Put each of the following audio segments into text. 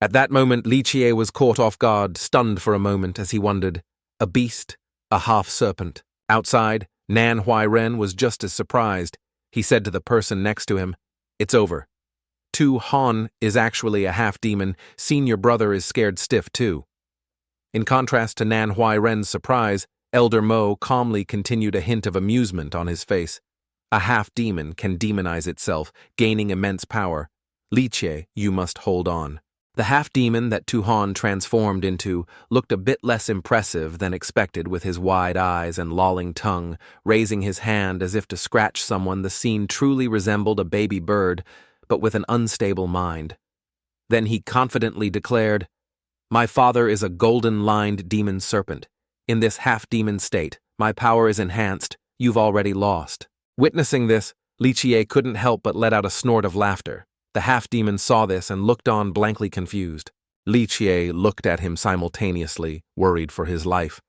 At that moment, Li Chie was caught off guard, stunned for a moment as he wondered. A beast, a half-serpent. Outside, Nan Huai Ren was just as surprised. He said to the person next to him, "It's over. Tu Han is actually a half-demon. Senior brother is scared stiff too." In contrast to Nan Huai Ren's surprise, Elder Mo calmly continued, a hint of amusement on his face. A half-demon can demonize itself, gaining immense power. Li Chie, you must hold on. The half-demon that Tu Han transformed into looked a bit less impressive than expected, with his wide eyes and lolling tongue. Raising his hand as if to scratch someone, the scene truly resembled a baby bird, but with an unstable mind. Then he confidently declared, "My father is a golden-lined demon serpent. In this half-demon state, my power is enhanced. You've already lost." Witnessing this, Li Chie couldn't help but let out a snort of laughter. The half-demon saw this and looked on, blankly confused. Li Chie looked at him simultaneously, worried for his life.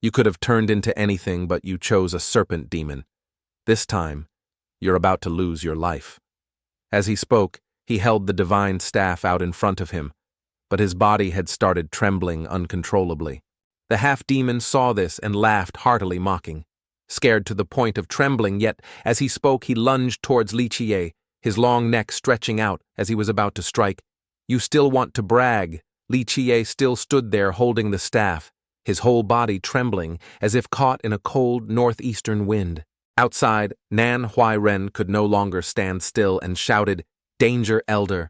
"You could have turned into anything, but you chose a serpent demon. This time, you're about to lose your life." As he spoke, he held the divine staff out in front of him, but his body had started trembling uncontrollably. The half-demon saw this and laughed heartily, mocking. Scared to the point of trembling, yet as he spoke he lunged towards Li Chie, his long neck stretching out as he was about to strike. "You still want to brag?" Li Chie still stood there holding the staff, his whole body trembling as if caught in a cold northeastern wind. Outside, Nan Huai Ren could no longer stand still and shouted, "Danger, Elder!"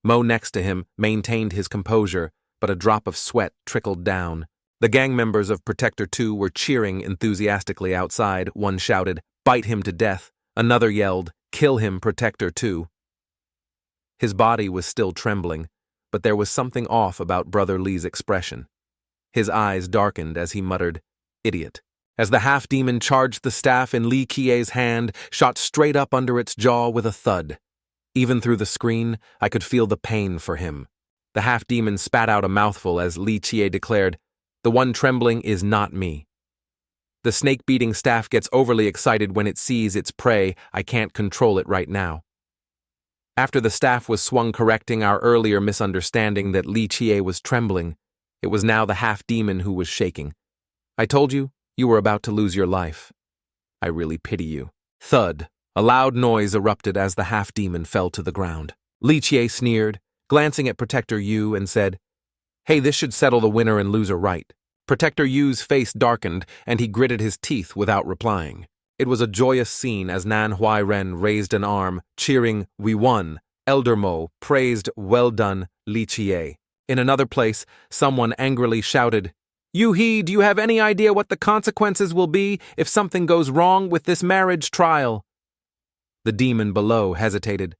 Mo next to him maintained his composure, but a drop of sweat trickled down. The gang members of Protector 2 were cheering enthusiastically outside. One shouted, "Bite him to death." Another yelled, "Kill him, Protector 2." His body was still trembling, but there was something off about Brother Li's expression. His eyes darkened as he muttered, "Idiot." As the half-demon charged the staff in Li Chie's hand, shot straight up under its jaw with a thud. Even through the screen, I could feel the pain for him. The half-demon spat out a mouthful as Li Chie declared, "The one trembling is not me. The snake-beating staff gets overly excited when it sees its prey. I can't control it right now." After the staff was swung, correcting our earlier misunderstanding that Li Chie was trembling, it was now the half-demon who was shaking. "I told you, you were about to lose your life. I really pity you." Thud. A loud noise erupted as the half-demon fell to the ground. Li Chie sneered, glancing at Protector Yu, and said, "Hey, this should settle the winner and loser right." Protector Yu's face darkened, and he gritted his teeth without replying. It was a joyous scene as Nan Huai Ren raised an arm, cheering, "We won." Elder Mo praised, "Well done, Li Chie." In another place, someone angrily shouted, "Yu He, do you have any idea what the consequences will be if something goes wrong with this marriage trial?" The demon below hesitated.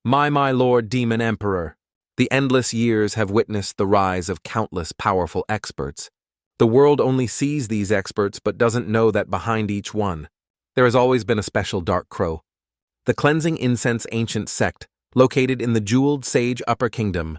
My Lord Demon Emperor, the endless years have witnessed the rise of countless powerful experts. The world only sees these experts but doesn't know that behind each one, there has always been a special dark crow. The Cleansing Incense Ancient Sect, located in the Jeweled Sage Upper Kingdom.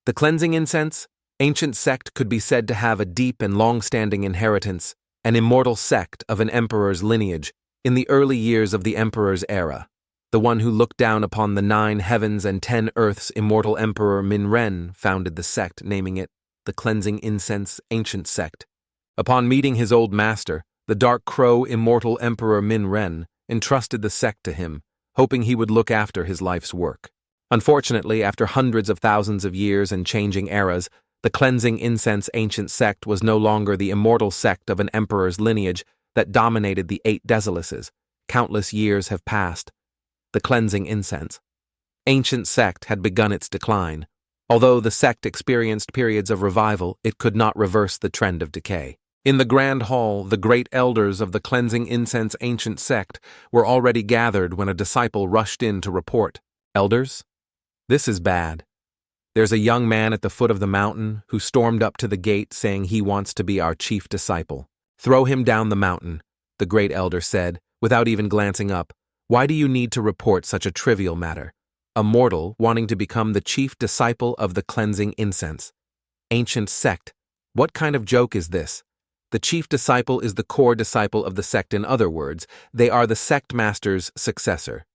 The Cleansing Incense Ancient Sect could be said to have a deep and long-standing inheritance, an immortal sect of an emperor's lineage in the early years of the emperor's era. The one who looked down upon the 9 heavens and 10 earths, immortal Emperor Min Ren, founded the sect, naming it the Cleansing Incense Ancient Sect. Upon meeting his old master, the Dark Crow immortal Emperor Min Ren entrusted the sect to him, hoping he would look after his life's work. Unfortunately, after hundreds of thousands of years and changing eras, the Cleansing Incense Ancient Sect was no longer the immortal sect of an emperor's lineage that dominated the 8 Desolaces. Countless years have passed. The Cleansing Incense Ancient Sect had begun its decline. Although the sect experienced periods of revival, it could not reverse the trend of decay. In the Grand Hall, the great elders of the Cleansing Incense Ancient Sect were already gathered when a disciple rushed in to report. "Elders, this is bad. There's a young man at the foot of the mountain who stormed up to the gate saying he wants to be our chief disciple. Throw him down the mountain," the great elder said, without even glancing up. "Why do you need to report such a trivial matter? A mortal wanting to become the chief disciple of the Cleansing Incense Ancient Sect. What kind of joke is this? The chief disciple is the core disciple of the sect. In other words, they are the sect master's successor."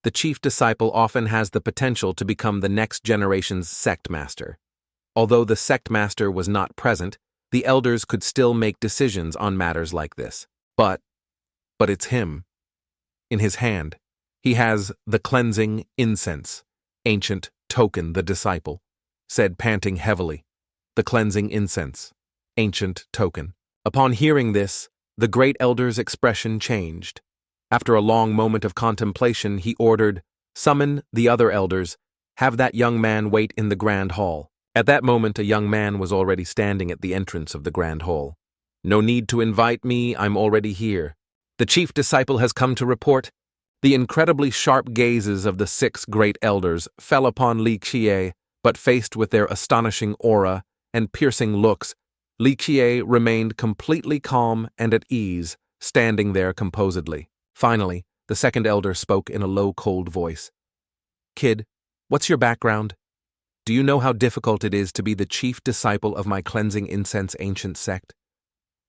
the chief disciple often has the potential to become the next generation's sect master. Although the sect master was not present, the elders could still make decisions on matters like this. But it's him. In his hand, he has the cleansing incense, ancient token, the disciple said, panting heavily. The cleansing incense, ancient token. Upon hearing this, the great elder's expression changed. After a long moment of contemplation, he ordered, "Summon the other elders. Have that young man wait in the grand hall." At that moment, a young man was already standing at the entrance of the grand hall. "No need to invite me, I'm already here. The chief disciple has come to report." The incredibly sharp gazes of the 6 great elders fell upon Li Qiye, but faced with their astonishing aura and piercing looks, Li Qiye remained completely calm and at ease, standing there composedly. Finally, the second elder spoke in a low, cold voice. "Kid, what's your background? Do you know how difficult it is to be the chief disciple of my cleansing incense ancient sect?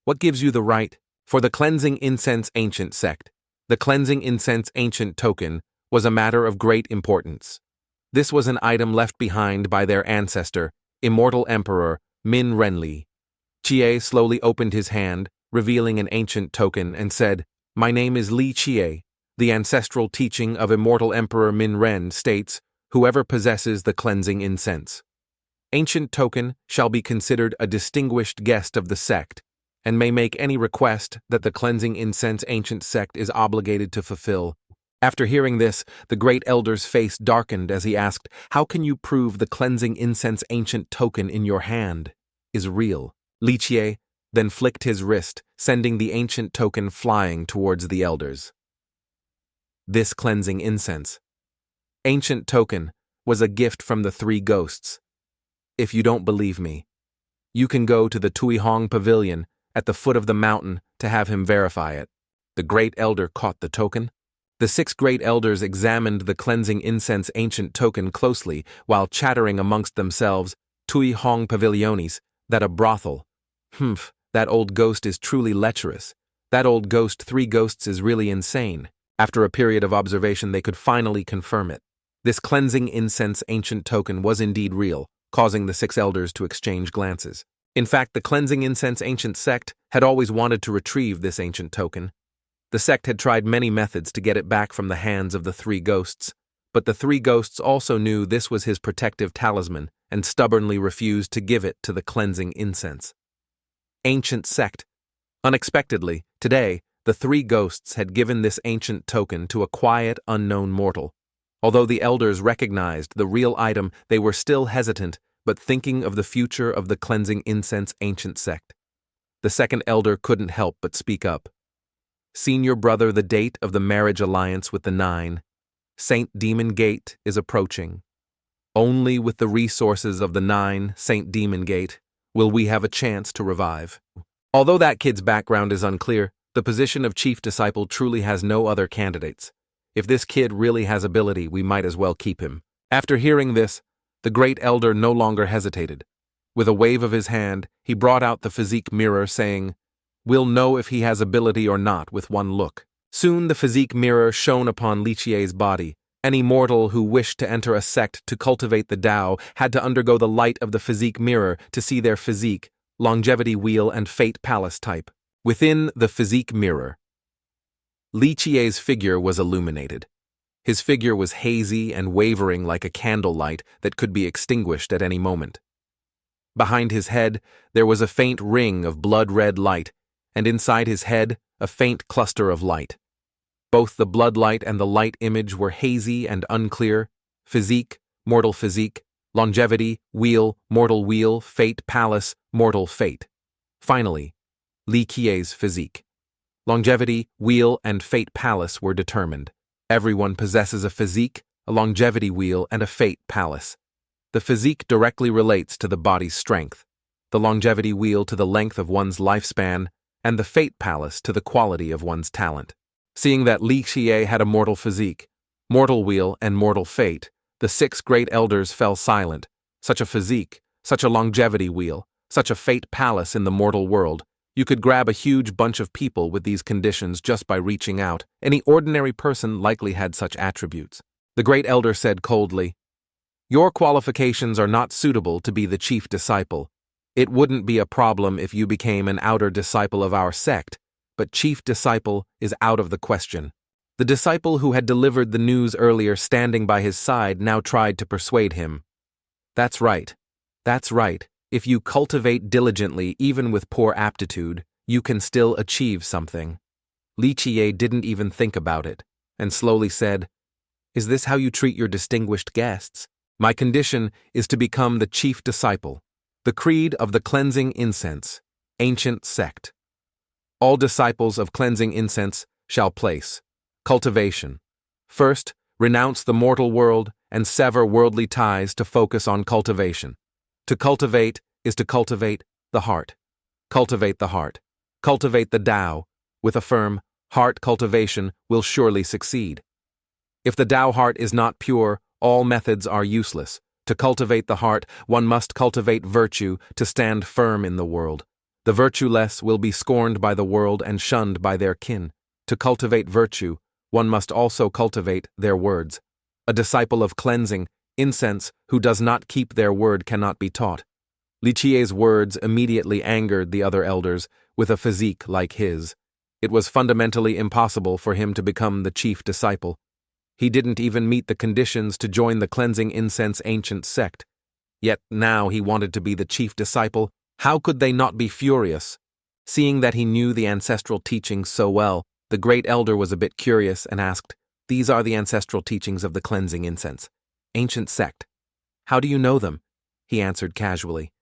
What gives you the right for the cleansing incense ancient sect? The cleansing incense ancient token was a matter of great importance. This was an item left behind by their ancestor, immortal emperor Min Renli." Qiye slowly opened his hand, revealing an ancient token, and said, "My name is Li Qiye. The ancestral teaching of immortal emperor Min Ren states, whoever possesses the cleansing incense ancient token shall be considered a distinguished guest of the sect, and may make any request that the cleansing incense ancient sect is obligated to fulfill." After hearing this, the great elder's face darkened as he asked, "How can you prove the cleansing incense ancient token in your hand is real?" Li Qiye then flicked his wrist, sending the ancient token flying towards the elders. This cleansing incense ancient token was a gift from the 3 ghosts. If you don't believe me, you can go to the Tuihong Pavilion at the foot of the mountain to have him verify it. The great elder caught the token. The 6 great elders examined the cleansing incense ancient token closely while chattering amongst themselves. "Tuihong Pavilionis, that a brothel. That old ghost is truly lecherous. That old ghost 3 ghosts is really insane." After a period of observation, they could finally confirm it. This cleansing incense ancient token was indeed real, causing the 6 elders to exchange glances. In fact, the cleansing incense ancient sect had always wanted to retrieve this ancient token. The sect had tried many methods to get it back from the hands of the 3 ghosts, but the 3 ghosts also knew this was his protective talisman and stubbornly refused to give it to the cleansing incense ancient sect. Unexpectedly, today, the 3 ghosts had given this ancient token to a quiet, unknown mortal. Although the elders recognized the real item, they were still hesitant, but thinking of the future of the cleansing incense ancient sect. The second elder couldn't help but speak up. "Senior brother, the date of the marriage alliance with the 9, Saint Demon Gate, is approaching. Only with the resources of the 9, Saint Demon Gate, will we have a chance to revive." Although that kid's background is unclear, the position of chief disciple truly has no other candidates. If this kid really has ability, we might as well keep him. After hearing this, the great elder no longer hesitated. With a wave of his hand, he brought out the physique mirror, saying, "We'll know if he has ability or not with one look." Soon the physique mirror shone upon Li Qiye's body. Any mortal who wished to enter a sect to cultivate the Tao had to undergo the light of the physique mirror to see their physique, longevity wheel, and fate palace type. Within the physique mirror, Li Qiye's figure was illuminated. His figure was hazy and wavering like a candlelight that could be extinguished at any moment. Behind his head, there was a faint ring of blood-red light, and inside his head, a faint cluster of light. Both the blood light and the light image were hazy and unclear. Physique, mortal physique; longevity, wheel, mortal wheel; fate, palace, mortal fate. Finally, Li Qiye's physique. Longevity, wheel, and fate palace were determined. Everyone possesses a physique, a longevity wheel, and a fate palace. The physique directly relates to the body's strength, the longevity wheel to the length of one's lifespan, and the fate palace to the quality of one's talent. Seeing that Li Qiye had a mortal physique, mortal wheel, and mortal fate, the 6 great elders fell silent. Such a physique, such a longevity wheel, such a fate palace in the mortal world. You could grab a huge bunch of people with these conditions just by reaching out. Any ordinary person likely had such attributes. The great elder said coldly, "Your qualifications are not suitable to be the chief disciple. It wouldn't be a problem if you became an outer disciple of our sect, but chief disciple is out of the question." The disciple who had delivered the news earlier standing by his side now tried to persuade him. That's right. That's right. If you cultivate diligently, even with poor aptitude, you can still achieve something. Li Qiye didn't even think about it, and slowly said, "Is this how you treat your distinguished guests? My condition is to become the chief disciple, the creed of the cleansing incense, ancient sect. All disciples of cleansing incense shall place cultivation. First, renounce the mortal world and sever worldly ties to focus on cultivation. To cultivate is to cultivate the heart. Cultivate the heart. Cultivate the Tao. With a firm heart cultivation will surely succeed. If the Tao heart is not pure, all methods are useless. To cultivate the heart, one must cultivate virtue to stand firm in the world. The virtueless will be scorned by the world and shunned by their kin. To cultivate virtue, one must also cultivate their words. A disciple of cleansing incense who does not keep their word cannot be taught." Li Qiye's words immediately angered the other elders with a physique like his. It was fundamentally impossible for him to become the chief disciple. He didn't even meet the conditions to join the cleansing incense ancient sect. Yet now he wanted to be the chief disciple. How could they not be furious? Seeing that he knew the ancestral teachings so well, the great elder was a bit curious and asked, "These are the ancestral teachings of the cleansing incense ancient sect. How do you know them?" He answered casually,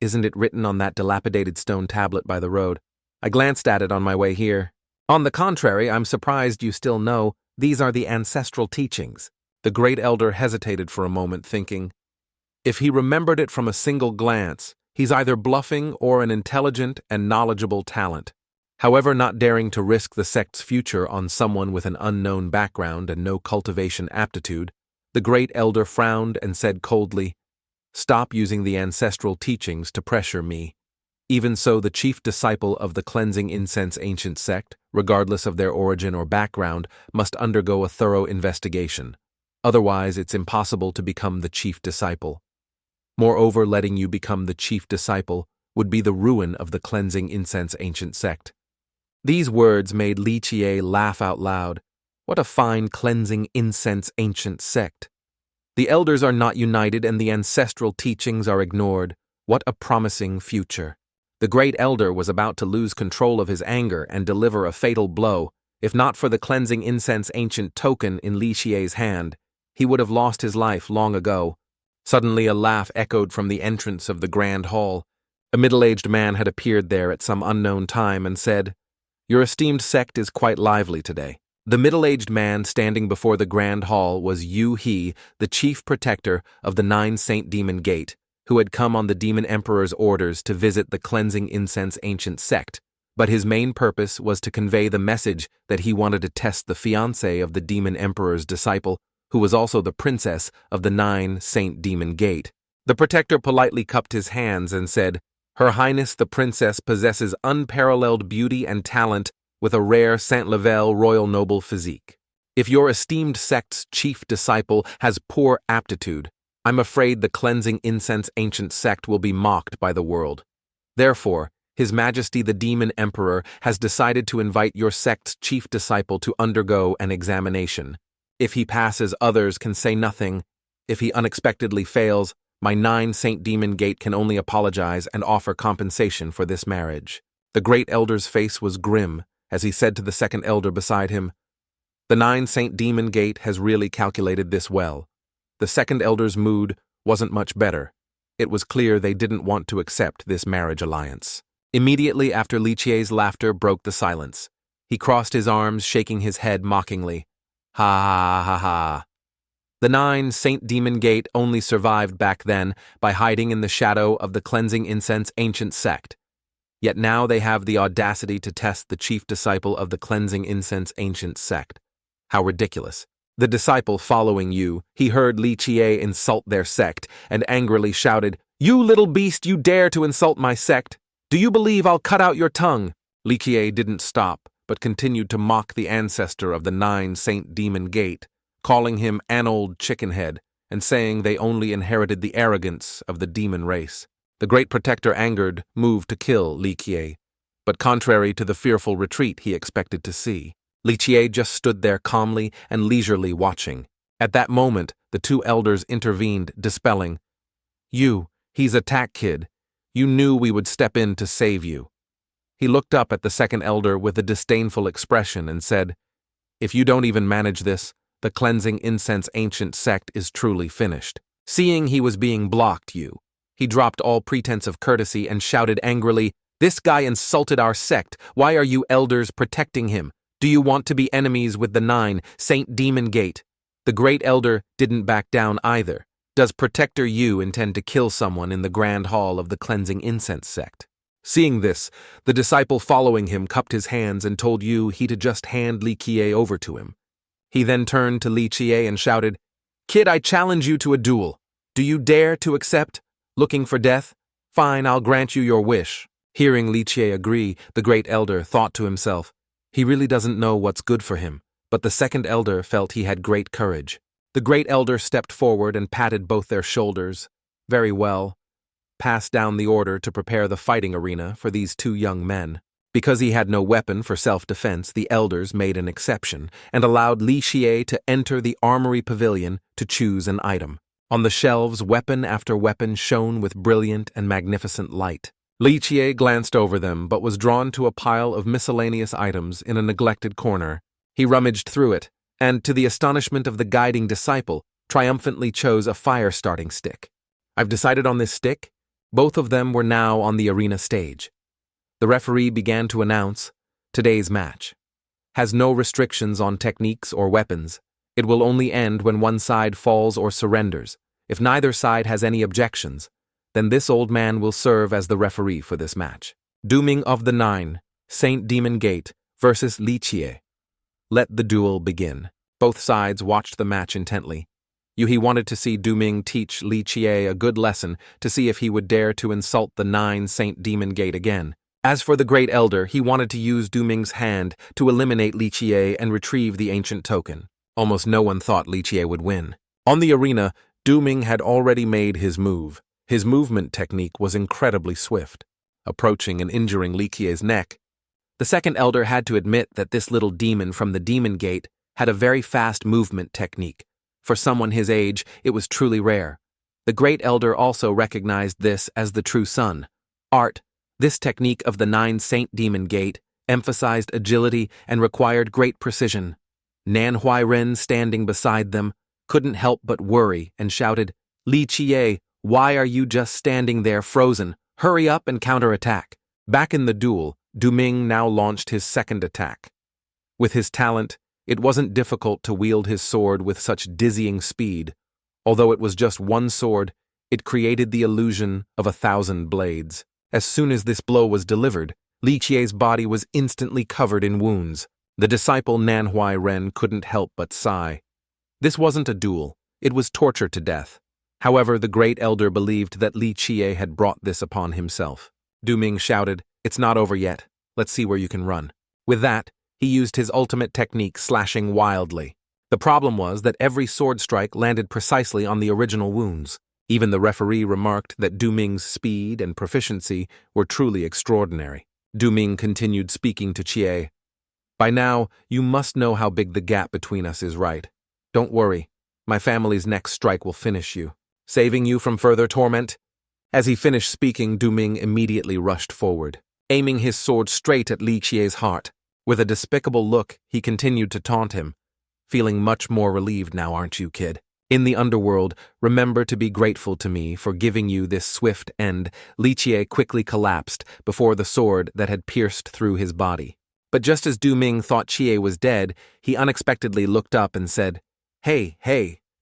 "Isn't it written on that dilapidated stone tablet by the road? I glanced at it on my way here. On the contrary, I'm surprised you still know these are the ancestral teachings." The great elder hesitated for a moment, thinking, if he remembered it from a single glance, he's either bluffing or an intelligent and knowledgeable talent. However, not daring to risk the sect's future on someone with an unknown background and no cultivation aptitude, the great elder frowned and said coldly, "Stop using the ancestral teachings to pressure me. Even so, the chief disciple of the cleansing incense ancient sect, regardless of their origin or background, must undergo a thorough investigation. Otherwise, it's impossible to become the chief disciple. Moreover, letting you become the chief disciple would be the ruin of the cleansing incense ancient sect." These words made Li Qiye laugh out loud. What a fine cleansing incense ancient sect. The elders are not united and the ancestral teachings are ignored. What a promising future. The great elder was about to lose control of his anger and deliver a fatal blow. If not for the cleansing incense ancient token in Li Qiye's hand, he would have lost his life long ago. Suddenly a laugh echoed from the entrance of the grand hall. A middle-aged man had appeared there at some unknown time and said, "Your esteemed sect is quite lively today." The middle-aged man standing before the grand hall was Yu He, the chief protector of the 9 Saint Demon Gate, who had come on the Demon Emperor's orders to visit the cleansing incense ancient sect, but his main purpose was to convey the message that he wanted to test the fiancée of the Demon Emperor's disciple, who was also the princess of the 9 Saint Demon Gate. The protector politely cupped his hands and said, "Her Highness the Princess possesses unparalleled beauty and talent with a rare Saint-Level royal noble physique. If your esteemed sect's chief disciple has poor aptitude, I'm afraid the cleansing incense ancient sect will be mocked by the world. Therefore, His Majesty the Demon Emperor has decided to invite your sect's chief disciple to undergo an examination. If he passes, others can say nothing. If he unexpectedly fails, my 9 Saint Demon Gate can only apologize and offer compensation for this marriage." The great elder's face was grim as he said to the second elder beside him, "The 9 Saint Demon Gate has really calculated this well." The second elder's mood wasn't much better. It was clear they didn't want to accept this marriage alliance. Immediately after Li Qiye's laughter broke the silence, he crossed his arms, shaking his head mockingly. "Ha ha ha ha." The 9 Saint Demon Gate only survived back then by hiding in the shadow of the cleansing incense ancient sect. Yet now they have the audacity to test the chief disciple of the cleansing incense ancient sect. How ridiculous. The disciple following you, he heard Li Qiye insult their sect and angrily shouted, "You little beast, you dare to insult my sect!" Do you believe I'll cut out your tongue? Li Qiye didn't stop, but continued to mock the ancestor of the 9 Saint Demon Gate, calling him an old chickenhead, and saying they only inherited the arrogance of the demon race. The great protector, angered, moved to kill Li Qiye, but contrary to the fearful retreat he expected to see, Li Qiye just stood there calmly and leisurely watching. At that moment, the 2 elders intervened, dispelling, He's a tack kid. You knew we would step in to save you. He looked up at the second elder with a disdainful expression and said, If you don't even manage this, the cleansing incense ancient sect is truly finished. Seeing he was being blocked, he dropped all pretense of courtesy and shouted angrily, This guy insulted our sect. Why are you elders protecting him? Do you want to be enemies with the 9 Saint Demon Gate? The great elder didn't back down either. Does Protector Yu intend to kill someone in the grand hall of the cleansing incense sect? Seeing this, the disciple following him cupped his hands and told Yu he to just hand Li Qiye over to him. He then turned to Li Qiye and shouted, Kid, I challenge you to a duel. Do you dare to accept? Looking for death? Fine, I'll grant you your wish. Hearing Li Qiye agree, the great elder thought to himself, he really doesn't know what's good for him, but the second elder felt he had great courage. The great elder stepped forward and patted both their shoulders. Very well. Passed down the order to prepare the fighting arena for these 2 young men. Because he had no weapon for self-defense, the elders made an exception and allowed Li Qiye to enter the armory pavilion to choose an item. On the shelves, weapon after weapon shone with brilliant and magnificent light. Li Qiye glanced over them but was drawn to a pile of miscellaneous items in a neglected corner. He rummaged through it, and, to the astonishment of the guiding disciple, triumphantly chose a fire-starting stick. I've decided on this stick. Both of them were now on the arena stage. The referee began to announce, Today's match has no restrictions on techniques or weapons. It will only end when one side falls or surrenders. If neither side has any objections, then this old man will serve as the referee for this match. Dooming of the 9, Saint Demon Gate versus Li Qiye. Let the duel begin. Both sides watched the match intently. Yuhi wanted to see Duming teach Li Qiye a good lesson to see if he would dare to insult the 9 Saint Demon Gate again. As for the great elder, he wanted to use Duming's hand to eliminate Li Qiye and retrieve the ancient token. Almost no one thought Li Qiye would win. On the arena, Duming had already made his move. His movement technique was incredibly swift, approaching and injuring Li Qiye's neck. The second elder had to admit that this little demon from the Demon Gate had a very fast movement technique. For someone his age, it was truly rare. The great elder also recognized this as the true sun. Art, this technique of the 9 Saint Demon Gate, emphasized agility and required great precision. Manhwa Ren, standing beside them, couldn't help but worry and shouted, Li Qiye, why are you just standing there frozen? Hurry up and counterattack. Back in the duel, Duming now launched his second attack. With his talent, it wasn't difficult to wield his sword with such dizzying speed. Although it was just one sword, it created the illusion of 1,000 blades. As soon as this blow was delivered, Li Qiye's body was instantly covered in wounds. The disciple Manhwa Ren couldn't help but sigh. This wasn't a duel, it was torture to death. However, the great elder believed that Li Qiye had brought this upon himself. Duming shouted, It's not over yet. Let's see where you can run. With that, he used his ultimate technique, slashing wildly. The problem was that every sword strike landed precisely on the original wounds. Even the referee remarked that Duming's speed and proficiency were truly extraordinary. Duming continued speaking to Qiye. By now, you must know how big the gap between us is, right? Don't worry. My family's next strike will finish you, saving you from further torment. As he finished speaking, Duming immediately rushed forward, aiming his sword straight at Li Qiye's heart. With a despicable look, he continued to taunt him. Feeling much more relieved now, aren't you, kid? In the underworld, remember to be grateful to me for giving you this swift end. Li Qiye quickly collapsed before the sword that had pierced through his body. But just as Duming thought Qiye was dead, he unexpectedly looked up and said, Hey,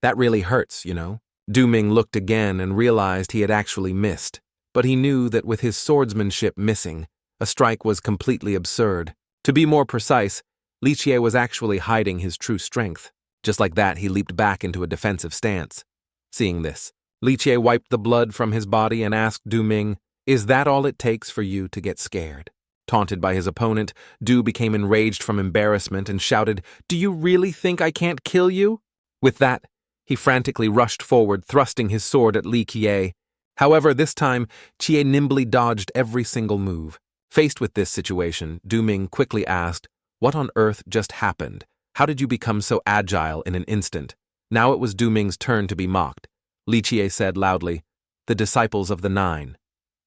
that really hurts, you know? Duming looked again and realized he had actually missed. But he knew that with his swordsmanship missing, a strike was completely absurd. To be more precise, Li Qiye was actually hiding his true strength. Just like that, he leaped back into a defensive stance. Seeing this, Li Qiye wiped the blood from his body and asked Duming, Is that all it takes for you to get scared? Taunted by his opponent, Du became enraged from embarrassment and shouted, "Do you really think I can't kill you?" With that, he frantically rushed forward, thrusting his sword at Li Qiye. However, this time, Qiye nimbly dodged every single move. Faced with this situation, Du Ming quickly asked, "What on earth just happened? How did you become so agile in an instant?" Now it was Du Ming's turn to be mocked. Li Qiye said loudly, "The disciples of the Nine,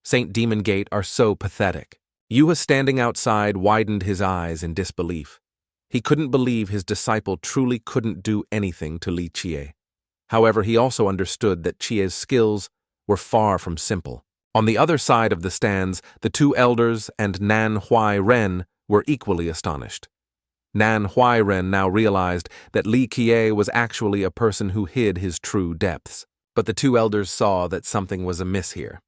Saint Demon Gate, are so pathetic." Yuha, standing outside, widened his eyes in disbelief. He couldn't believe his disciple truly couldn't do anything to Li Qiye. However, he also understood that Qiye's skills were far from simple. On the other side of the stands, the two elders and Nan Huai Ren were equally astonished. Nan Huai Ren now realized that Li Qiye was actually a person who hid his true depths. But the two elders saw that something was amiss here.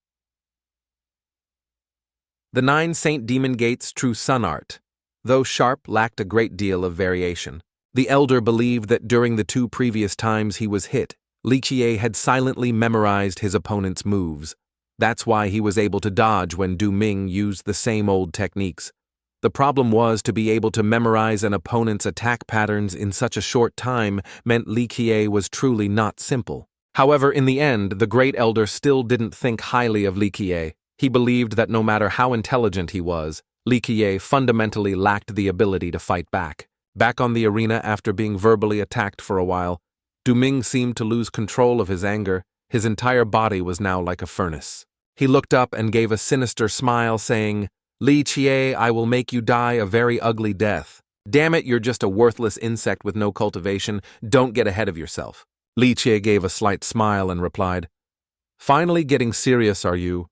The 9 Saint Demon Gate's true sun art, though sharp, lacked a great deal of variation. The elder believed that during the 2 previous times he was hit, Li Qiye had silently memorized his opponent's moves. That's why he was able to dodge when Du Ming used the same old techniques. The problem was to be able to memorize an opponent's attack patterns in such a short time meant Li Qiye was truly not simple. However, in the end, the great elder still didn't think highly of Li Qiye. He believed that no matter how intelligent he was, Li Qiye fundamentally lacked the ability to fight back. Back on the arena after being verbally attacked for a while, Du Ming seemed to lose control of his anger. His entire body was now like a furnace. He looked up and gave a sinister smile, saying, "Li Qiye, I will make you die a very ugly death. Damn it, you're just a worthless insect with no cultivation. Don't get ahead of yourself." Li Qiye gave a slight smile and replied, "Finally getting serious, are you?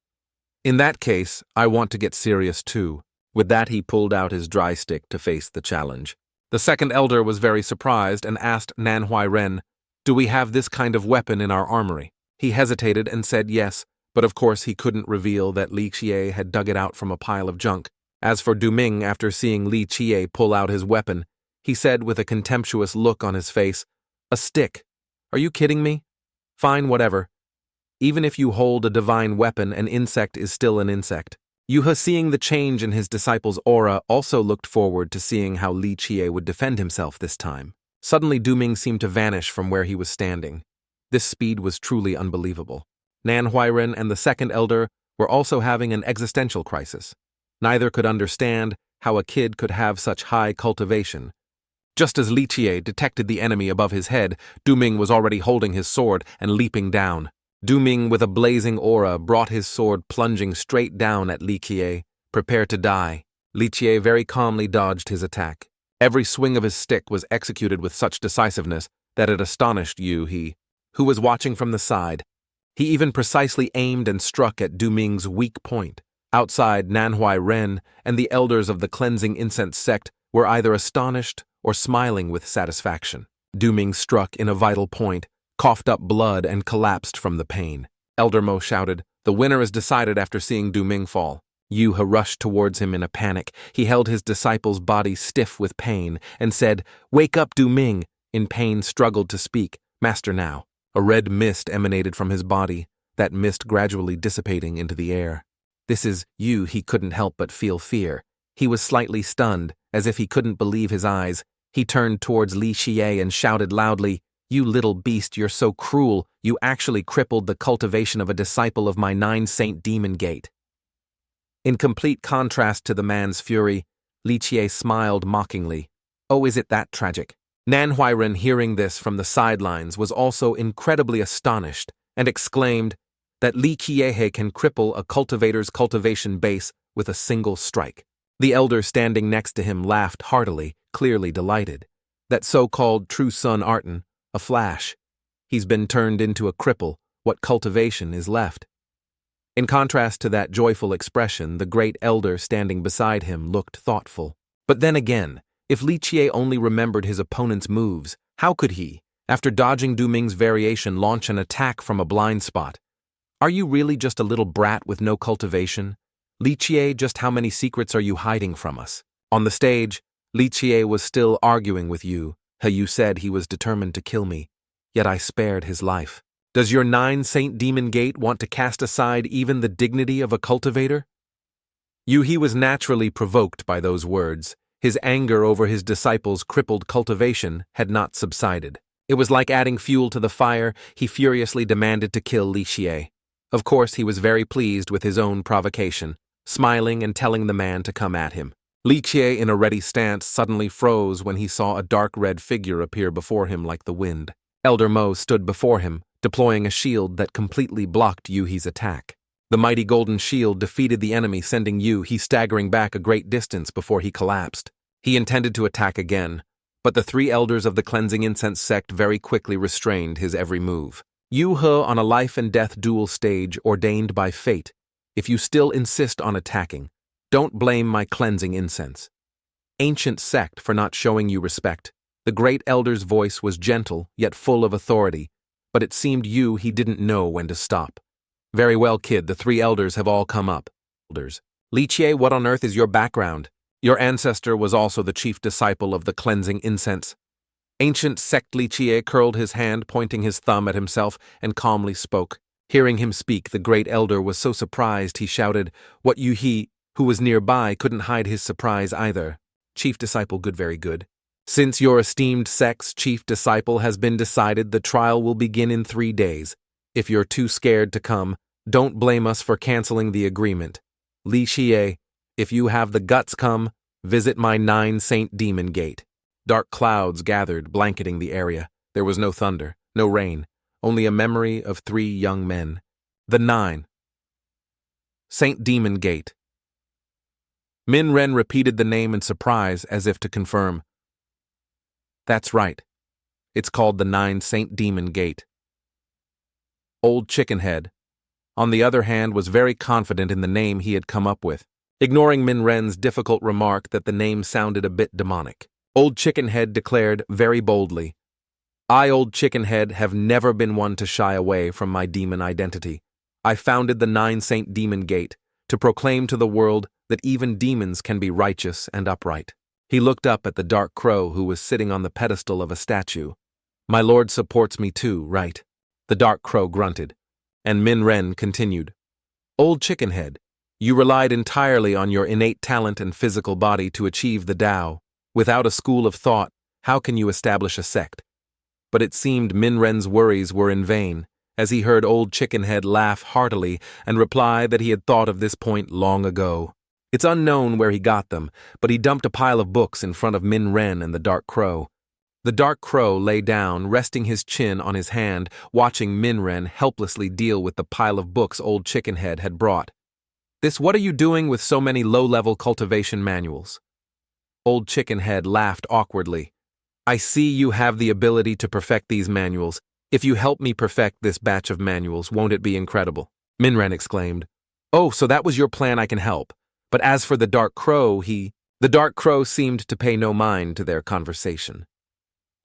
In that case, I want to get serious too." With that, he pulled out his dry stick to face the challenge. The second elder was very surprised and asked Nan Huai Ren, "Do we have this kind of weapon in our armory?" He hesitated and said yes, but of course he couldn't reveal that Li Qiye had dug it out from a pile of junk. As for Du Ming, after seeing Li Qiye pull out his weapon, he said with a contemptuous look on his face, "A stick? Are you kidding me? Fine, whatever. Even if you hold a divine weapon, an insect is still an insect." Yuha, seeing the change in his disciple's aura, also looked forward to seeing how Li Qiye would defend himself this time. Suddenly, Du Ming seemed to vanish from where he was standing. This speed was truly unbelievable. Nan Huairen and the second elder were also having an existential crisis. Neither could understand how a kid could have such high cultivation. Just as Li Qiye detected the enemy above his head, Du Ming was already holding his sword and leaping down. Du Ming, with a blazing aura, brought his sword plunging straight down at Li Qiye, prepared to die. Li Qiye very calmly dodged his attack. Every swing of his stick was executed with such decisiveness that it astonished Yu He, who was watching from the side. He even precisely aimed and struck at Du Ming's weak point. Outside, Nanhuai Ren and the elders of the cleansing incense sect were either astonished or smiling with satisfaction. Du Ming struck in a vital point, coughed up blood, and collapsed from the pain. Elder Mo shouted, "The winner is decided," after seeing Du Ming fall. Yuha rushed towards him in a panic. He held his disciple's body stiff with pain and said, "Wake up, Du Ming." In pain, struggled to speak. "Master now." A red mist emanated from his body, that mist gradually dissipating into the air. This is Yu. He couldn't help but feel fear. He was slightly stunned, as if he couldn't believe his eyes. He turned towards Li Qiye and shouted loudly, "You little beast, you're so cruel. You actually crippled the cultivation of a disciple of my 9 Saint Demon Gate." In complete contrast to the man's fury, Li Qiye smiled mockingly. "Oh, is it that tragic?" Nan Huairen, hearing this from the sidelines, was also incredibly astonished and exclaimed that Li Qiye can cripple a cultivator's cultivation base with a single strike. The elder standing next to him laughed heartily, clearly delighted. That so-called true son Arton, a flash. He's been turned into a cripple. What cultivation is left? In contrast to that joyful expression, the great elder standing beside him looked thoughtful. But then again, if Li Qiye only remembered his opponent's moves, how could he, after dodging Du Ming's variation, launch an attack from a blind spot? Are you really just a little brat with no cultivation? Li Qiye, just how many secrets are you hiding from us? On the stage, Li Qiye was still arguing with Yu. Yu said he was determined to kill me, yet I spared his life. Does your 9-saint demon gate want to cast aside even the dignity of a cultivator? He was naturally provoked by those words. His anger over his disciples' crippled cultivation had not subsided. It was like adding fuel to the fire. He furiously demanded to kill Li Xie. Of course, he was very pleased with his own provocation, smiling and telling the man to come at him. Li Xie, in a ready stance, suddenly froze when he saw a dark red figure appear before him like the wind. Elder Mo stood before him, deploying a shield that completely blocked Yuhi's attack. The mighty golden shield defeated the enemy, sending Yuhi staggering back a great distance before he collapsed. He intended to attack again, but the 3 elders of the cleansing incense sect very quickly restrained his every move. You He on a life-and-death duel stage ordained by fate. If you still insist on attacking, don't blame my cleansing incense. Ancient sect for not showing you respect. The great elder's voice was gentle, yet full of authority, but it seemed he didn't know when to stop. Very well, kid, the 3 elders have all come up. Elders. Li Xie, what on earth is your background? Your ancestor was also the chief disciple of the cleansing incense. Ancient sect Li Xie curled his hand, pointing his thumb at himself, and calmly spoke. Hearing him speak, the great elder was so surprised he shouted, "What He, who was nearby, couldn't hide his surprise either. Chief disciple, good, very good. Since your esteemed sect's chief disciple has been decided, the trial will begin in 3 days. If you're too scared to come, don't blame us for canceling the agreement. Li Xie, if you have the guts, come, visit my 9-saint demon gate." Dark clouds gathered, blanketing the area. There was no thunder, no rain, only a memory of 3 young men. The 9-saint demon gate. Min Ren repeated the name in surprise as if to confirm. That's right. It's called the 9-saint demon gate. Old Chickenhead, on the other hand, was very confident in the name he had come up with, ignoring Min Ren's difficult remark that the name sounded a bit demonic. Old Chickenhead declared very boldly, "I, Old Chickenhead, have never been one to shy away from my demon identity. I founded the 9-saint demon gate to proclaim to the world that even demons can be righteous and upright." He looked up at the dark crow who was sitting on the pedestal of a statue. "My lord supports me too, right?" The dark crow grunted, and Min Ren continued, "Old Chickenhead, you relied entirely on your innate talent and physical body to achieve the Tao. Without a school of thought, how can you establish a sect?" But it seemed Min Ren's worries were in vain, as he heard Old Chickenhead laugh heartily and reply that he had thought of this point long ago. It's unknown where he got them, but he dumped a pile of books in front of Min Ren and the dark crow. The dark crow lay down, resting his chin on his hand, watching Min Ren helplessly deal with the pile of books Old Chickenhead had brought. What are you doing with so many low-level cultivation manuals?" Old Chickenhead laughed awkwardly. "I see you have the ability to perfect these manuals. If you help me perfect this batch of manuals, won't it be incredible?" Min Ren exclaimed. "Oh, so that was your plan, I can help. But as for the dark crow, The dark crow seemed to pay no mind to their conversation.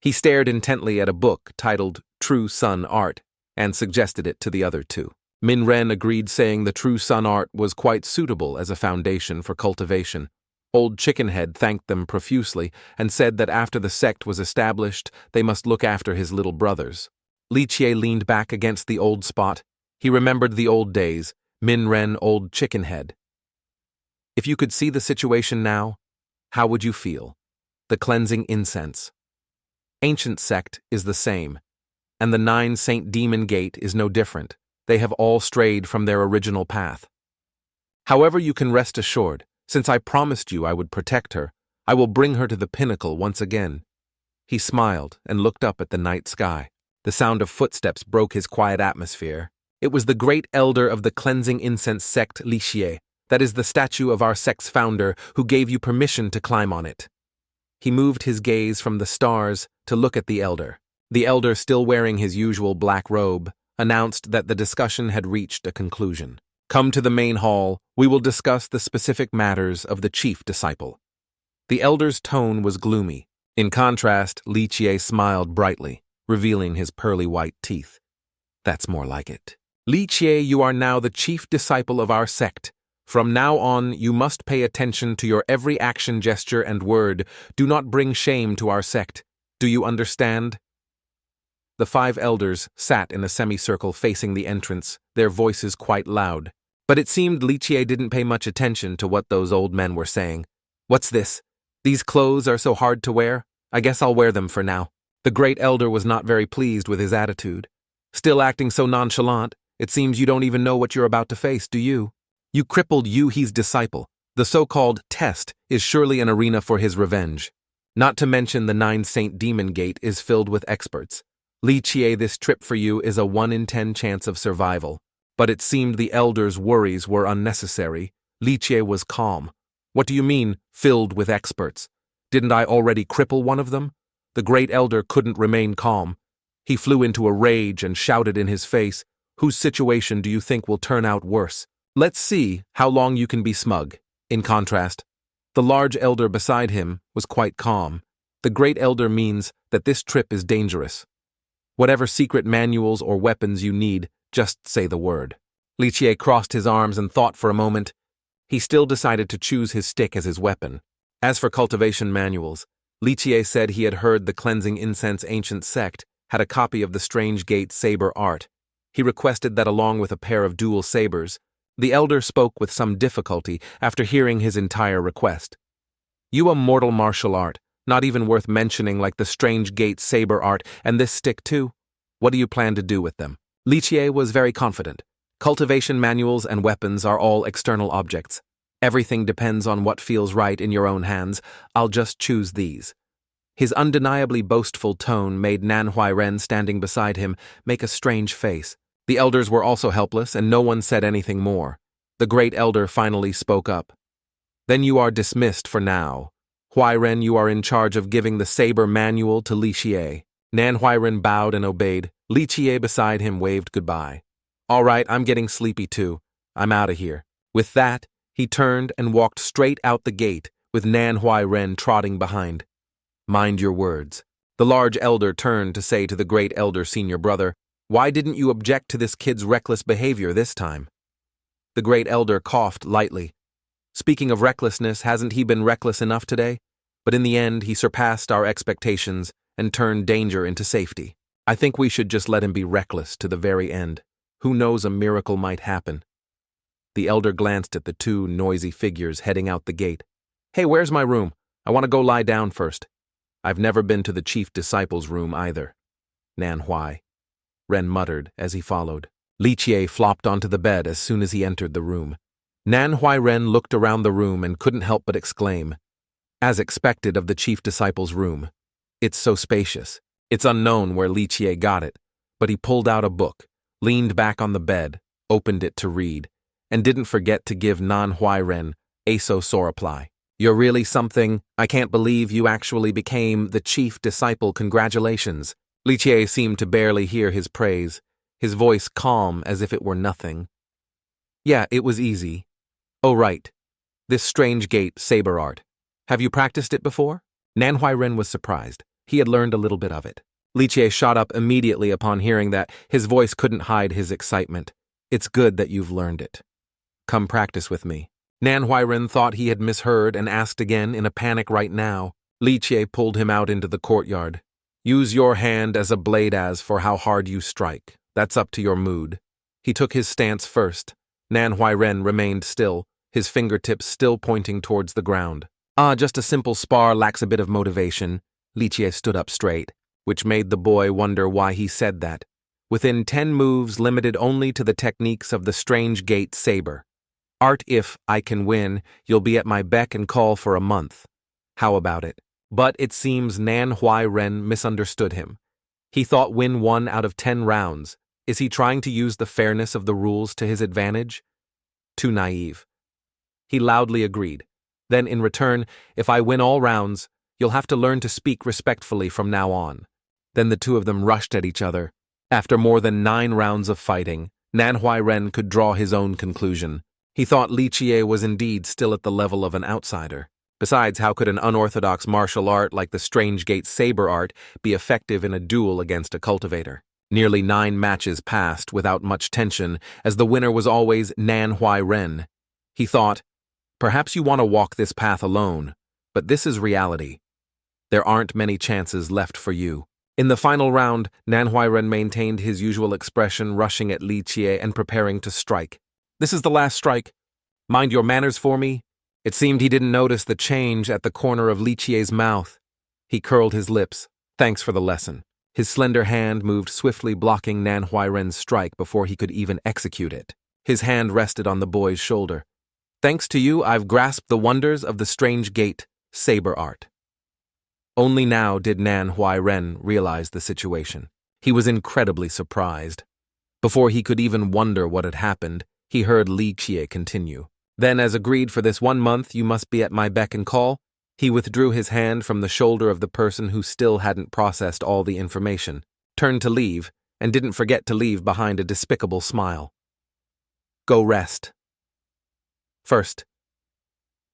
He stared intently at a book titled True Sun Art and suggested it to the other 2. Min Ren agreed, saying the True Sun Art was quite suitable as a foundation for cultivation. Old Chickenhead thanked them profusely and said that after the sect was established, they must look after his little brothers. Li Xie leaned back against the old spot. He remembered the old days, Min Ren, Old Chickenhead. If you could see the situation now, how would you feel? The cleansing incense. Ancient sect is the same, and the 9-saint demon gate is no different. They have all strayed from their original path. However, you can rest assured, since I promised you I would protect her, I will bring her to the pinnacle once again." He smiled and looked up at the night sky. The sound of footsteps broke his quiet atmosphere. It was the great elder of the cleansing incense sect, Li Xie, that is the statue of our sect's founder, who gave you permission to climb on it. He moved his gaze from the stars to look at the elder. The elder, still wearing his usual black robe, announced that the discussion had reached a conclusion. "Come to the main hall. We will discuss the specific matters of the chief disciple." The elder's tone was gloomy. In contrast, Li Xie smiled brightly, revealing his pearly white teeth. "That's more like it. Li Xie, you are now the chief disciple of our sect. From now on, you must pay attention to your every action, gesture, and word. Do not bring shame to our sect. Do you understand?" The 5 elders sat in a semicircle facing the entrance, their voices quite loud. But it seemed Li Jie didn't pay much attention to what those old men were saying. "What's this? These clothes are so hard to wear? I guess I'll wear them for now." The great elder was not very pleased with his attitude. "Still acting so nonchalant, it seems you don't even know what you're about to face, do you? You crippled Yuhi's disciple. The so-called test is surely an arena for his revenge. Not to mention the 9-saint demon gate is filled with experts. Li Jie, this trip for you is a 1 in 10 chance of survival." But it seemed the elder's worries were unnecessary. Li Jie was calm. "What do you mean, filled with experts? Didn't I already cripple one of them?" The great elder couldn't remain calm. He flew into a rage and shouted in his face, "Whose situation do you think will turn out worse? Let's see how long you can be smug." In contrast, the large elder beside him was quite calm. "The great elder means that this trip is dangerous. Whatever secret manuals or weapons you need, just say the word." Li Jie crossed his arms and thought for a moment. He still decided to choose his stick as his weapon. As for cultivation manuals, Li Jie said he had heard the cleansing incense ancient Sect had a copy of the Strange Gate saber art. He requested that along with a pair of dual sabers. The elder spoke with some difficulty after hearing his entire request. "You a mortal martial art, not even worth mentioning like the Strange Gate saber art and this stick too? What do you plan to do with them?" Li Jie was very confident. "Cultivation manuals and weapons are all external objects. Everything depends on what feels right in your own hands. I'll just choose these." His undeniably boastful tone made Nanhua Ren standing beside him make a strange face. The elders were also helpless, and no one said anything more. The great elder finally spoke up. "Then you are dismissed for now. Huairen, you are in charge of giving the saber manual to Li Jie." Nanhua bowed and obeyed. Li Jie beside him waved goodbye. "All right, I'm getting sleepy too. I'm out of here." With that, he turned and walked straight out the gate, with Nanhua trotting behind. "Mind your words." The large elder turned to say to the great elder senior brother, "Why didn't you object to this kid's reckless behavior this time?" The great elder coughed lightly. "Speaking of recklessness, hasn't he been reckless enough today? But in the end, he surpassed our expectations and turned danger into safety. I think we should just let him be reckless to the very end. Who knows, a miracle might happen." The elder glanced at the 2 noisy figures heading out the gate. "Hey, where's my room? I want to go lie down first." "I've never been to the chief disciple's room either." Nanhua Ren muttered as he followed. Li Jie flopped onto the bed as soon as he entered the room. Nanhua Ren looked around the room and couldn't help but exclaim, as expected of the chief disciple's room, "It's so spacious." It's unknown where Li Jie got it, but he pulled out a book, leaned back on the bed, opened it to read, and didn't forget to give Nanhua Ren a so reply. "You're really something. I can't believe you actually became the chief disciple. Congratulations." Li Jie seemed to barely hear his praise, his voice calm as if it were nothing. "Yeah, it was easy. Oh, right. This Strange Gate saber art. Have you practiced it before?" Nanhua Ren was surprised. He had learned a little bit of it. Li Jie shot up immediately upon hearing that. His voice couldn't hide his excitement. "It's good that you've learned it. Come practice with me." Nanhua Ren thought he had misheard and asked again in a panic right now. Li Jie pulled him out into the courtyard. "Use your hand as a blade as for how hard you strike. That's up to your mood." He took his stance first. Nanhua Ren remained still, his fingertips still pointing towards the ground. Just a simple spar lacks a bit of motivation." Li Jie stood up straight, which made the boy wonder why he said that. "Within 10 moves limited only to the techniques of the Strange Gate saber. Art if I can win, you'll be at my beck and call for a month. How about it?" But it seems Nanhua Ren misunderstood him. He thought win 1 out of 10 rounds. Is he trying to use the fairness of the rules to his advantage? Too naive. He loudly agreed. "Then in return, if I win all rounds, you'll have to learn to speak respectfully from now on." Then the 2 of them rushed at each other. After more than 9 rounds of fighting, Nanhua Ren could draw his own conclusion. He thought Li Jie was indeed still at the level of an outsider. Besides, how could an unorthodox martial art like the Strange Gate saber art be effective in a duel against a cultivator? Nearly 9 matches passed without much tension, as the winner was always Nanhua Ren. He thought, perhaps you want to walk this path alone, but this is reality. There aren't many chances left for you. In the final round, Manhwa maintained his usual expression, rushing at Li Jie and preparing to strike. "This is the last strike. Mind your manners for me." It seemed he didn't notice the change at the corner of Li Jie's mouth. He curled his lips. "Thanks for the lesson." His slender hand moved swiftly, blocking Manhwa's strike before he could even execute it. His hand rested on the boy's shoulder. "Thanks to you, I've grasped the wonders of the strange gate, saber art." Only now did Manhwa realize the situation. He was incredibly surprised. Before he could even wonder what had happened, he heard Li Jie continue. "Then, as agreed, for this 1 month you must be at my beck and call." He withdrew his hand from the shoulder of the person who still hadn't processed all the information, turned to leave, and didn't forget to leave behind a despicable smile. "Go rest. First.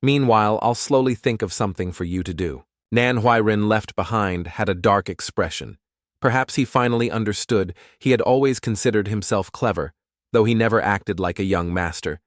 Meanwhile, I'll slowly think of something for you to do." Manhwa left behind had a dark expression. Perhaps he finally understood. He had always considered himself clever, though he never acted like a young master.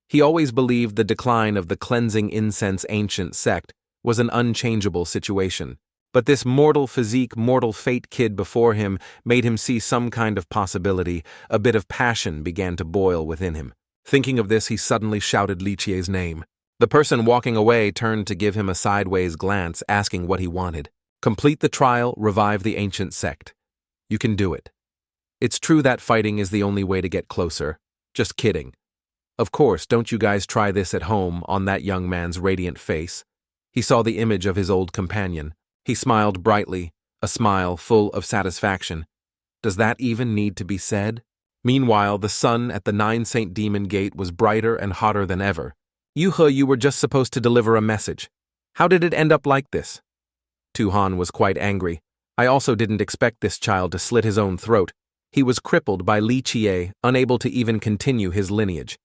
He always believed the decline of the cleansing incense ancient sect was an unchangeable situation. But this mortal physique, mortal fate kid before him made him see some kind of possibility. A bit of passion began to boil within him. Thinking of this, he suddenly shouted Li Jie's name. The person walking away turned to give him a sideways glance, asking what he wanted. "Complete the trial, revive the ancient sect. You can do it. It's true that fighting is the only way to get closer. Just kidding. Of course, don't you guys try this at home." On that young man's radiant face, he saw the image of his old companion. He smiled brightly, a smile full of satisfaction. Does that even need to be said? Meanwhile, the sun at the 9 St. Demon Gate was brighter and hotter than ever. "Yuhe, you were just supposed to deliver a message. How did it end up like this?" Tu-Han was quite angry. "I also didn't expect this child to slit his own throat." He was crippled by Li Jie, unable to even continue his lineage.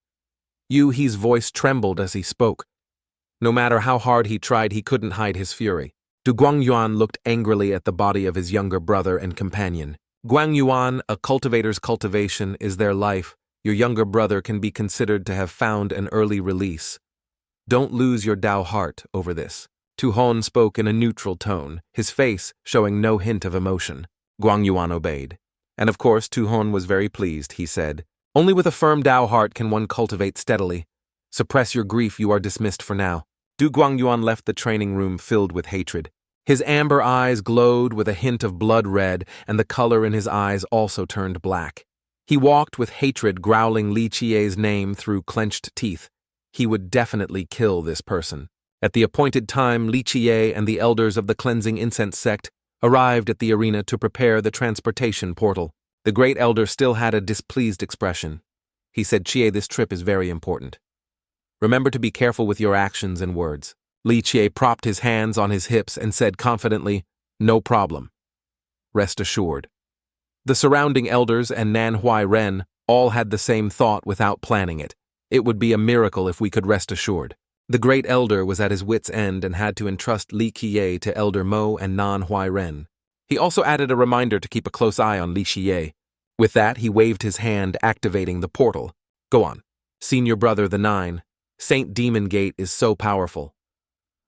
Yuhe's voice trembled as he spoke. No matter how hard he tried, he couldn't hide his fury. Du Guangyuan looked angrily at the body of his younger brother and companion. "Guangyuan, a cultivator's cultivation is their life. Your younger brother can be considered to have found an early release. Don't lose your Dao heart over this." Tu-Han spoke in a neutral tone, his face showing no hint of emotion. Guangyuan obeyed. And of course, Tu-Han was very pleased, he said. "Only with a firm Dao heart can one cultivate steadily. Suppress your grief, you are dismissed for now." Du Guangyuan left the training room filled with hatred. His amber eyes glowed with a hint of blood red, and the color in his eyes also turned black. He walked with hatred, growling Li Jie's name through clenched teeth. He would definitely kill this person. At the appointed time, Li Jie and the elders of the Cleansing Incense Sect arrived at the arena to prepare the transportation portal. The great elder still had a displeased expression. He said, "Jie, this trip is very important. Remember to be careful with your actions and words." Li Jie propped his hands on his hips and said confidently, "No problem. Rest assured." The surrounding elders and Manhwa all had the same thought without planning it. It would be a miracle if we could rest assured. The great elder was at his wit's end and had to entrust Li Jie to Elder Mo and Manhwa. He also added a reminder to keep a close eye on Li Jie. With that, he waved his hand, activating the portal. "Go on. Senior brother, the 9 St. Demon Gate is so powerful.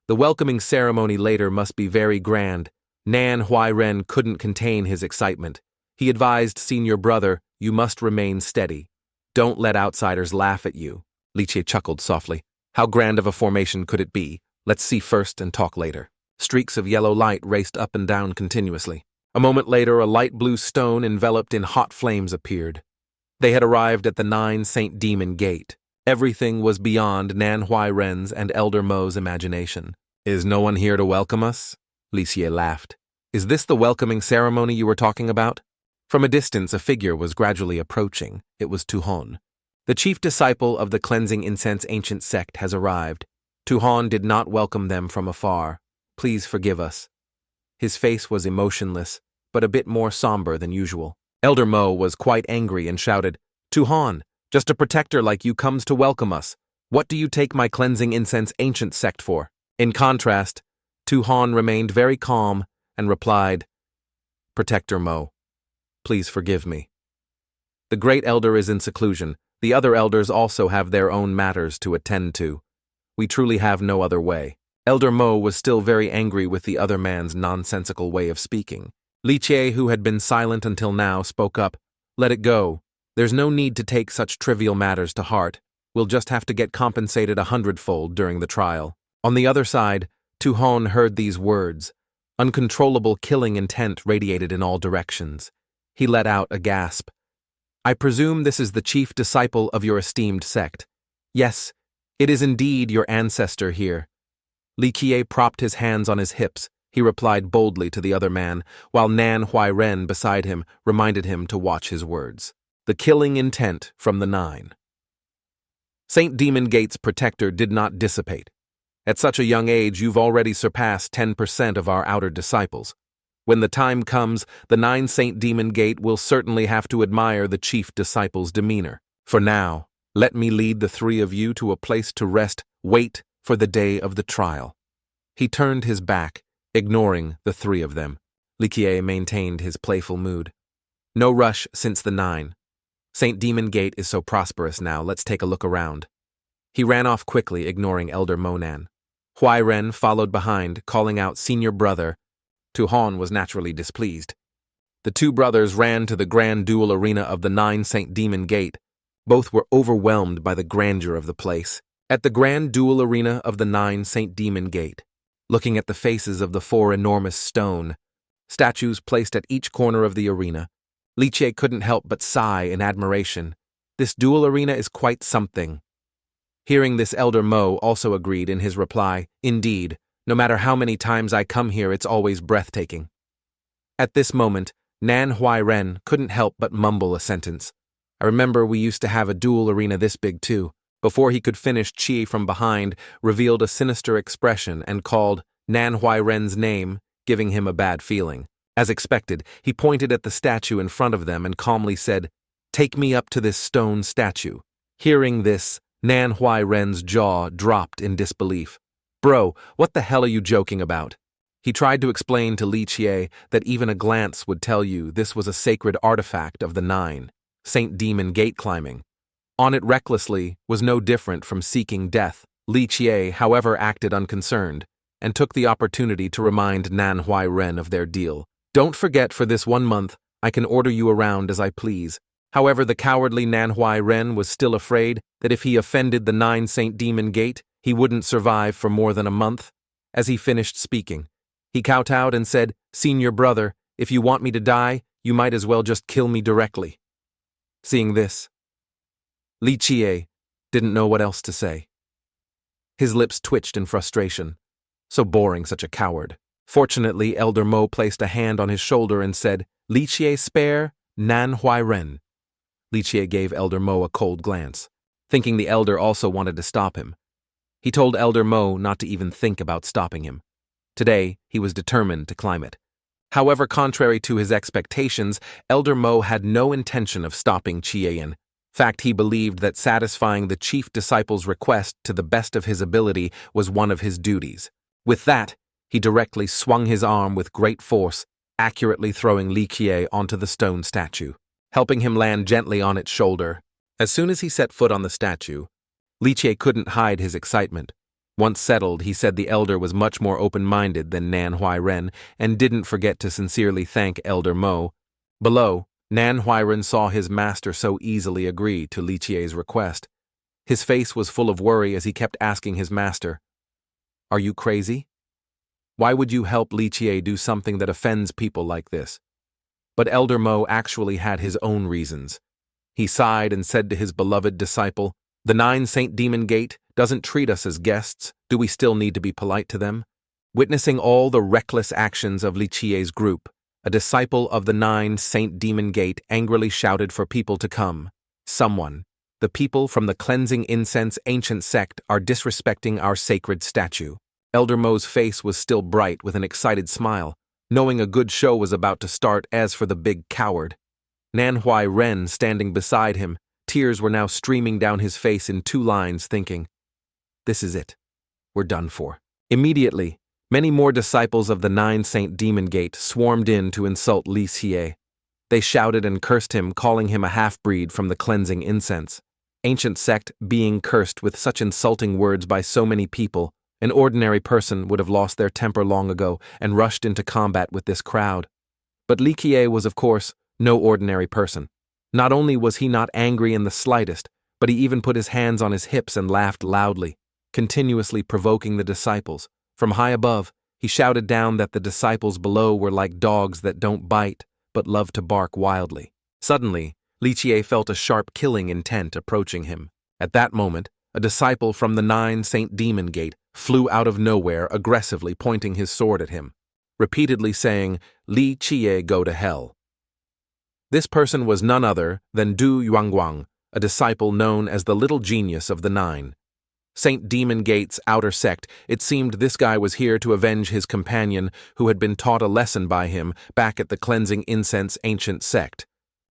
The welcoming ceremony later must be very grand." Manhwa couldn't contain his excitement. He advised senior brother, "You must remain steady. Don't let outsiders laugh at you." Li Jie chuckled softly. "How grand of a formation could it be? Let's see first and talk later." Streaks of yellow light raced up and down continuously. A moment later, a light blue stone enveloped in hot flames appeared. They had arrived at the 9 St. Demon Gate. Everything was beyond Manhwa's and Elder Mo's imagination. "Is no one here to welcome us?" Li Jie laughed. "Is this the welcoming ceremony you were talking about?" From a distance, a figure was gradually approaching. It was Tu-Han. "The chief disciple of the Cleansing Incense Ancient Sect has arrived." Tu-Han did not welcome them from afar. "Please forgive us." His face was emotionless, but a bit more somber than usual. Elder Mo was quite angry and shouted, "Tu-Han, just a protector like you comes to welcome us. What do you take my Cleansing Incense Ancient Sect for?" In contrast, Tu-Han remained very calm and replied, "Protector Mo, please forgive me. The great elder is in seclusion. The other elders also have their own matters to attend to. We truly have no other way." Elder Mo was still very angry with the other man's nonsensical way of speaking. Li Jie, who had been silent until now, spoke up. Let it go. There's no need to take such trivial matters to heart. We'll just have to get compensated 100-fold during the trial. On the other side, Tu Hon heard these words. Uncontrollable killing intent radiated in all directions. He let out a gasp. I presume this is the chief disciple of your esteemed sect. Yes, it is indeed your ancestor here. Li Jie propped his hands on his hips. He replied boldly to the other man, while Nan Huai-ren beside him reminded him to watch his words. The killing intent from the 9. St. Demon Gate's protector did not dissipate. At such a young age, you've already surpassed 10% of our outer disciples. When the time comes, the 9 St. Demon Gate will certainly have to admire the chief disciple's demeanor. For now, let me lead the 3 of you to a place to rest. Wait for the day of the trial. He turned his back, ignoring the 3 of them. Li Jie maintained his playful mood. No rush since the 9. St. Demon Gate is so prosperous now, let's take a look around. He ran off quickly, ignoring Elder Monan. Huai-ren followed behind, calling out senior brother. Tu Hon was naturally displeased. The 2 brothers ran to the grand duel arena of the 9 St. Demon Gate. Both were overwhelmed by the grandeur of the place. At the grand duel arena of the 9 St. Demon Gate, looking at the faces of the 4 enormous stone statues placed at each corner of the arena, Li Jie couldn't help but sigh in admiration. This duel arena is quite something. Hearing this, Elder Mo also agreed in his reply, Indeed, no matter how many times I come here, it's always breathtaking. At this moment, Nan Huai-ren couldn't help but mumble a sentence. I remember we used to have a duel arena this big too. Before he could finish, Chi from behind revealed a sinister expression and called Nan Huai-ren's name, giving him a bad feeling. As expected, he pointed at the statue in front of them and calmly said, Take me up to this stone statue. Hearing this, Nan Huai-ren's jaw dropped in disbelief. Bro, what the hell are you joking about? He tried to explain to Li Jie that even a glance would tell you this was a sacred artifact of the 9, St. Demon Gate climbing. On it recklessly was no different from seeking death. Li Jie, however, acted unconcerned and took the opportunity to remind Nan Huai-ren of their deal. Don't forget, for this 1 month, I can order you around as I please. However, the cowardly Nan Huai-ren was still afraid that if he offended the 9 St. Demon Gate, he wouldn't survive for more than a month. As he finished speaking, he kowtowed and said, Senior brother, if you want me to die, you might as well just kill me directly. Seeing this, Li Jie didn't know what else to say. His lips twitched in frustration. So boring, such a coward. Fortunately, Elder Mo placed a hand on his shoulder and said, Li Jie, spare Nan Huai-ren. Li Jie gave Elder Mo a cold glance, thinking the elder also wanted to stop him. He told Elder Mo not to even think about stopping him. Today, he was determined to climb it. However, contrary to his expectations, Elder Mo had no intention of stopping Chie. In fact, he believed that satisfying the chief disciple's request to the best of his ability was one of his duties. With that, he directly swung his arm with great force, accurately throwing Li Jie onto the stone statue, helping him land gently on its shoulder. As soon as he set foot on the statue, Li Jie couldn't hide his excitement. Once settled, he said the elder was much more open-minded than Nan Huai-ren and didn't forget to sincerely thank Elder Mo. Below, Nan Huai-ren saw his master so easily agree to Li Jie's request. His face was full of worry as he kept asking his master, Are you crazy? Why would you help Li Jie do something that offends people like this? But Elder Mo actually had his own reasons. He sighed and said to his beloved disciple, The 9 St. Demon Gate doesn't treat us as guests. Do we still need to be polite to them? Witnessing all the reckless actions of Li Jie's group, a disciple of the 9 St. Demon Gate angrily shouted for people to come. Someone, the people from the cleansing incense ancient sect, are disrespecting our sacred statue. Elder Mo's face was still bright with an excited smile, knowing a good show was about to start. As for the big coward, Nan Huai-ren standing beside him, tears were now streaming down his face in 2 lines, thinking, This is it. We're done for. Immediately, many more disciples of the 9 St. Demon Gate swarmed in to insult Li Jie. They shouted and cursed him, calling him a half-breed from the cleansing incense. Ancient sect being cursed with such insulting words by so many people, an ordinary person would have lost their temper long ago and rushed into combat with this crowd. But Li Qiye was, of course, no ordinary person. Not only was he not angry in the slightest, but he even put his hands on his hips and laughed loudly, continuously provoking the disciples. From high above, he shouted down that the disciples below were like dogs that don't bite, but love to bark wildly. Suddenly, Li Qiye felt a sharp killing intent approaching him. At that moment, a disciple from the 9 Saint Demon Gate flew out of nowhere, aggressively pointing his sword at him, repeatedly saying, "Li Qiye, go to hell." This person was none other than Du Yuanguang, a disciple known as the Little Genius of the 9 Saint Demon Gate's outer sect. It seemed this guy was here to avenge his companion who had been taught a lesson by him back at the cleansing incense ancient sect.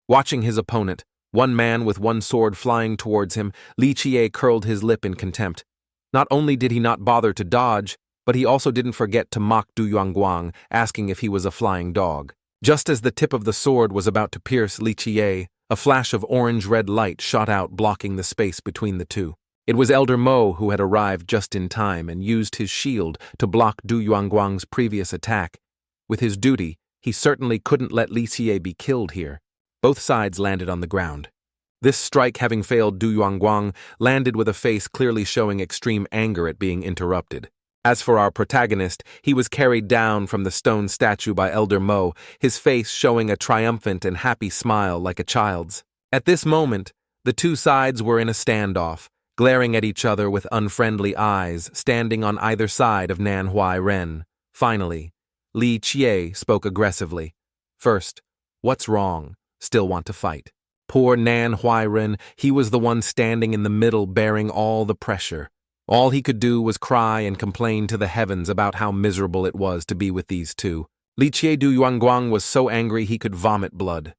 Watching his opponent, one man with one sword flying towards him, Li Qiye curled his lip in contempt. Not only did he not bother to dodge, but he also didn't forget to mock Du Yuanguang, asking if he was a flying dog. Just as the tip of the sword was about to pierce Li Qiye, a flash of orange-red light shot out, blocking the space between the two. It was Elder Mo who had arrived just in time and used his shield to block Du Yuanguang's previous attack. With his duty, he certainly couldn't let Li Qiye be killed here. Both sides landed on the ground. This strike, having failed, Du Yuanguang landed with a face clearly showing extreme anger at being interrupted. As for our protagonist, he was carried down from the stone statue by Elder Mo, his face showing a triumphant and happy smile like a child's. At this moment, the two sides were in a standoff, glaring at each other with unfriendly eyes, standing on either side of Manhwa Ren. Finally, Li Qiye spoke aggressively. "First, what's wrong? Still want to fight?" Poor Manhwa Ren, he was the one standing in the middle bearing all the pressure. All he could do was cry and complain to the heavens about how miserable it was to be with these two. Li Qiye Du Yuanguang was so angry he could vomit blood.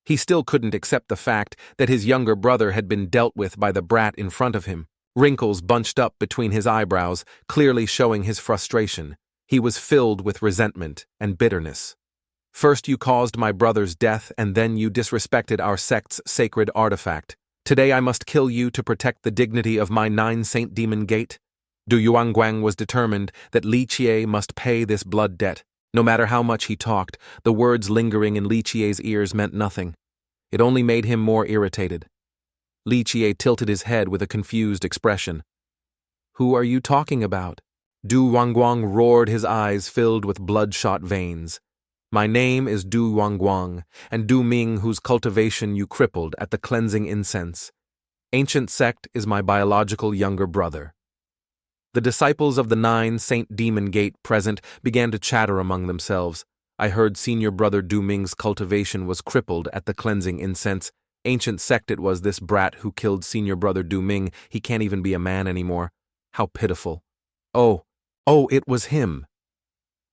He still couldn't accept the fact that his younger brother had been dealt with by the brat in front of him. Wrinkles bunched up between his eyebrows, clearly showing his frustration. He was filled with resentment and bitterness. "First you caused my brother's death, and then you disrespected our sect's sacred artifact. Today I must kill you to protect the dignity of my 9 Saint Demon Gate." Du Yuanguang was determined that Li Qiye must pay this blood debt. No matter how much he talked, the words lingering in Li Qiye's ears meant nothing. It only made him more irritated. Li Qiye tilted his head with a confused expression. "Who are you talking about?" Du Yuanguang roared, his eyes filled with bloodshot veins. "My name is Du Yuanguang, and Du Ming, whose cultivation you crippled at the cleansing incense. Ancient Sect is my biological younger brother." The disciples of the 9 Saint Demon Gate present began to chatter among themselves. "I heard senior brother Du Ming's cultivation was crippled at the cleansing incense. Ancient Sect it was this brat who killed senior brother Du Ming. He can't even be a man anymore. How pitiful. Oh, it was him."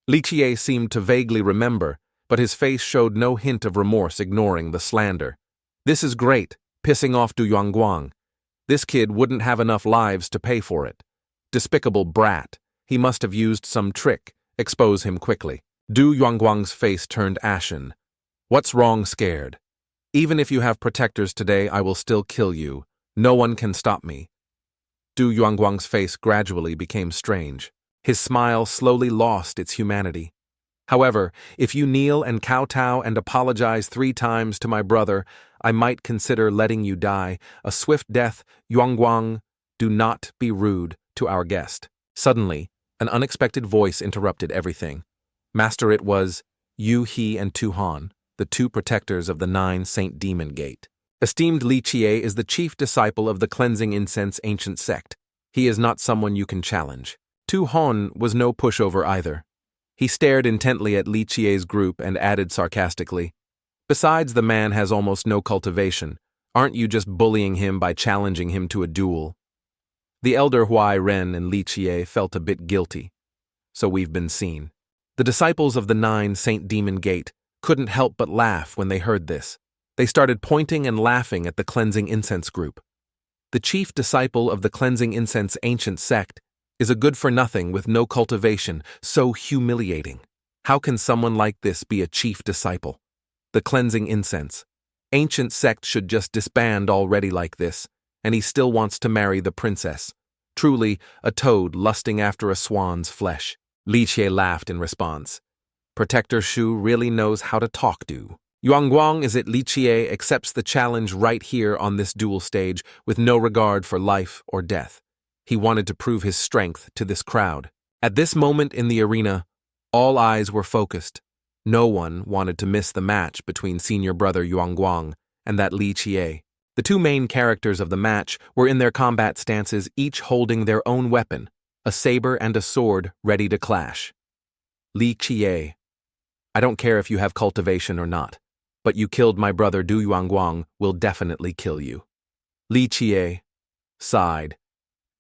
Li Qiye seemed to vaguely remember, but his face showed no hint of remorse, ignoring the slander. "This is great, pissing off Du Yuanguang. This kid wouldn't have enough lives to pay for it. Despicable brat. He must have used some trick. Expose him quickly." Du Yuanguang's face turned ashen. "What's wrong, scared? Even if you have protectors today, I will still kill you. No one can stop me." Du Yuanguang's face gradually became strange. His smile slowly lost its humanity. "However, if you kneel and kowtow and apologize 3 times to my brother, I might consider letting you die. A swift death. Yuanguang, do not be rude to our guest." Suddenly, an unexpected voice interrupted everything. Master, it was Yu He and Tu Han, the 2 protectors of the 9 Saint Demon Gate. "Esteemed Li Qiye is the chief disciple of the cleansing incense ancient sect. He is not someone you can challenge." Tu Han was no pushover either. He stared intently at Li Qiye's group and added sarcastically, "Besides, the man has almost no cultivation. Aren't you just bullying him by challenging him to a duel?" The elder Huai Ren and Li Qiye felt a bit guilty. "So we've been seen." The disciples of the 9 Saint Demon Gate couldn't help but laugh when they heard this. They started pointing and laughing at the cleansing incense group. The chief disciple of the cleansing incense ancient sect is a good-for-nothing with no cultivation, so humiliating. How can someone like this be a chief disciple? The cleansing incense. Ancient sect should just disband already like this, and he still wants to marry the princess. Truly, a toad lusting after a swan's flesh. Li Qiye laughed in response. Protector Shu really knows how to talk to. Yuanguang is it Li Qie accepts the challenge right here on this duel stage with no regard for life or death. He wanted to prove his strength to this crowd. At this moment in the arena, all eyes were focused. No one wanted to miss the match between senior brother Yuanguang and that Li Qie. The two main characters of the match were in their combat stances, each holding their own weapon, a saber and a sword ready to clash. Li Qie, I don't care if you have cultivation or not, but you killed my brother Du Yuanguang will definitely kill you. Li Qie sighed.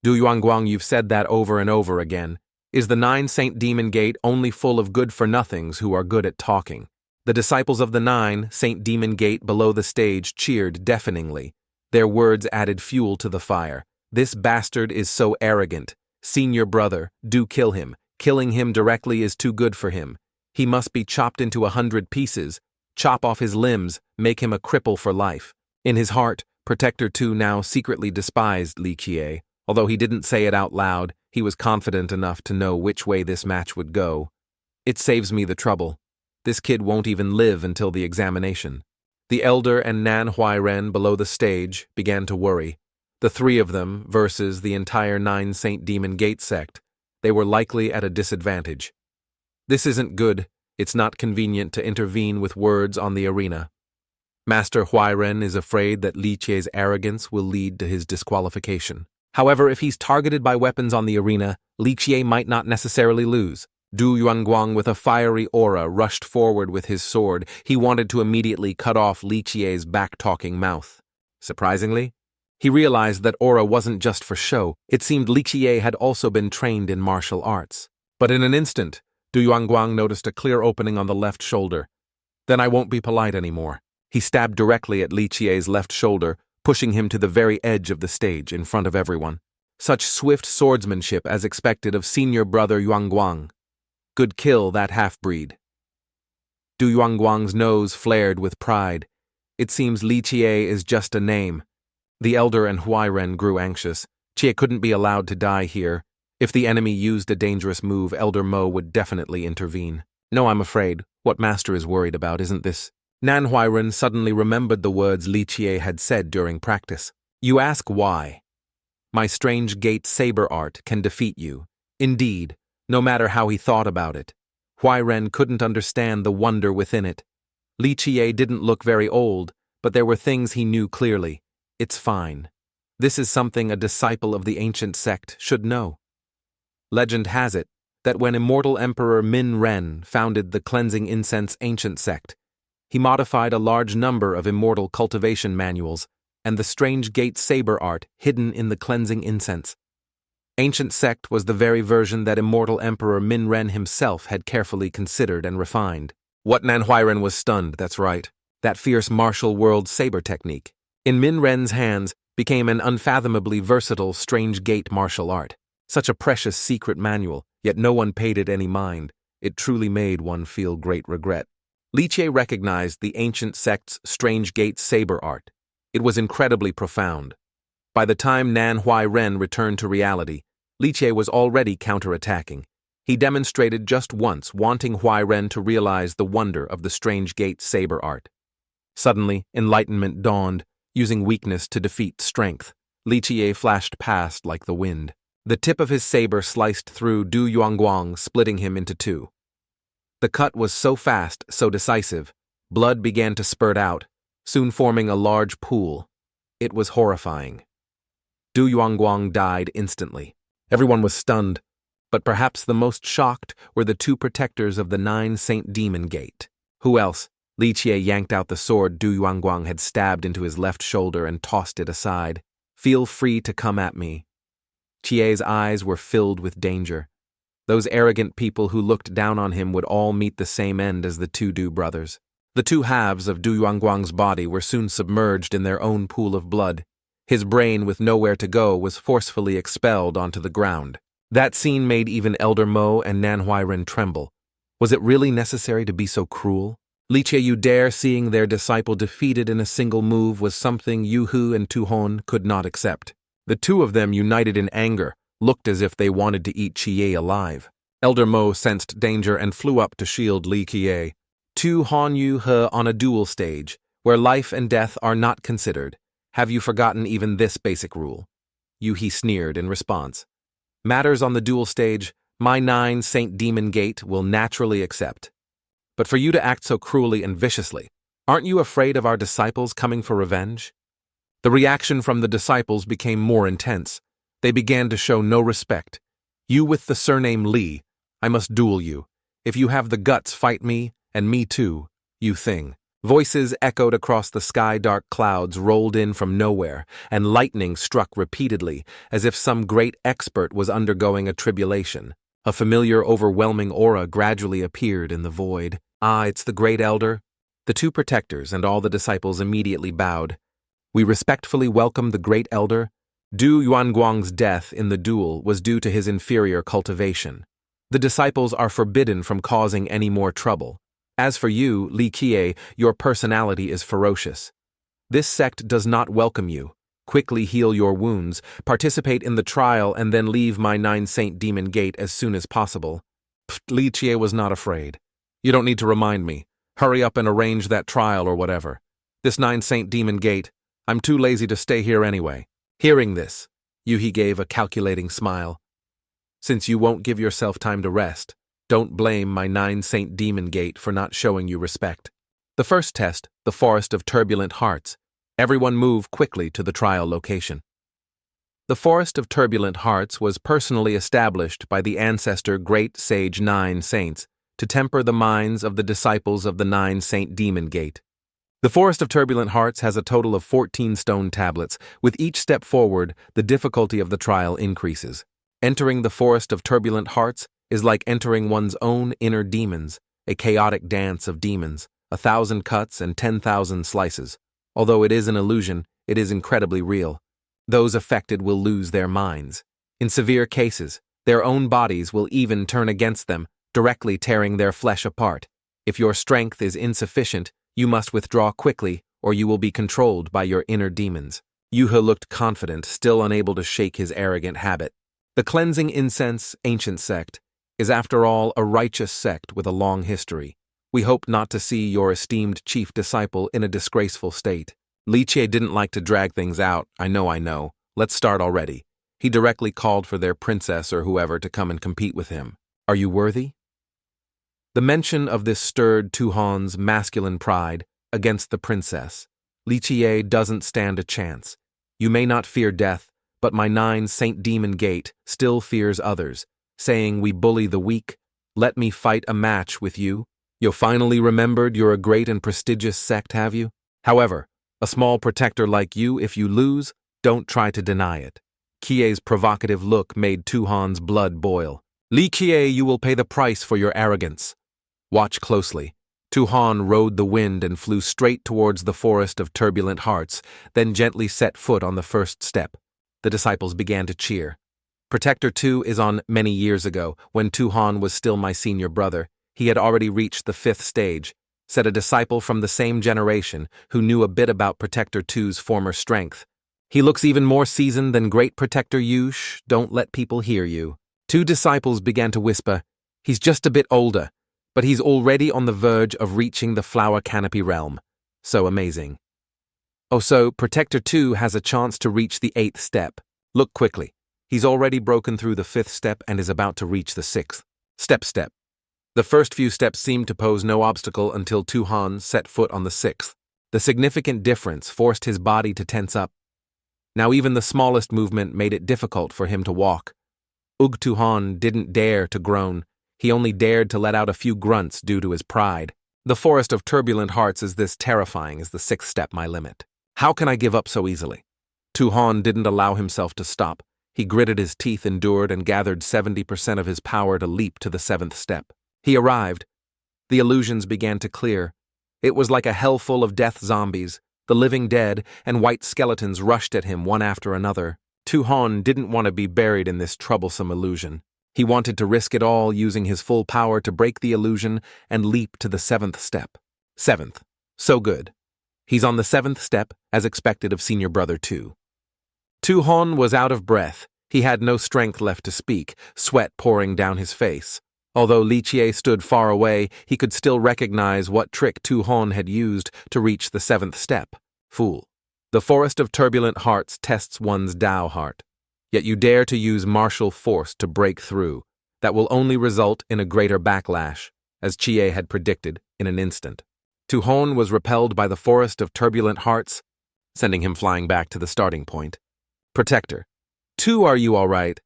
Du Yuanguang, you've said that over and over again. Is the 9 Saint Demon Gate only full of good-for-nothings who are good at talking? The disciples of the 9 Saint Demon Gate below the stage cheered deafeningly. Their words added fuel to the fire. This bastard is so arrogant. Senior brother, do kill him. Killing him directly is too good for him. He must be chopped into 100 pieces. Chop off his limbs, make him a cripple for life. In his heart, Protector 2 now secretly despised Li Qie. Although he didn't say it out loud, he was confident enough to know which way this match would go. It saves me the trouble. This kid won't even live until the examination. The elder and Nan Huairen below the stage began to worry. The three of them versus the entire 9 Saint Demon Gate sect. They were likely at a disadvantage. This isn't good. It's not convenient to intervene with words on the arena. Master Huairen is afraid that Li Qie's arrogance will lead to his disqualification. However, if he's targeted by weapons on the arena, Li Qie might not necessarily lose. Du Yuanguang, with a fiery aura, rushed forward with his sword. He wanted to immediately cut off Li Qie's back-talking mouth. Surprisingly, he realized that aura wasn't just for show. It seemed Li Qie had also been trained in martial arts. But in an instant, Du Yuanguang noticed a clear opening on the left shoulder. Then I won't be polite anymore. He stabbed directly at Li Qie's left shoulder, pushing him to the very edge of the stage in front of everyone. Such swift swordsmanship as expected of senior brother Yuanguang. Good kill, that half-breed. Du Yuanguang's nose flared with pride. It seems Li Qie is just a name. The elder and Huairen grew anxious. Qie couldn't be allowed to die here. If the enemy used a dangerous move, Elder Mo would definitely intervene. No, I'm afraid. What Master is worried about isn't this. Nan Huairen suddenly remembered the words Li Qie had said during practice. You ask why. My strange gate saber art can defeat you. Indeed, no matter how he thought about it. Huairen couldn't understand the wonder within it. Li Qie didn't look very old, but there were things he knew clearly. It's fine. This is something a disciple of the ancient sect should know. Legend has it that when immortal Emperor Min Ren founded the Cleansing Incense Ancient Sect, he modified a large number of immortal cultivation manuals and the strange gate saber art hidden in the cleansing incense. Ancient Sect was the very version that immortal Emperor Min Ren himself had carefully considered and refined. What Nan Huairen was stunned, that's right. That fierce martial world saber technique, in Min Ren's hands, became an unfathomably versatile strange gate martial art. Such a precious secret manual, yet no one paid it any mind. It truly made one feel great regret. Li Qie recognized the ancient sect's strange gate saber art. It was incredibly profound. By the time Nan Huairen returned to reality, Li Qie was already counterattacking. He demonstrated just once, wanting Huairen to realize the wonder of the strange gate saber art. Suddenly, enlightenment dawned, using weakness to defeat strength. Li Qie flashed past like the wind. The tip of his saber sliced through Du Yuanguang, splitting him into two. The cut was so fast, so decisive, blood began to spurt out, soon forming a large pool. It was horrifying. Du Yuanguang died instantly. Everyone was stunned, but perhaps the most shocked were the two protectors of the 9 Saint Demon Gate. Who else? Li Qie yanked out the sword Du Yuanguang had stabbed into his left shoulder and tossed it aside. Feel free to come at me. Qie's eyes were filled with danger. Those arrogant people who looked down on him would all meet the same end as the two Du brothers. The two halves of Du Yuanguang's body were soon submerged in their own pool of blood. His brain, with nowhere to go, was forcefully expelled onto the ground. That scene made even Elder Mo and Nan Huairen tremble. Was it really necessary to be so cruel? Li Qie Yu dare seeing their disciple defeated in a single move was something Yu Hu and Tu Hon could not accept. The two of them, united in anger, looked as if they wanted to eat Qie alive. Elder Mo sensed danger and flew up to shield Li Qiye. Tu Han Yu He on a duel stage, where life and death are not considered. Have you forgotten even this basic rule? Yu He sneered in response. Matters on the duel stage, my 9 Saint Demon Gate will naturally accept. But for you to act so cruelly and viciously, aren't you afraid of our disciples coming for revenge? The reaction from the disciples became more intense. They began to show no respect. You with the surname Li, I must duel you. If you have the guts, fight me, and me too, you thing. Voices echoed across the sky. Dark clouds rolled in from nowhere, and lightning struck repeatedly, as if some great expert was undergoing a tribulation. A familiar, overwhelming aura gradually appeared in the void. Ah, it's the great elder. The 2 protectors and all the disciples immediately bowed. We respectfully welcome the great elder. Du Yuanguang's death in the duel was due to his inferior cultivation. The disciples are forbidden from causing any more trouble. As for you, Li Qiye, your personality is ferocious. This sect does not welcome you. Quickly heal your wounds, participate in the trial, and then leave my 9 Saint Demon Gate as soon as possible. Li Qiye was not afraid. You don't need to remind me. Hurry up and arrange that trial or whatever. This 9 Saint Demon Gate, I'm too lazy to stay here anyway. Hearing this, Yu He gave a calculating smile. Since you won't give yourself time to rest, don't blame my 9 Saint Demon Gate for not showing you respect. The first test, the Forest of Turbulent Hearts. Everyone move quickly to the trial location. The Forest of Turbulent Hearts was personally established by the ancestor Great Sage 9 Saints to temper the minds of the disciples of the 9 Saint Demon Gate. The Forest of Turbulent Hearts has a total of 14 stone tablets. With each step forward, the difficulty of the trial increases. Entering the Forest of Turbulent Hearts is like entering one's own inner demons, a chaotic dance of demons, 1,000 cuts and 10,000 slices. Although it is an illusion, it is incredibly real. Those affected will lose their minds. In severe cases, their own bodies will even turn against them, directly tearing their flesh apart. If your strength is insufficient, you must withdraw quickly, or you will be controlled by your inner demons. Yu He looked confident, still unable to shake his arrogant habit. The Cleansing Incense Ancient Sect is, after all, a righteous sect with a long history. We hope not to see your esteemed chief disciple in a disgraceful state. Li Qiye didn't like to drag things out. I know. Let's start already. He directly called for their princess or whoever to come and compete with him. Are you worthy? The mention of this stirred Tu Han's masculine pride against the princess. Li Qiye doesn't stand a chance. You may not fear death, but my 9 Saint Demon Gate still fears others, saying we bully the weak. Let me fight a match with you. You finally remembered you're a great and prestigious sect, have you? However, a small protector like you, if you lose, don't try to deny it. Qiye's provocative look made Tu Han's blood boil. Li Qiye, you will pay the price for your arrogance. Watch closely. Tu Han rode the wind and flew straight towards the Forest of Turbulent Hearts, then gently set foot on the first step. The disciples began to cheer. Protector 2 is on many years ago, when Tu Han was still my senior brother. He had already reached the 5th stage, said a disciple from the same generation who knew a bit about Protector 2's former strength. He looks even more seasoned than Great Protector Yu. Shh, don't let people hear you. 2 disciples began to whisper, he's just a bit older, but he's already on the verge of reaching the flower canopy realm. So amazing. Oh, so Protector 2 has a chance to reach the 8th step. Look quickly. He's already broken through the 5th step and is about to reach the 6th. Step. The first few steps seemed to pose no obstacle until Tu Han set foot on the 6th. The significant difference forced his body to tense up. Now even the smallest movement made it difficult for him to walk. Tu Han didn't dare to groan. He only dared to let out a few grunts due to his pride. The Forest of Turbulent Hearts is this terrifying as the 6th step my limit. How can I give up so easily? Tu Han didn't allow himself to stop. He gritted his teeth, endured, and gathered 70% of his power to leap to the 7th step. He arrived. The illusions began to clear. It was like a hell full of death zombies. The living dead and white skeletons rushed at him one after another. Tu Han didn't want to be buried in this troublesome illusion. He wanted to risk it all, using his full power to break the illusion and leap to the 7th step. 7th. So good. He's on the 7th step, as expected of senior brother 2. Tu Han was out of breath. He had no strength left to speak, sweat pouring down his face. Although Li Jie stood far away, he could still recognize what trick Tu Hon had used to reach the 7th step. Fool. The Forest of Turbulent Hearts tests one's Tao heart. Yet you dare to use martial force to break through. That will only result in a greater backlash, as Chie had predicted in an instant. Tu Hon was repelled by the Forest of Turbulent Hearts, sending him flying back to the starting point. Protector. Tu, are you all right?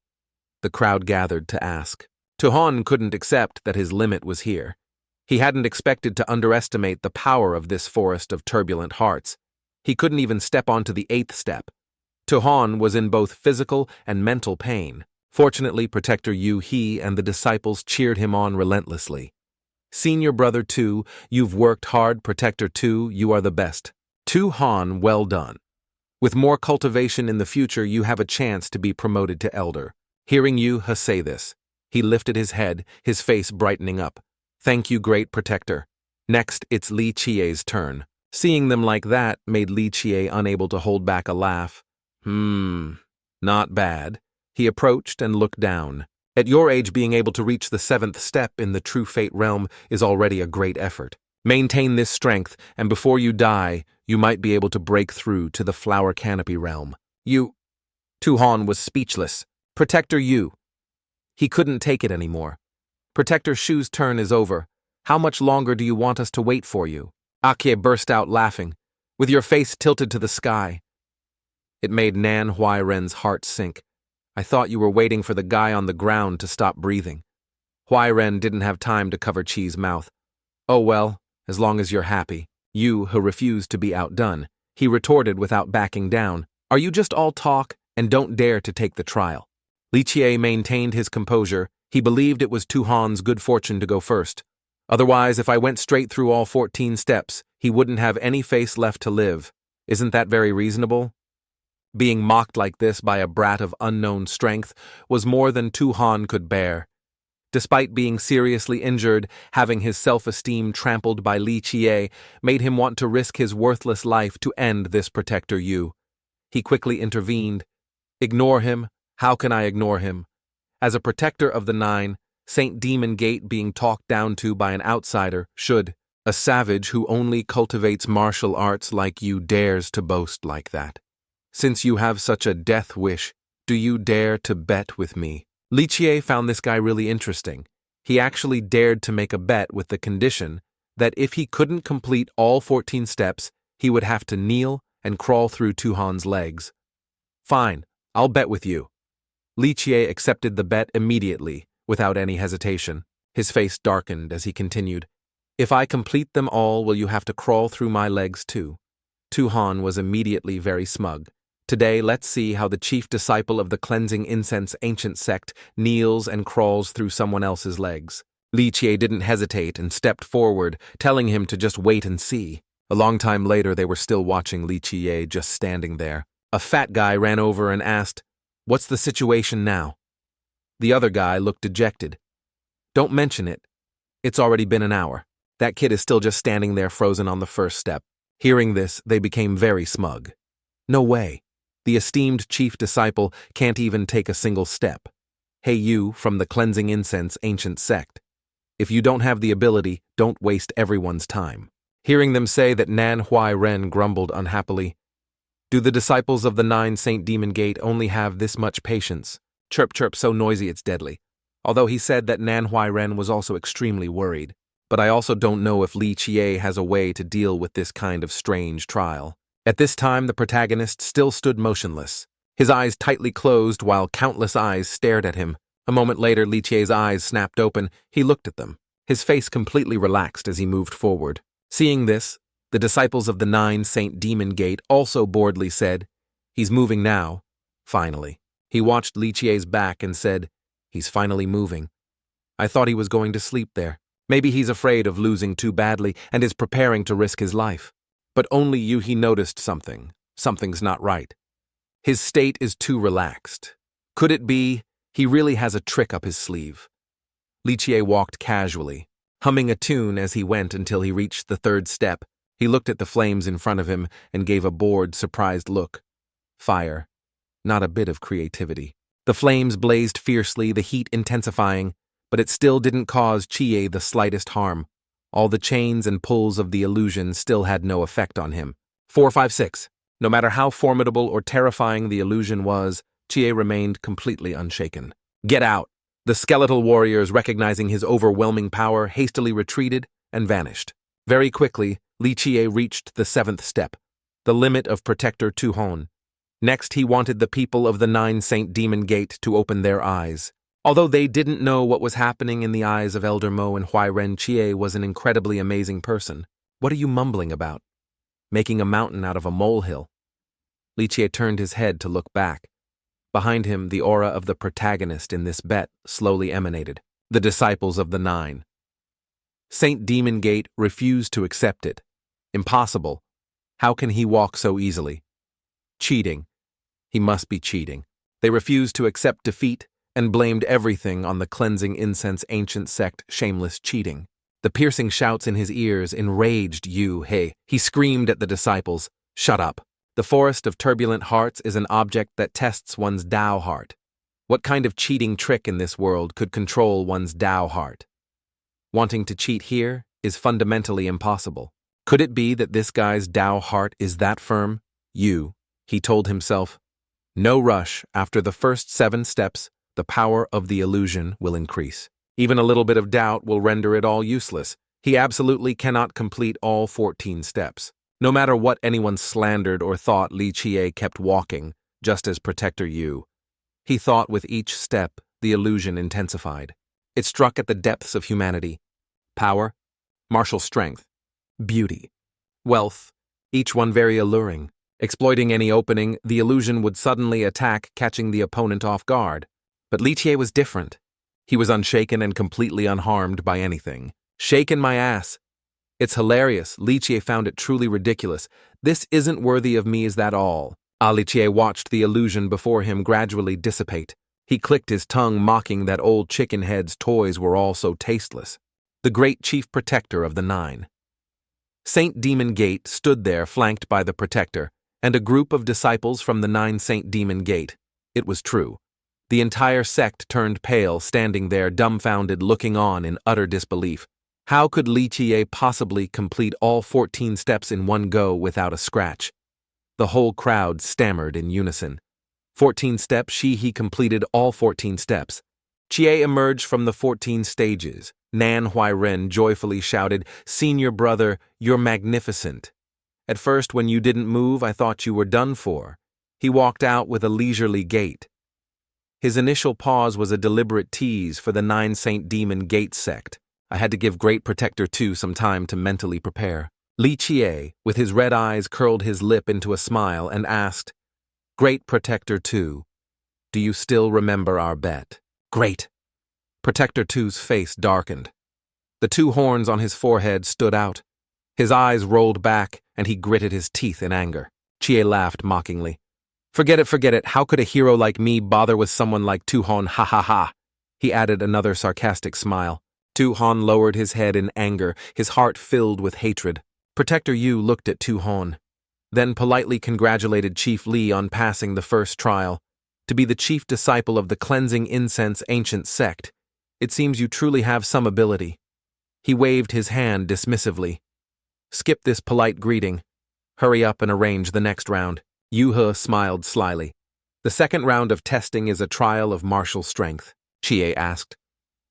The crowd gathered to ask. Tu Hon couldn't accept that his limit was here. He hadn't expected to underestimate the power of this Forest of Turbulent Hearts. He couldn't even step onto the 8th step. Tu Hon was in both physical and mental pain. Fortunately, Protector Yu He and the disciples cheered him on relentlessly. Senior brother Tu, you've worked hard. Protector Tu, you are the best. Tu Hon, well done. With more cultivation in the future, you have a chance to be promoted to elder. Hearing Yu He say this, he lifted his head, his face brightening up. Thank you, great Protector. Next, it's Li Jie's turn. Seeing them like that made Li Jie unable to hold back a laugh. Not bad. He approached and looked down. At your age, being able to reach the 7th step in the True Fate realm is already a great effort. Maintain this strength, and before you die, you might be able to break through to the Flower Canopy realm. Tu Hon was speechless. Protector Yu. He couldn't take it anymore. Protector Shu's turn is over. How much longer do you want us to wait for you? Akie burst out laughing, with your face tilted to the sky. It made Nan Huai Ren's heart sink. I thought you were waiting for the guy on the ground to stop breathing. Huai Ren didn't have time to cover Chi's mouth. Oh well, as long as you're happy. Yu, who refused to be outdone, he retorted without backing down. Are you just all talk and don't dare to take the trial? Li Jie maintained his composure. He believed it was Tu Hon's good fortune to go first. Otherwise, if I went straight through all 14 steps, he wouldn't have any face left to live. Isn't that very reasonable? Being mocked like this by a brat of unknown strength was more than Tu Hon could bear. Despite being seriously injured, having his self-esteem trampled by Li Jie made him want to risk his worthless life to end this Protector Yu. He quickly intervened. Ignore him? How can I ignore him? As a protector of the 9, Saint Demon Gate being talked down to by an outsider should. A savage who only cultivates martial arts like you dares to boast like that. Since you have such a death wish, do you dare to bet with me? Li Jie found this guy really interesting. He actually dared to make a bet with the condition that if he couldn't complete all 14 steps, he would have to kneel and crawl through Tu Hon's legs. Fine, I'll bet with you. Li Jie accepted the bet immediately, without any hesitation. His face darkened as he continued. If I complete them all, will you have to crawl through my legs too? Tu Hon was immediately very smug. Today, let's see how the chief disciple of the cleansing incense ancient sect kneels and crawls through someone else's legs. Li Jie didn't hesitate and stepped forward, telling him to just wait and see. A long time later, they were still watching Li Jie just standing there. A fat guy ran over and asked, "What's the situation now?" The other guy looked dejected. "Don't mention it. It's already been an hour. That kid is still just standing there frozen on the first step." Hearing this, they became very smug. No way. The esteemed chief disciple can't even take a single step. Hey you, from the cleansing incense ancient sect. If you don't have the ability, don't waste everyone's time. Hearing them say that, Nan Huai Ren grumbled unhappily. Do the disciples of the 9 Saint Demon Gate only have this much patience? Chirp chirp so noisy it's deadly. Although he said that Nan Huai Ren was also extremely worried. But I also don't know if Li Jie has a way to deal with this kind of strange trial. At this time, the protagonist still stood motionless, his eyes tightly closed while countless eyes stared at him. A moment later, Li Jie's eyes snapped open. He looked at them. His face completely relaxed as he moved forward. Seeing this, the disciples of the 9 Saint Demon Gate also boredly said, "He's moving now." Finally. He watched Li Jie's back and said, "He's finally moving. I thought he was going to sleep there. Maybe he's afraid of losing too badly and is preparing to risk his life." But only Yu He noticed something. Something's not right. His state is too relaxed. Could it be he really has a trick up his sleeve? Li Jie walked casually, humming a tune as he went until he reached the 3rd step. He looked at the flames in front of him and gave a bored, surprised look. Fire. Not a bit of creativity. The flames blazed fiercely, the heat intensifying, but it still didn't cause Chie the slightest harm. All the chains and pulls of the illusion still had no effect on him. 456. No matter how formidable or terrifying the illusion was, Chie remained completely unshaken. Get out! The skeletal warriors, recognizing his overwhelming power, hastily retreated and vanished. Very quickly, Li Chie reached the 7th step, the limit of Protector Tuhon. Next, he wanted the people of the 9 Saint Demon Gate to open their eyes. Although they didn't know what was happening in the eyes of Elder Mo and Huairen, Chie was an incredibly amazing person. What are you mumbling about? Making a mountain out of a molehill. Li Chie turned his head to look back. Behind him, the aura of the protagonist in this bet slowly emanated, the disciples of the 9. Saint Demon Gate refused to accept it. Impossible. How can he walk so easily? Cheating. He must be cheating. They refused to accept defeat and blamed everything on the cleansing incense ancient sect shameless cheating. The piercing shouts in his ears enraged Yu He. He screamed at the disciples, "Shut up! The forest of turbulent hearts is an object that tests one's Tao heart. What kind of cheating trick in this world could control one's Tao heart? Wanting to cheat here is fundamentally impossible. Could it be that this guy's Tao heart is that firm? He told himself. No rush. After the first 7 steps, the power of the illusion will increase. Even a little bit of doubt will render it all useless. He absolutely cannot complete all 14 steps. No matter what anyone slandered or thought, Li Chie kept walking, just as Protector Yu. He thought with each step, the illusion intensified. It struck at the depths of humanity. Power, martial strength, beauty, wealth, each one very alluring. Exploiting any opening, the illusion would suddenly attack, catching the opponent off guard. But Li Chie was different. He was unshaken and completely unharmed by anything. Shaken my ass. It's hilarious. Li Chie found it truly ridiculous. This isn't worthy of me, is that all? Li Chie watched the illusion before him gradually dissipate. He clicked his tongue, mocking that old chicken head's toys were all so tasteless. The great chief protector of the 9. Saint Demon Gate stood there, flanked by the protector, and a group of disciples from the 9 Saint Demon Gate. It was true. The entire sect turned pale, standing there dumbfounded, looking on in utter disbelief. How could Li Chie possibly complete all 14 steps in one go without a scratch? The whole crowd stammered in unison. 14 steps, he completed all 14 steps. Chie emerged from the 14 stages. Nan Huairen joyfully shouted, "Senior brother, you're magnificent. At first, when you didn't move, I thought you were done for." He walked out with a leisurely gait. His initial pause was a deliberate tease for the 9 Saint Demon Gate sect. I had to give Great Protector 2 some time to mentally prepare. Li Chie, with his red eyes, curled his lip into a smile and asked, "Great Protector 2, do you still remember our bet?" "Great." Protector 2's face darkened. The 2 horns on his forehead stood out. His eyes rolled back, and he gritted his teeth in anger. Chie laughed mockingly. Forget it. How could a hero like me bother with someone like Tuhon? Ha ha ha." He added another sarcastic smile. Tuhon lowered his head in anger, his heart filled with hatred. Protector Yu looked at Tuhon, then politely congratulated Chief Li on passing the first trial. To be the chief disciple of the cleansing incense ancient sect, it seems you truly have some ability. He waved his hand dismissively. Skip this polite greeting. Hurry up and arrange the next round. Yu-he smiled slyly. The second round of testing is a trial of martial strength, Chie asked.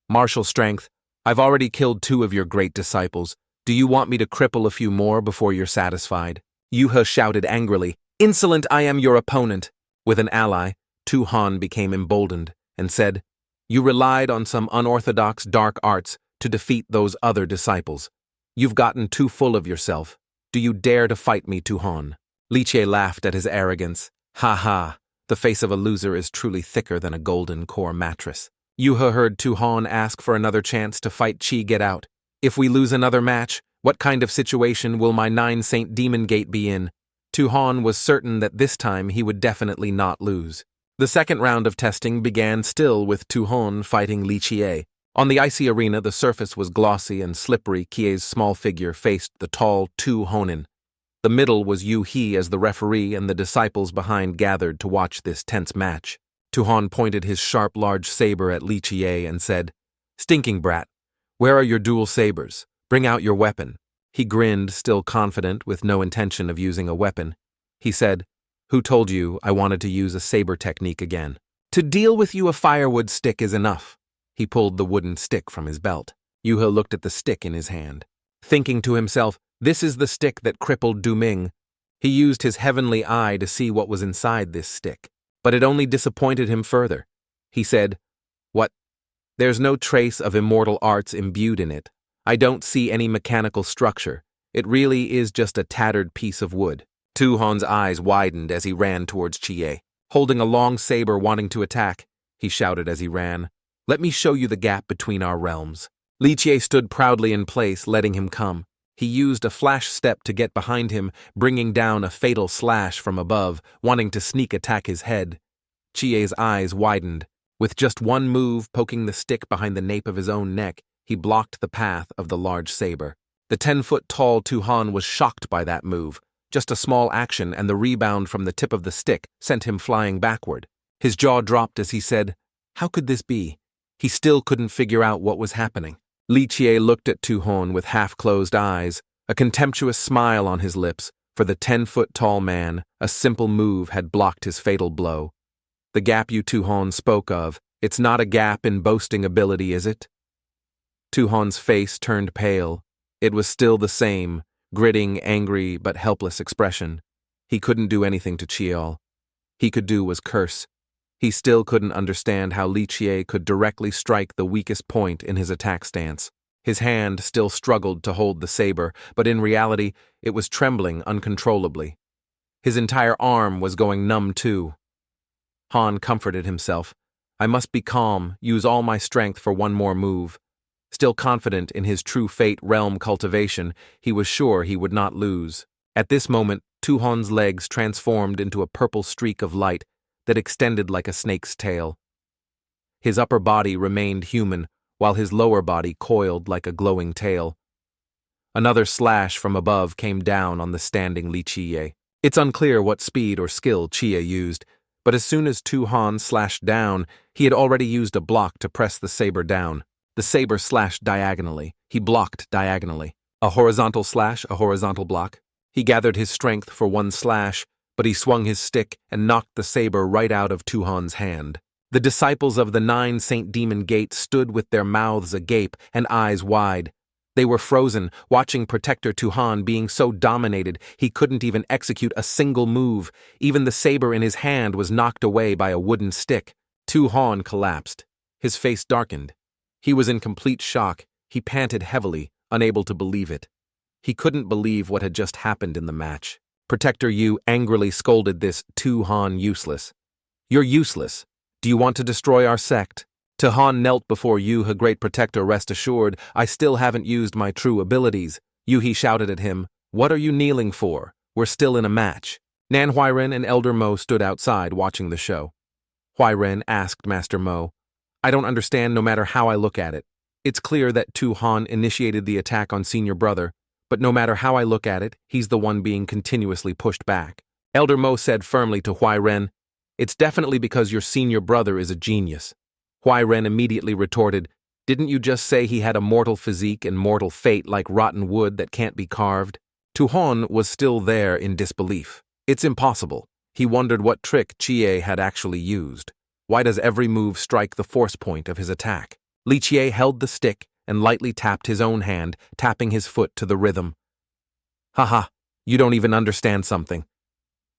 Martial strength? I've already killed 2 of your great disciples. Do you want me to cripple a few more before you're satisfied? Yu-he shouted angrily. Insolent, I am your opponent. With an ally, Tuhon became emboldened and said, You relied on some unorthodox dark arts to defeat those other disciples. You've gotten too full of yourself. Do you dare to fight me, Tuhon? Li Chie laughed at his arrogance. Ha ha, the face of a loser is truly thicker than a golden core mattress. Yu-he heard Tuhon ask for another chance to fight Chi get out. If we lose another match, what kind of situation will my 9 Saint Demon Gate be in? Tuhon was certain that this time he would definitely not lose. The second round of testing began still with Tuhon fighting Li Chie. On the icy arena, the surface was glossy and slippery. Chie's small figure faced the tall Tuhonin. The middle was Yu-he as the referee, and the disciples behind gathered to watch this tense match. Tuhon pointed his sharp, large saber at Li Chie and said, Stinking brat, where are your dual sabers? Bring out your weapon. He grinned, still confident, with no intention of using a weapon. He said, Who told you I wanted to use a saber technique again? To deal with you, a firewood stick is enough. He pulled the wooden stick from his belt. Yuhe looked at the stick in his hand, thinking to himself, this is the stick that crippled Du Ming. He used his heavenly eye to see what was inside this stick, but it only disappointed him further. He said, What? There's no trace of immortal arts imbued in it. I don't see any mechanical structure. It really is just a tattered piece of wood. Tu Hon's eyes widened as he ran towards Chie. Holding a long saber wanting to attack, he shouted as he ran, Let me show you the gap between our realms. Li Chie stood proudly in place, letting him come. He used a flash step to get behind him, bringing down a fatal slash from above, wanting to sneak attack his head. Chie's eyes widened. With just one move poking the stick behind the nape of his own neck, he blocked the path of the large saber. The 10-foot-tall Tu Hon was shocked by that move. Just a small action, and the rebound from the tip of the stick sent him flying backward. His jaw dropped as he said, How could this be? He still couldn't figure out what was happening. Li Chie looked at Tu Hon with half-closed eyes, a contemptuous smile on his lips. For the 10-foot-tall man, a simple move had blocked his fatal blow. The gap you Tu Hon spoke of, it's not a gap in boasting ability, is it? Tu Hon's face turned pale. It was still the same, gritting, angry, but helpless expression. He couldn't do anything to Chie. All he could do was curse. He still couldn't understand how Li Chie could directly strike the weakest point in his attack stance. His hand still struggled to hold the saber, but in reality, it was trembling uncontrollably. His entire arm was going numb too. Han comforted himself. I must be calm, use all my strength for one more move. Still confident in his true fate realm cultivation, he was sure he would not lose. At this moment, Tu Hon's legs transformed into a purple streak of light that extended like a snake's tail. His upper body remained human, while his lower body coiled like a glowing tail. Another slash from above came down on the standing Li Chie. It's unclear what speed or skill Chie used, but as soon as Tu Hon slashed down, he had already used a block to press the saber down. The saber slashed diagonally. He blocked diagonally. A horizontal slash, a horizontal block. He gathered his strength for one slash, but he swung his stick and knocked the saber right out of Tu Hon's hand. The disciples of the 9 Saint Demon Gate stood with their mouths agape and eyes wide. They were frozen, watching Protector Tu Hon being so dominated he couldn't even execute a single move. Even the saber in his hand was knocked away by a wooden stick. Tu Hon collapsed. His face darkened. He was in complete shock. He panted heavily, unable to believe it. He couldn't believe what had just happened in the match. Protector Yu angrily scolded this Tu Hon useless. You're useless. Do you want to destroy our sect? Tu Hon knelt before Yu, her great protector. Rest assured, I still haven't used my true abilities. Yu shouted at him. What are you kneeling for? We're still in a match. Nan Huairen and Elder Mo stood outside watching the show. Huairen asked Master Mo, I don't understand no matter how I look at it. It's clear that Tu Hon initiated the attack on Senior Brother, but no matter how I look at it, he's the one being continuously pushed back. Elder Mo said firmly to Huairen, It's definitely because your Senior Brother is a genius. Huairen immediately retorted, Didn't you just say he had a mortal physique and mortal fate like rotten wood that can't be carved? Tu Hon was still there in disbelief. It's impossible. He wondered what trick Chie had actually used. Why does every move strike the force point of his attack? Li Chie held the stick and lightly tapped his own hand, tapping his foot to the rhythm. Haha, you don't even understand something.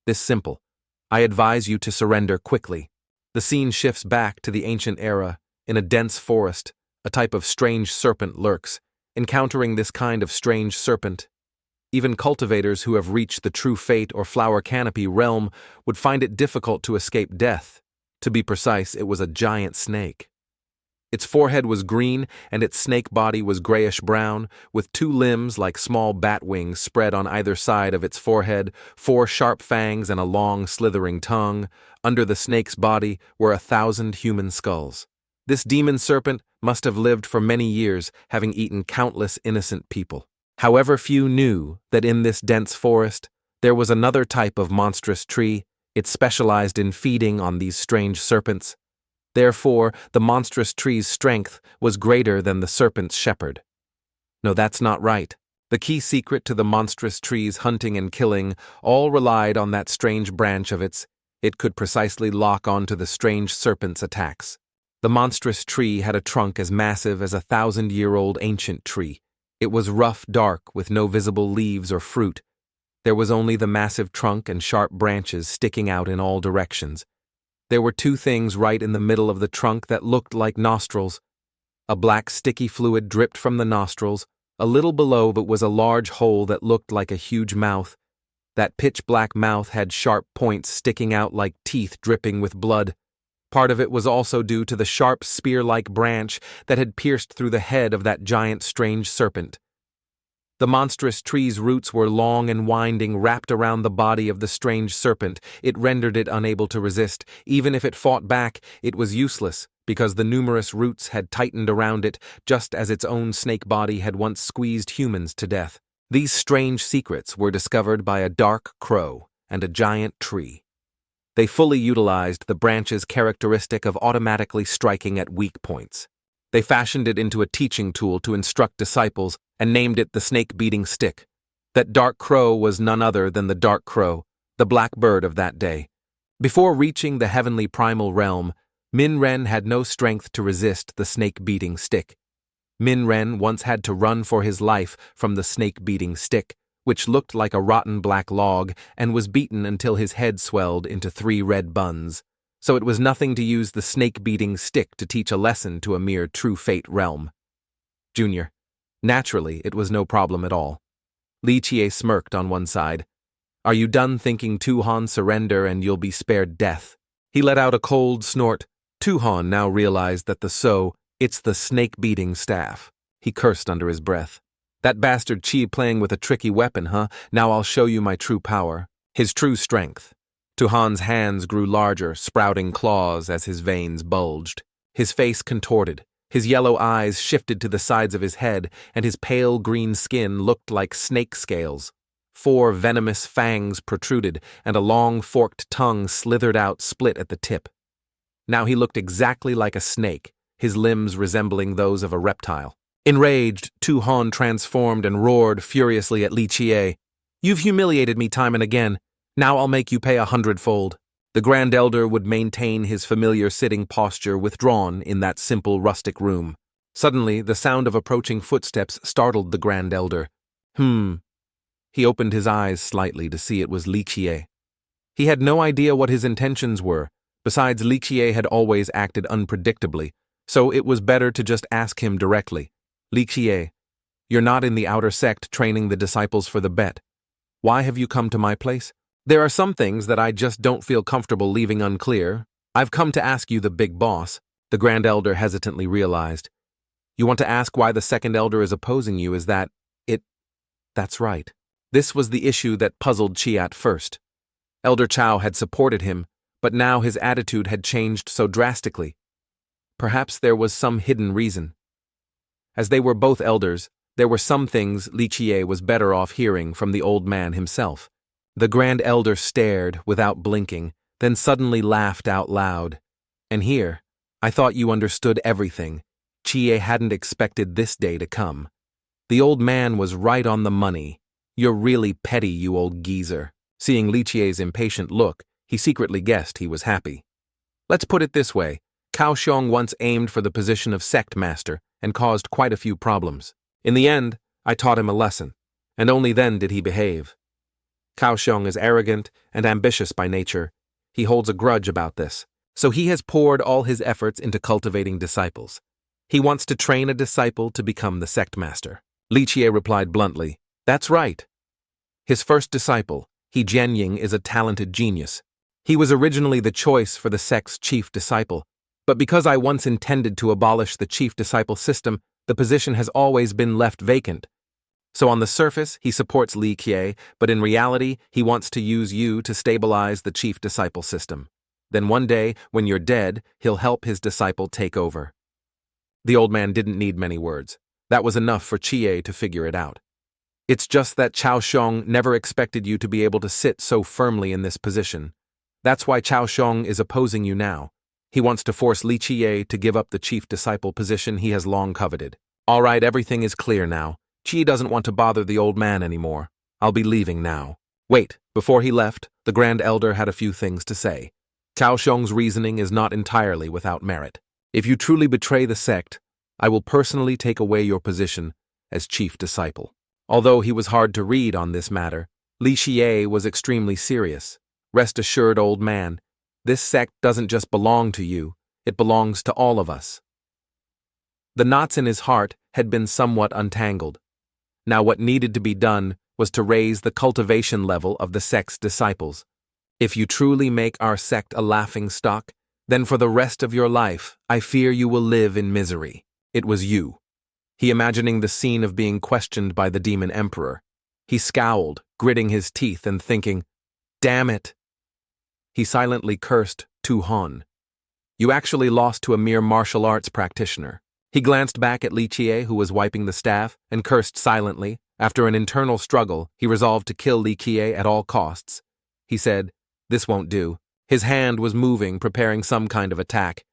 This simple. I advise you to surrender quickly. The scene shifts back to the ancient era. In a dense forest, a type of strange serpent lurks. Encountering this kind of strange serpent, even cultivators who have reached the true fate or flower canopy realm would find it difficult to escape death. To be precise, it was a giant snake. Its forehead was green and its snake body was grayish-brown, with 2 limbs like small bat wings spread on either side of its forehead, 4 sharp fangs and a long, slithering tongue. Under the snake's body were 1,000 human skulls. This demon serpent must have lived for many years, having eaten countless innocent people. However, few knew that in this dense forest there was another type of monstrous tree. It specialized in feeding on these strange serpents. Therefore, the monstrous tree's strength was greater than the serpent's shepherd. No, that's not right. The key secret to the monstrous tree's hunting and killing all relied on that strange branch of its. It could precisely lock onto the strange serpent's attacks. The monstrous tree had a trunk as massive as a 1,000-year-old ancient tree. It was rough, dark, with no visible leaves or fruit. There was only the massive trunk and sharp branches sticking out in all directions. There were two things right in the middle of the trunk that looked like nostrils. A black sticky fluid dripped from the nostrils. A little below it was a large hole that looked like a huge mouth. That pitch-black mouth had sharp points sticking out like teeth dripping with blood. Part of it was also due to the sharp spear-like branch that had pierced through the head of that giant strange serpent. The monstrous tree's roots were long and winding, wrapped around the body of the strange serpent. It rendered it unable to resist. Even if it fought back, it was useless, because the numerous roots had tightened around it, just as its own snake body had once squeezed humans to death. These strange secrets were discovered by a dark crow and a giant tree. They fully utilized the branch's characteristic of automatically striking at weak points. They fashioned it into a teaching tool to instruct disciples and named it the snake-beating stick. That dark crow was none other than the dark crow, the black bird of that day. Before reaching the heavenly primal realm, Min-Ren had no strength to resist the snake-beating stick. Min-Ren once had to run for his life from the snake-beating stick, which looked like a rotten black log and was beaten until his head swelled into 3 red buns. So it was nothing to use the snake-beating stick to teach a lesson to a mere true fate realm. Junior. Naturally, it was no problem at all. Li Chie smirked on one side. Are you done thinking Tu-Han surrender and you'll be spared death? He let out a cold snort. Tu-Han now realized that it's the snake-beating staff. He cursed under his breath. That bastard Chi playing with a tricky weapon, huh? Now I'll show you my true power. His true strength. Tu-Han's hands grew larger, sprouting claws as his veins bulged. His face contorted. His yellow eyes shifted to the sides of his head, and his pale green skin looked like snake scales. 4 venomous fangs protruded, and a long forked tongue slithered out, split at the tip. Now he looked exactly like a snake, his limbs resembling those of a reptile. Enraged, Tu-Han transformed and roared furiously at Li Chie. You've humiliated me time and again. Now I'll make you pay 100-fold. The Grand Elder would maintain his familiar sitting posture withdrawn in that simple rustic room. Suddenly, the sound of approaching footsteps startled the Grand Elder. He opened his eyes slightly to see it was Li Chie. He had no idea what his intentions were. Besides, Li Chie had always acted unpredictably, so it was better to just ask him directly. Li Chie, you're not in the outer sect training the disciples for the bet. Why have you come to my place? There are some things that I just don't feel comfortable leaving unclear. I've come to ask you, the big boss, the Grand Elder hesitantly realized. You want to ask why the Second Elder is opposing you, is that it? That's right. This was the issue that puzzled Chi at first. Elder Chao had supported him, but now his attitude had changed so drastically. Perhaps there was some hidden reason. As they were both elders, there were some things Li Chie was better off hearing from the old man himself. The Grand Elder stared without blinking, then suddenly laughed out loud. And here, I thought you understood everything. Chie hadn't expected this day to come. The old man was right on the money. You're really petty, you old geezer. Seeing Li Chie's impatient look, he secretly guessed he was happy. Let's put it this way. Cao Xiong once aimed for the position of sect master and caused quite a few problems. In the end, I taught him a lesson, and only then did he behave. Cao Xiong is arrogant and ambitious by nature. He holds a grudge about this, so he has poured all his efforts into cultivating disciples. He wants to train a disciple to become the sect master. Li Chie replied bluntly, That's right. His first disciple, He Jianying, is a talented genius. He was originally the choice for the sect's chief disciple, but because I once intended to abolish the chief disciple system, the position has always been left vacant. So on the surface, he supports Li Chie, but in reality, he wants to use you to stabilize the chief disciple system. Then one day, when you're dead, he'll help his disciple take over. The old man didn't need many words. That was enough for Chie to figure it out. It's just that Cao Xiong never expected you to be able to sit so firmly in this position. That's why Cao Xiong is opposing you now. He wants to force Li Qiye to give up the chief disciple position he has long coveted. All right, everything is clear now. Qi doesn't want to bother the old man anymore. I'll be leaving now. Wait, before he left, the Grand Elder had a few things to say. Cao Xiong's reasoning is not entirely without merit. If you truly betray the sect, I will personally take away your position as chief disciple. Although he was hard to read on this matter, Li Qiye was extremely serious. Rest assured, old man, this sect doesn't just belong to you, it belongs to all of us. The knots in his heart had been somewhat untangled. Now what needed to be done was to raise the cultivation level of the sect's disciples. If you truly make our sect a laughingstock, then for the rest of your life, I fear you will live in misery. It was you. He imagining the scene of being questioned by the demon emperor. He scowled, gritting his teeth and thinking, damn it. He silently cursed Tu Hon. You actually lost to a mere martial arts practitioner. He glanced back at Li Qiye, who was wiping the staff, and cursed silently. After an internal struggle, he resolved to kill Li Qiye at all costs. He said, this won't do. His hand was moving, preparing some kind of attack.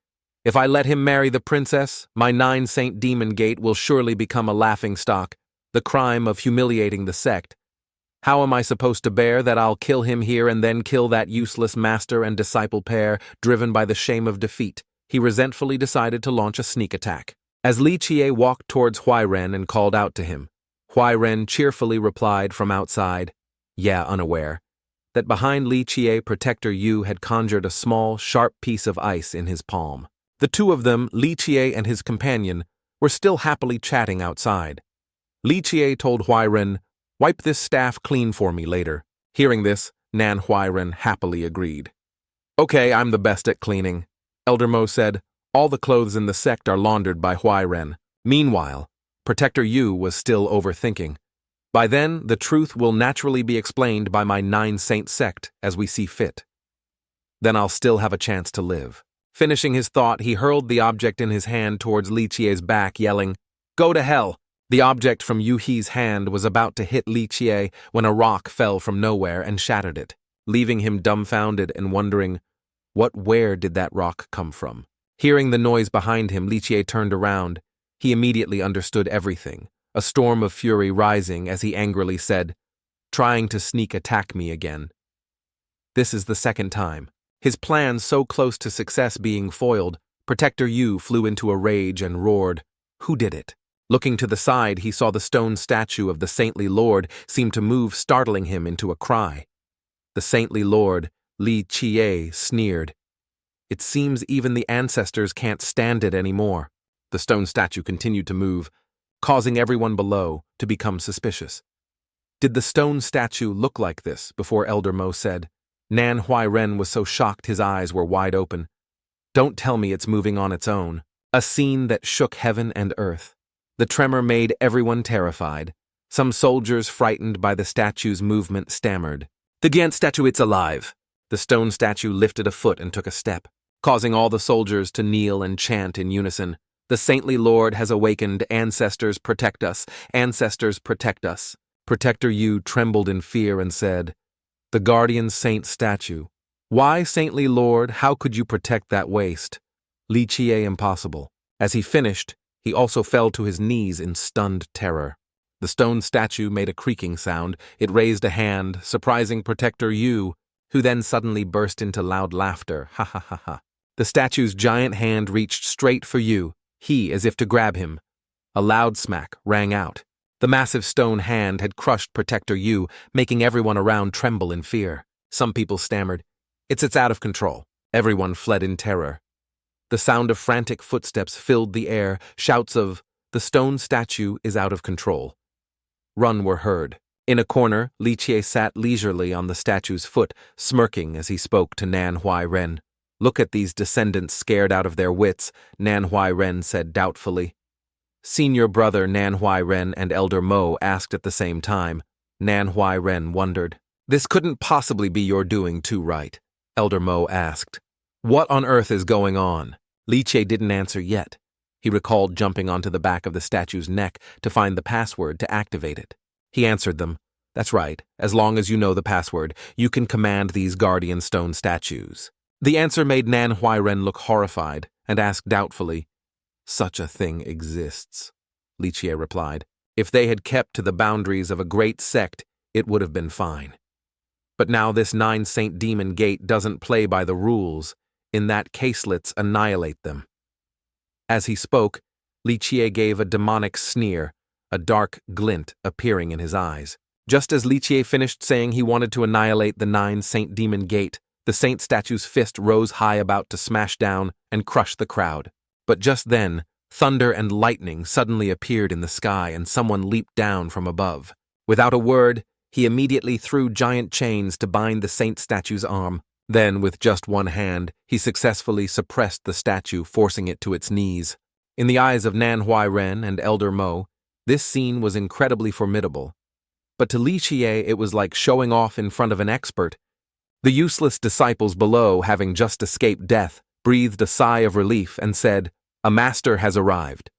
If I let him marry the princess, my 9-saint demon gate will surely become a laughingstock, the crime of humiliating the sect. How am I supposed to bear that I'll kill him here and then kill that useless master and disciple pair, driven by the shame of defeat? He resentfully decided to launch a sneak attack. As Li Qiye walked towards Huairen and called out to him, Huairen cheerfully replied from outside, unaware, that behind Li Qiye, Protector Yu had conjured a small, sharp piece of ice in his palm. The two of them, Li Qiye and his companion, were still happily chatting outside. Li Qiye told Huairen, wipe this staff clean for me later. Hearing this, Nan Huairen happily agreed. Okay, I'm the best at cleaning. Elder Mo said, all the clothes in the sect are laundered by Huairen. Meanwhile, Protector Yu was still overthinking. By then, the truth will naturally be explained by my 9-saint sect as we see fit. Then I'll still have a chance to live. Finishing his thought, he hurled the object in his hand towards Li Qiye's back, yelling, go to hell! The object from Yu He's hand was about to hit Li Qiye when a rock fell from nowhere and shattered it, leaving him dumbfounded and wondering, where did that rock come from? Hearing the noise behind him, Li Qiye turned around. He immediately understood everything, a storm of fury rising as he angrily said, trying to sneak attack me again. This is the second time. His plan so close to success being foiled, Protector Yu flew into a rage and roared, who did it? Looking to the side, he saw the stone statue of the saintly lord seem to move, startling him into a cry. The saintly lord, Li Qiye, sneered. It seems even the ancestors can't stand it anymore. The stone statue continued to move, causing everyone below to become suspicious. Did the stone statue look like this? Before Elder Mo said. Nan Huairen was so shocked his eyes were wide open. Don't tell me it's moving on its own. A scene that shook heaven and earth. The tremor made everyone terrified. Some soldiers, frightened by the statue's movement, stammered. The Gant statue, it's alive. The stone statue lifted a foot and took a step, causing all the soldiers to kneel and chant in unison. The saintly lord has awakened. Ancestors, protect us. Ancestors, protect us. Protector Yu trembled in fear and said, the guardian saint statue. Why, saintly lord, how could you protect that waste? Li Qiye, impossible. As he finished, he also fell to his knees in stunned terror. The stone statue made a creaking sound. It raised a hand, surprising Protector Yu, who then suddenly burst into loud laughter. Ha ha ha ha. The statue's giant hand reached straight for Yu, he as if to grab him. A loud smack rang out. The massive stone hand had crushed Protector Yu, making everyone around tremble in fear. Some people stammered, It's out of control. Everyone fled in terror. The sound of frantic footsteps filled the air. Shouts of, the stone statue is out of control. Run were heard. In a corner, Li Qiye sat leisurely on the statue's foot, smirking as he spoke to Nan Huairen. Look at these descendants scared out of their wits, Nan Huairen said doubtfully. Senior brother Nan Huairen and Elder Mo asked at the same time. Nan Huairen wondered. This couldn't possibly be your doing too, right? Elder Mo asked. What on earth is going on? Li Qiye didn't answer yet. He recalled jumping onto the back of the statue's neck to find the password to activate it. He answered them. That's right, as long as you know the password, you can command these guardian stone statues. The answer made Manhwa look horrified and asked doubtfully, "Such a thing exists," Lichie replied. "If they had kept to the boundaries of a great sect, it would have been fine. But now this 9-saint demon gate doesn't play by the rules. In that case, let's annihilate them." As he spoke, Lichie gave a demonic sneer, a dark glint appearing in his eyes. Just as Lichie finished saying he wanted to annihilate the 9-saint demon gate, the saint statue's fist rose high, about to smash down and crush the crowd. But just then, thunder and lightning suddenly appeared in the sky and someone leaped down from above. Without a word, he immediately threw giant chains to bind the saint statue's arm. Then, with just one hand, he successfully suppressed the statue, forcing it to its knees. In the eyes of Manhwa and Elder Mo, this scene was incredibly formidable. But to Lichie, it was like showing off in front of an expert. The useless disciples below, having just escaped death, breathed a sigh of relief and said, "A master has arrived."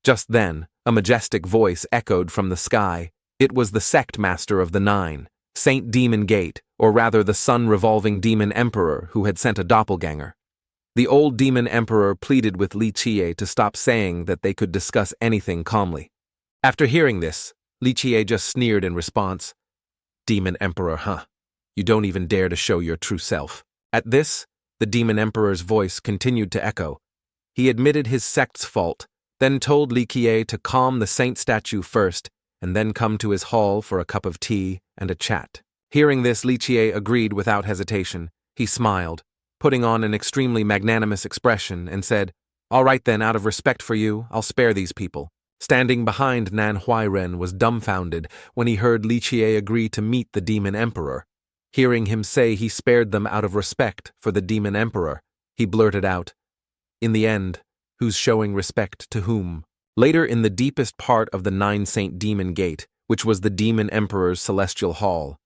Just then, a majestic voice echoed from the sky. It was the sect master of the 9, Saint Demon Gate, or rather the sun-revolving demon emperor who had sent a doppelganger. The old demon emperor pleaded with Lichie to stop saying that they could discuss anything calmly. After hearing this, Lichie just sneered in response. "Demon emperor, huh? You don't even dare to show your true self." At this, the demon emperor's voice continued to echo. He admitted his sect's fault, then told Lichie to calm the saint statue first, and then come to his hall for a cup of tea and a chat. Hearing this, Lichie agreed without hesitation. He smiled, putting on an extremely magnanimous expression, and said, "All right then, out of respect for you, I'll spare these people." Standing behind Manhwa was dumbfounded when he heard Lichie agree to meet the demon emperor. Hearing him say he spared them out of respect for the demon emperor, he blurted out, "In the end, who's showing respect to whom?" Later, in the deepest part of the 9-saint demon gate, which was the demon emperor's celestial hall,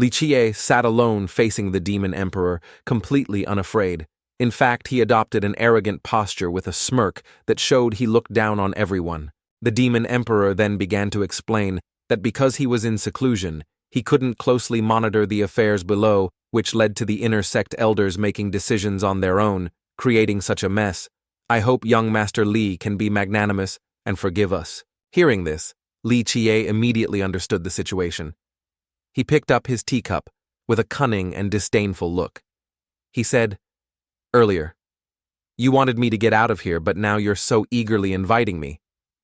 Lichie sat alone facing the demon emperor, completely unafraid. In fact, he adopted an arrogant posture with a smirk that showed he looked down on everyone. The demon emperor then began to explain that because he was in seclusion, he couldn't closely monitor the affairs below, which led to the inner sect elders making decisions on their own, creating such a mess. "I hope young Master Li can be magnanimous and forgive us." Hearing this, Lichie immediately understood the situation. He picked up his teacup with a cunning and disdainful look. He said, "Earlier, you wanted me to get out of here, but now you're so eagerly inviting me.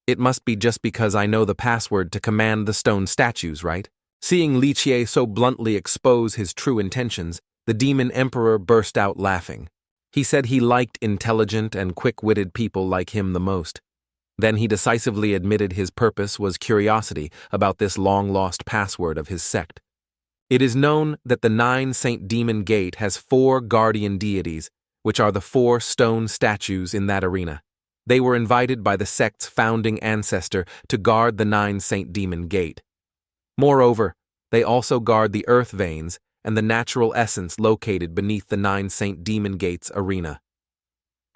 It must be just because I know the password to command the stone statues, right?" Seeing Lichie so bluntly expose his true intentions, the demon emperor burst out laughing. He said he liked intelligent and quick-witted people like him the most. Then he decisively admitted his purpose was curiosity about this long-lost password of his sect. It is known that the 9-saint demon gate has 4 guardian deities, which are the 4 stone statues in that arena. They were invited by the sect's founding ancestor to guard the 9-saint demon gate. Moreover, they also guard the earth veins and the natural essence located beneath the 9-saint demon gate's arena.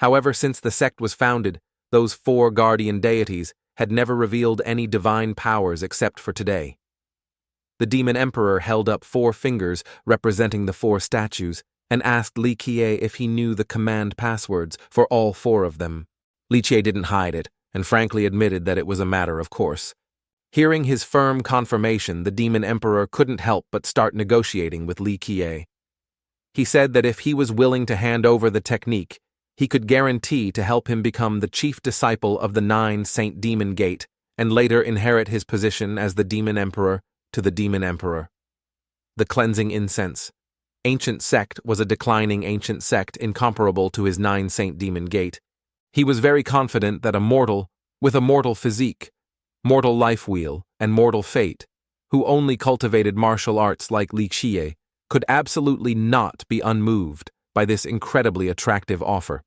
However, since the sect was founded, those 4 guardian deities had never revealed any divine powers except for today. The demon emperor held up 4 fingers representing the 4 statues and asked Lichie if he knew the command passwords for all 4 of them. Lichie didn't hide it and frankly admitted that it was a matter of course. Hearing his firm confirmation, the demon emperor couldn't help but start negotiating with Lichie. He said that if he was willing to hand over the technique, he could guarantee to help him become the chief disciple of the 9-saint demon gate and later inherit his position as the demon emperor to the demon emperor. The cleansing incense. Ancient Sect was a declining ancient sect incomparable to his 9-saint demon gate. He was very confident that a mortal, with a mortal physique, mortal life wheel, and mortal fate, who only cultivated martial arts like Lichie, could absolutely not be unmoved by this incredibly attractive offer.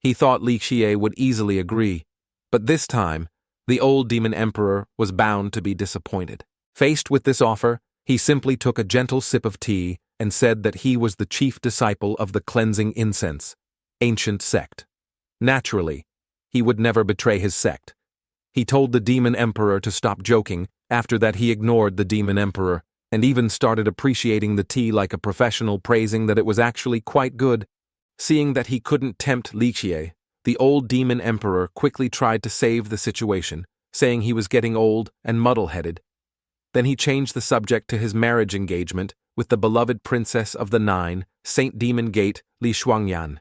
He thought Lichie would easily agree, but this time, the old demon emperor was bound to be disappointed. Faced with this offer, he simply took a gentle sip of tea and said that he was the chief disciple of the cleansing incense, Ancient Sect. Naturally, he would never betray his sect. He told the demon emperor to stop joking. After that, he ignored the demon emperor and even started appreciating the tea like a professional, praising that it was actually quite good. Seeing that he couldn't tempt Li Qiye, the old demon emperor quickly tried to save the situation, saying he was getting old and muddle-headed. Then he changed the subject to his marriage engagement with the beloved princess of the Nine, Saint Demon Gate, Li Shuangyan.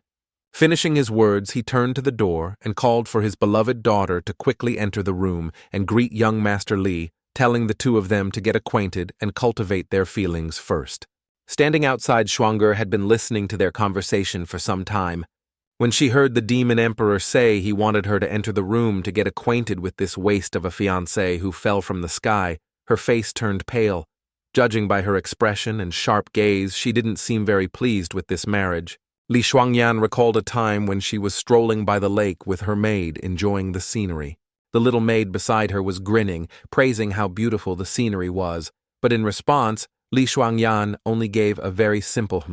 Finishing his words, he turned to the door and called for his beloved daughter to quickly enter the room and greet young Master Li, telling the two of them to get acquainted and cultivate their feelings first. Standing outside, Shuang'er had been listening to their conversation for some time. When she heard the demon emperor say he wanted her to enter the room to get acquainted with this waste of a fiancé who fell from the sky, her face turned pale. Judging by her expression and sharp gaze, she didn't seem very pleased with this marriage. Li Shuangyan recalled a time when she was strolling by the lake with her maid, enjoying the scenery. The little maid beside her was grinning, praising how beautiful the scenery was, but in response, Li Shuangyan only gave a very simple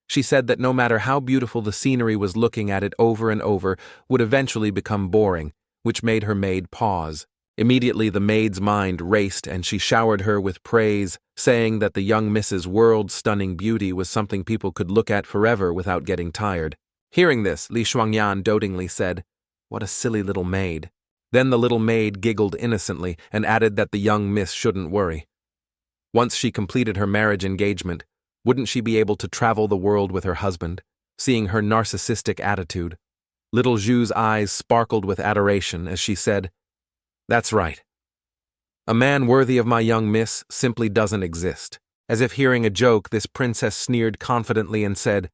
She said that no matter how beautiful the scenery was, looking at it over and over would eventually become boring, which made her maid pause. Immediately the maid's mind raced and she showered her with praise, saying that the young Mrs. World-stunning beauty was something people could look at forever without getting tired. Hearing this, Li Shuangyan dotingly said, "What a silly little maid." Then the little maid giggled innocently and added that the young miss shouldn't worry. Once she completed her marriage engagement, wouldn't she be able to travel the world with her husband? Seeing her narcissistic attitude, little Zhu's eyes sparkled with adoration as she said, "That's right. A man worthy of my young miss simply doesn't exist." As if hearing a joke, this princess sneered confidently and said,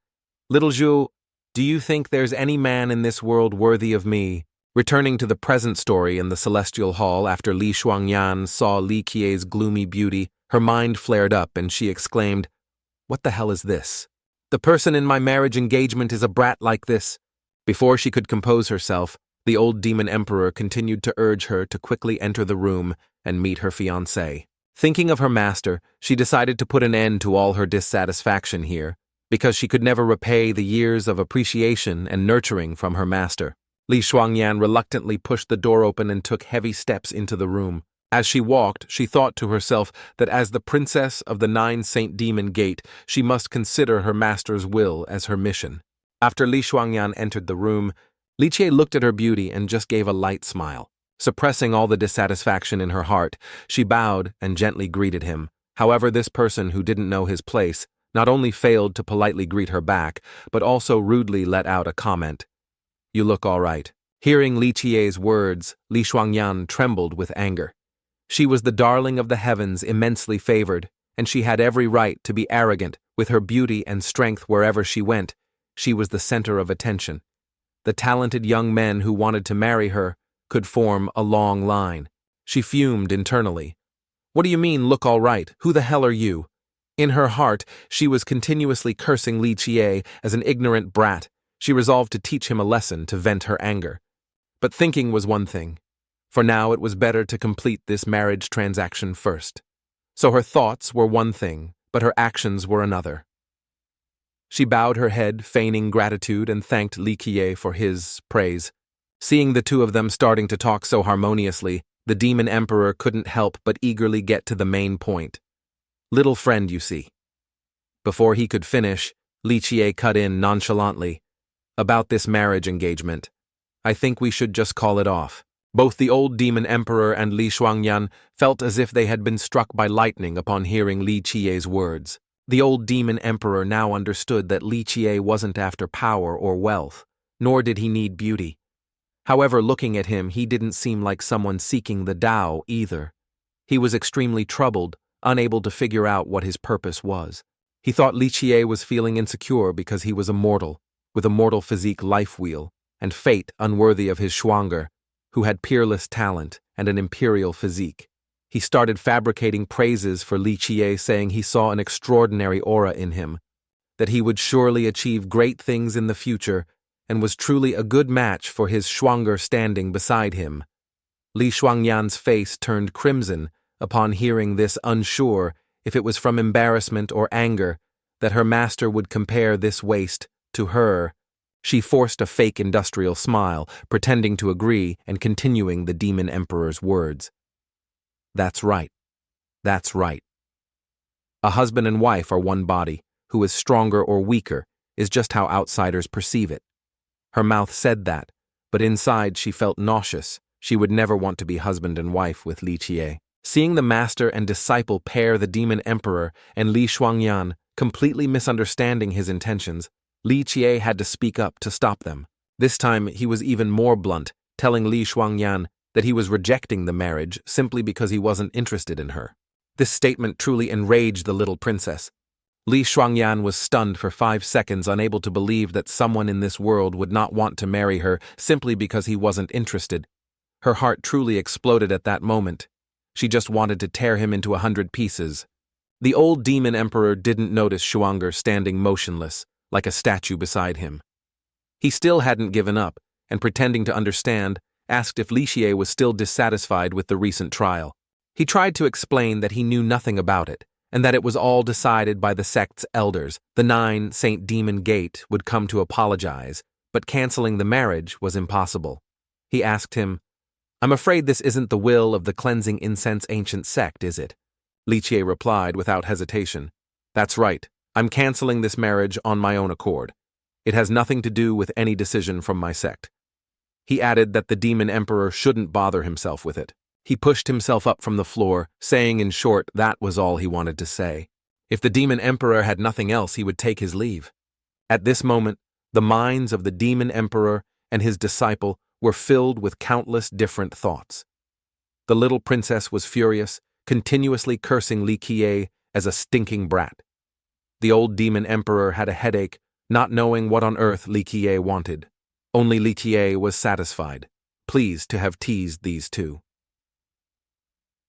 "Little Zhu, do you think there's any man in this world worthy of me?" Returning to the present story in the celestial hall after Li Shuangyan saw Li Qiye's gloomy beauty, her mind flared up and she exclaimed, "What the hell is this? The person in my marriage engagement is a brat like this." Before she could compose herself, the old demon emperor continued to urge her to quickly enter the room and meet her fiancé. Thinking of her master, she decided to put an end to all her dissatisfaction here, because she could never repay the years of appreciation and nurturing from her master. Li Shuangyan reluctantly pushed the door open and took heavy steps into the room. As she walked, she thought to herself that as the princess of the Nine Saint Demon Gate, she must consider her master's will as her mission. After Li Shuangyan entered the room, Li Qiye looked at her beauty and just gave a light smile. Suppressing all the dissatisfaction in her heart, she bowed and gently greeted him. However, this person who didn't know his place not only failed to politely greet her back, but also rudely let out a comment. "You look all right." Hearing Li Qiye's words, Li Shuangyan trembled with anger. She was the darling of the heavens, immensely favored, and she had every right to be arrogant with her beauty and strength wherever she went. She was the center of attention. The talented young men who wanted to marry her could form a long line. She fumed internally. "What do you mean, look all right? Who the hell are you?" In her heart, she was continuously cursing Li Qiye as an ignorant brat. She resolved to teach him a lesson to vent her anger. But thinking was one thing. For now it was better to complete this marriage transaction first. So her thoughts were one thing, but her actions were another. She bowed her head, feigning gratitude, and thanked Li Qiye for his praise. Seeing the two of them starting to talk so harmoniously, the demon emperor couldn't help but eagerly get to the main point. "Little friend, you see." Before he could finish, Li Qiye cut in nonchalantly. "About this marriage engagement, I think we should just call it off." Both the old demon emperor and Li Shuangyan felt as if they had been struck by lightning upon hearing Li Qiye's words. The old demon emperor now understood that Li Qiye wasn't after power or wealth, nor did he need beauty. However, looking at him, he didn't seem like someone seeking the Tao either. He was extremely troubled, unable to figure out what his purpose was. He thought Li Qiye was feeling insecure because he was a mortal, with a mortal physique life wheel, and fate unworthy of his Shuang'er, who had peerless talent and an imperial physique. He started fabricating praises for Li Qiye, saying he saw an extraordinary aura in him, that he would surely achieve great things in the future, and was truly a good match for his Shuang'er standing beside him. Li Shuangyan's face turned crimson upon hearing this, unsure if it was from embarrassment or anger that her master would compare this waste to her. She forced a fake industrial smile, pretending to agree and continuing the demon emperor's words. "That's right. That's right. A husband and wife are one body. Who is stronger or weaker is just how outsiders perceive it. Her mouth said that, but inside she felt nauseous. She would never want to be husband and wife with Li Qie. Seeing the master and disciple pair the demon emperor and Li Shuangyan, completely misunderstanding his intentions, Li Qie had to speak up to stop them. This time he was even more blunt, telling Li Shuangyan that he was rejecting the marriage simply because he wasn't interested in her. This statement truly enraged the little princess. Li Shuangyan was stunned for 5 seconds, unable to believe that someone in this world would not want to marry her simply because he wasn't interested. Her heart truly exploded at that moment. She just wanted to tear him into 100 pieces. The old demon emperor didn't notice Shuanger standing motionless, like a statue beside him. He still hadn't given up, and pretending to understand, asked if Li Qie was still dissatisfied with the recent trial. He tried to explain that he knew nothing about it, and that it was all decided by the sect's elders. The 9 Saint Demon Gate would come to apologize, but canceling the marriage was impossible. He asked him, "I'm afraid this isn't the will of the cleansing incense ancient sect, is it?" Li Qie replied without hesitation, "That's right. I'm canceling this marriage on my own accord. It has nothing to do with any decision from my sect." He added that the demon emperor shouldn't bother himself with it. He pushed himself up from the floor, saying in short that was all he wanted to say. If the demon emperor had nothing else, he would take his leave. At this moment, the minds of the demon emperor and his disciple were filled with countless different thoughts. The little princess was furious, continuously cursing Li Qie as a stinking brat. The old demon emperor had a headache, not knowing what on earth Li Qie wanted. Only Li Qie was satisfied, pleased to have teased these two.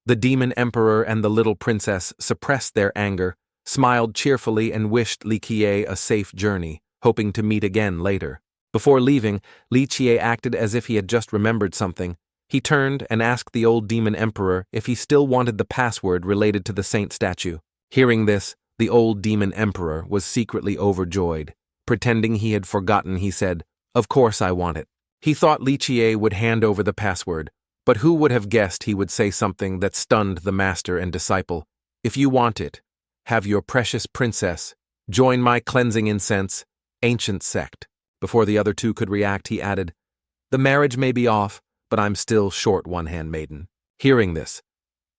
The demon emperor and the little princess suppressed their anger, smiled cheerfully and wished Li Qie a safe journey, hoping to meet again later. Before leaving, Li Qie acted as if he had just remembered something. He turned and asked the old demon emperor if he still wanted the password related to the saint statue. Hearing this, the old demon emperor was secretly overjoyed. Pretending he had forgotten, he said, "Of course I want it." He thought Li Qie would hand over the password, but who would have guessed he would say something that stunned the master and disciple? "If you want it, have your precious princess join my cleansing incense, ancient sect." Before the other two could react, he added, "The marriage may be off, but I'm still short one handmaiden." Hearing this,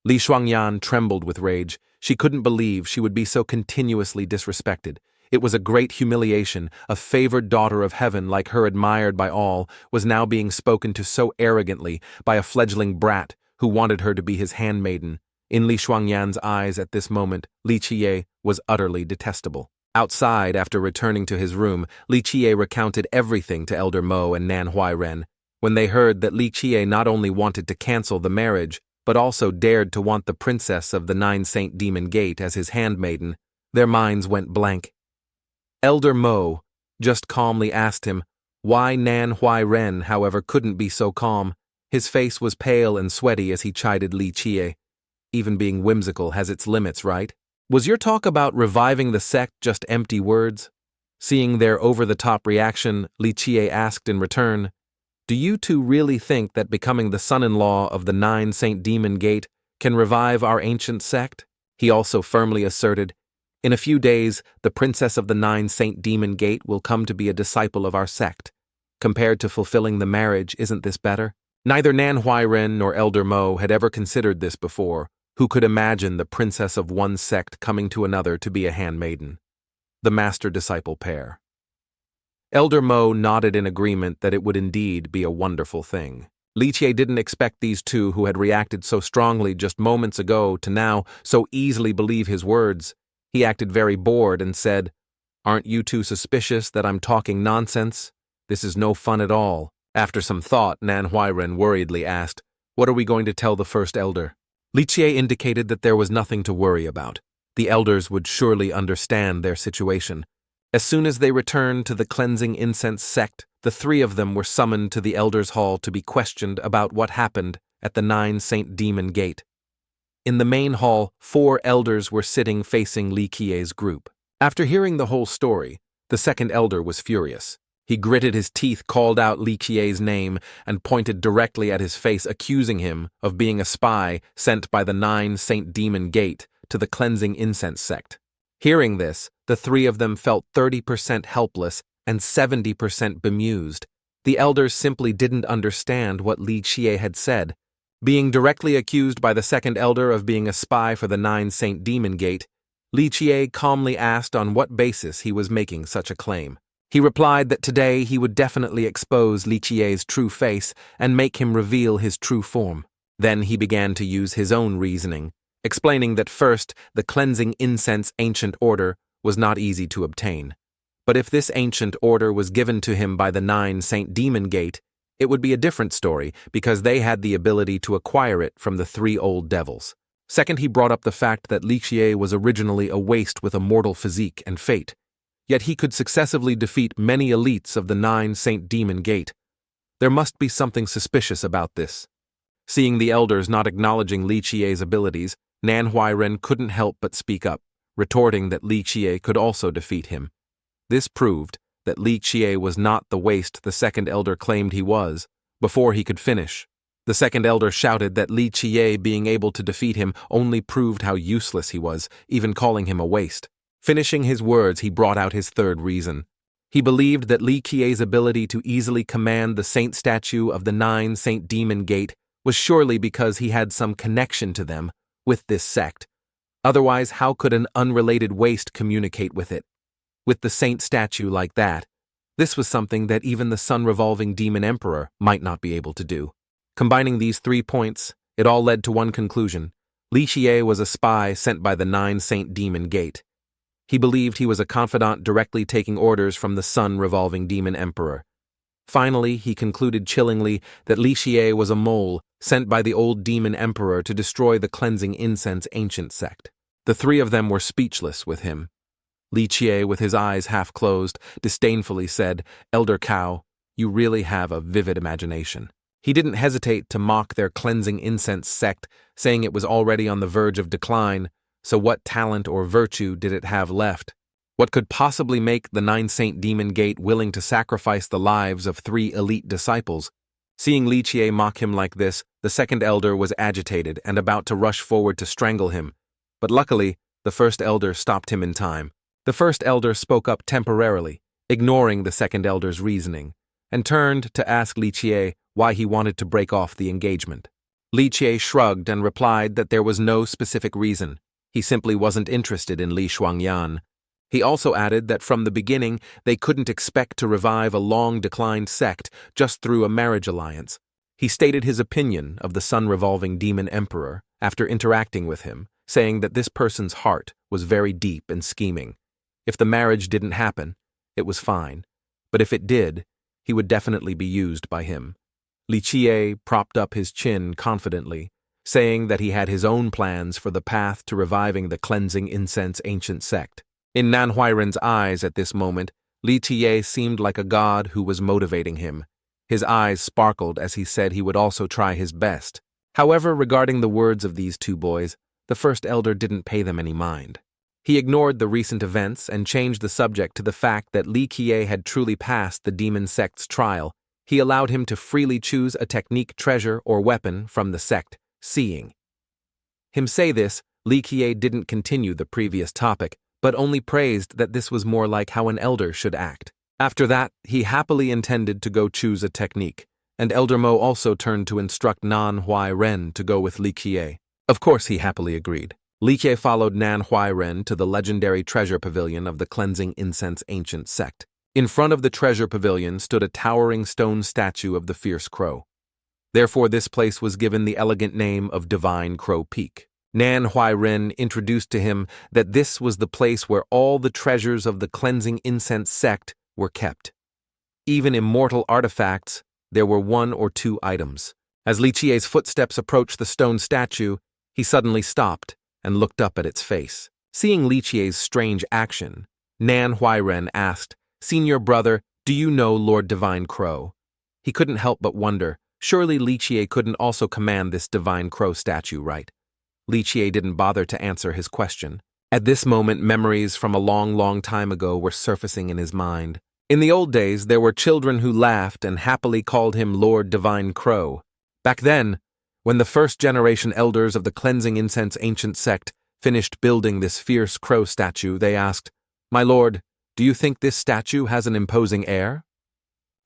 Li Shuangyan trembled with rage. She couldn't believe she would be so continuously disrespected. It was a great humiliation. A favored daughter of heaven, like her admired by all, was now being spoken to so arrogantly by a fledgling brat who wanted her to be his handmaiden. In Li Shuangyan's eyes at this moment, Li Qie was utterly detestable. Outside, after returning to his room, Li Qie recounted everything to Elder Mo and Nan Huairen. When they heard that Li Qie not only wanted to cancel the marriage, but also dared to want the princess of the 9 Saint Demon Gate as his handmaiden, their minds went blank. Elder Mo just calmly asked him why Nan Huairen, however, couldn't be so calm. His face was pale and sweaty as he chided Li Qie. Even being whimsical has its limits, right? Was your talk about reviving the sect just empty words? Seeing their over-the-top reaction, Li Qie asked in return, "Do you two really think that becoming the son-in-law of the 9 Saint Demon Gate can revive our ancient sect?" He also firmly asserted, "In a few days, the princess of the 9 Saint Demon Gate will come to be a disciple of our sect. Compared to fulfilling the marriage, isn't this better?" Neither Nan Huairen nor Elder Mo had ever considered this before. Who could imagine the princess of one sect coming to another to be a handmaiden? The master-disciple pair. Elder Mo nodded in agreement that it would indeed be a wonderful thing. Li Qie didn't expect these two who had reacted so strongly just moments ago to now so easily believe his words. He acted very bored and said, "Aren't you two suspicious that I'm talking nonsense? This is no fun at all." After some thought, Nan Huairen worriedly asked, "What are we going to tell the first elder?" Li Qie indicated that there was nothing to worry about. The elders would surely understand their situation. As soon as they returned to the cleansing incense sect, the 3 of them were summoned to the elders' hall to be questioned about what happened at the 9 Saint Demon Gate. In the main hall, 4 elders were sitting facing Li Qie's group. After hearing the whole story, the second elder was furious. He gritted his teeth, called out Li Qie's name, and pointed directly at his face, accusing him of being a spy sent by the 9 Saint Demon Gate to the cleansing incense sect. Hearing this, the three of them felt 30% helpless and 70% bemused. The elders simply didn't understand what Li Qiye had said. Being directly accused by the second elder of being a spy for the 9 Saint Demon Gate, Li Qiye calmly asked on what basis he was making such a claim. He replied that today he would definitely expose Li Qiye's true face and make him reveal his true form. Then he began to use his own reasoning, explaining that first, the cleansing incense ancient order was not easy to obtain. But if this ancient order was given to him by the 9 Saint Demon Gate, it would be a different story because they had the ability to acquire it from the 3 old devils. Second, he brought up the fact that Li Qiye was originally a waste with a mortal physique and fate, yet he could successively defeat many elites of the 9 Saint Demon Gate. There must be something suspicious about this. Seeing the elders not acknowledging Li Qiye's abilities, Manhwa couldn't help but speak up, retorting that Li Qiye could also defeat him. This proved that Li Qiye was not the waste the second elder claimed he was. Before he could finish, the second elder shouted that Li Qiye being able to defeat him only proved how useless he was, even calling him a waste. Finishing his words, he brought out his third reason. He believed that Li Qiye's ability to easily command the saint statue of the 9 Saint Demon Gate was surely because he had some connection to them with this sect. Otherwise, how could an unrelated waste communicate with it? With the saint statue like that, this was something that even the sun-revolving demon emperor might not be able to do. Combining these 3 points, it all led to one conclusion. Li Qiye was a spy sent by the 9 Saint Demon Gate. He believed he was a confidant directly taking orders from the sun-revolving demon emperor. Finally, he concluded chillingly that Li Qiye was a mole sent by the old demon emperor to destroy the cleansing incense ancient sect. The 3 of them were speechless with him. Li Qiye, with his eyes half closed, disdainfully said, "Elder Cow, you really have a vivid imagination." He didn't hesitate to mock their cleansing incense sect, saying it was already on the verge of decline, so what talent or virtue did it have left? What could possibly make the 9 Saint Demon Gate willing to sacrifice the lives of 3 elite disciples? Seeing Li Qiye mock him like this, the second elder was agitated and about to rush forward to strangle him, but luckily, the first elder stopped him in time. The first elder spoke up temporarily, ignoring the second elder's reasoning, and turned to ask Li Qiye why he wanted to break off the engagement. Li Qiye shrugged and replied that there was no specific reason. He simply wasn't interested in Li Shuangyan. He also added that from the beginning they couldn't expect to revive a long-declined sect just through a marriage alliance. He stated his opinion of the sun-revolving demon emperor after interacting with him, saying that this person's heart was very deep and scheming. If the marriage didn't happen, it was fine, but if it did, he would definitely be used by him. Li Qiye propped up his chin confidently, saying that he had his own plans for the path to reviving the cleansing incense ancient sect. In Manhwa's eyes at this moment, Li Qiye seemed like a god who was motivating him. His eyes sparkled as he said he would also try his best. However, regarding the words of these 2 boys, the first elder didn't pay them any mind. He ignored the recent events and changed the subject to the fact that Li Qiye had truly passed the demon sect's trial. He allowed him to freely choose a technique, treasure, or weapon from the sect, seeing him say this. Li Qiye didn't continue the previous topic, but only praised that this was more like how an elder should act. After that, he happily intended to go choose a technique, and Elder Mo also turned to instruct Manhwa to go with Li Qiye. Of course, he happily agreed. Li Qiye followed Manhwa to the legendary treasure pavilion of the cleansing incense ancient sect. In front of the treasure pavilion stood a towering stone statue of the fierce crow. Therefore, this place was given the elegant name of Divine Crow Peak. Manhwa introduced to him that this was the place where all the treasures of the cleansing incense sect were kept. Even immortal artifacts, there were 1 or 2 items. As Li Qiye's footsteps approached the stone statue, he suddenly stopped and looked up at its face. Seeing Li Qiye's strange action, Manhwa asked, "Senior brother, do you know Lord Divine Crow?" He couldn't help but wonder, surely Li Qiye couldn't also command this Divine Crow statue, right? Li Qiye didn't bother to answer his question. At this moment, memories from a long time ago were surfacing in his mind. In the old days, there were children who laughed and happily called him Lord Divine Crow. Back then, when the first-generation elders of the cleansing incense ancient sect finished building this fierce crow statue, they asked, "My lord, do you think this statue has an imposing air?"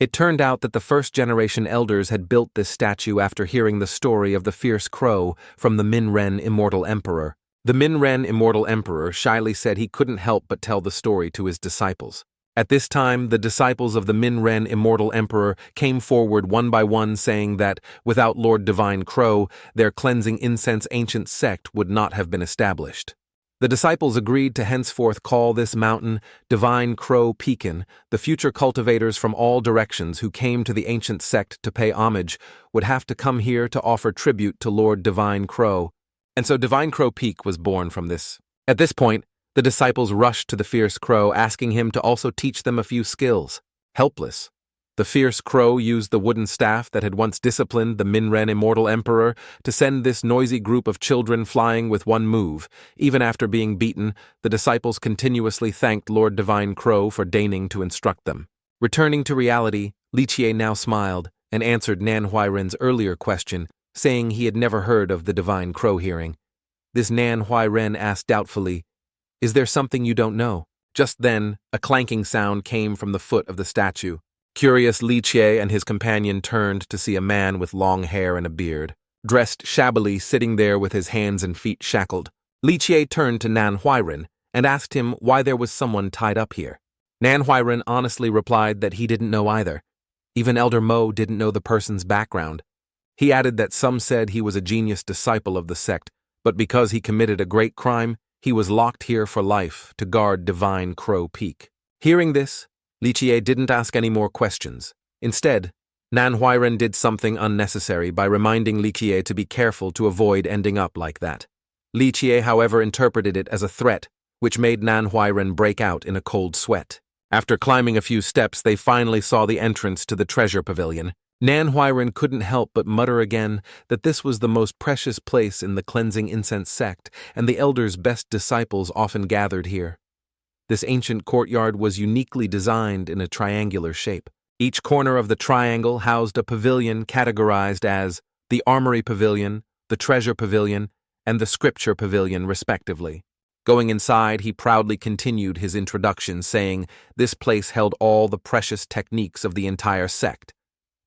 It turned out that the first-generation elders had built this statue after hearing the story of the fierce crow from the Minren Immortal Emperor. The Minren Immortal Emperor shyly said he couldn't help but tell the story to his disciples. At this time, the disciples of the Minren Immortal Emperor came forward one by one saying that, without Lord Divine Crow, their cleansing incense ancient sect would not have been established. The disciples agreed to henceforth call this mountain Divine Crow Pekin. The future cultivators from all directions who came to the ancient sect to pay homage would have to come here to offer tribute to Lord Divine Crow. And so Divine Crow Peak was born from this. At this point, the disciples rushed to the fierce crow, asking him to also teach them a few skills. Helpless, the fierce crow used the wooden staff that had once disciplined the Minren Immortal Emperor to send this noisy group of children flying with one move. Even after being beaten, the disciples continuously thanked Lord Divine Crow for deigning to instruct them. Returning to reality, Lichie now smiled and answered Nan Huairen's earlier question, saying he had never heard of the Divine Crow hearing. This Nan Huairen asked doubtfully, "Is there something you don't know?" Just then, a clanking sound came from the foot of the statue. Curious Lichie and his companion turned to see a man with long hair and a beard, dressed shabbily, sitting there with his hands and feet shackled. Lichie turned to Nan Huairen and asked him why there was someone tied up here. Nan Huairen honestly replied that he didn't know either. Even Elder Mo didn't know the person's background. He added that some said he was a genius disciple of the sect, but because he committed a great crime, he was locked here for life to guard Divine Crow Peak. Hearing this, Lichie didn't ask any more questions. Instead, Nan Huairen did something unnecessary by reminding Lichie to be careful to avoid ending up like that. Lichie, however, interpreted it as a threat, which made Nan Huairen break out in a cold sweat. After climbing a few steps, they finally saw the entrance to the treasure pavilion. Nan Huairen couldn't help but mutter again that this was the most precious place in the cleansing incense sect, and the elders' best disciples often gathered here. This ancient courtyard was uniquely designed in a triangular shape. Each corner of the triangle housed a pavilion categorized as the Armory Pavilion, the Treasure Pavilion, and the Scripture Pavilion, respectively. Going inside, he proudly continued his introduction, saying this place held all the precious techniques of the entire sect.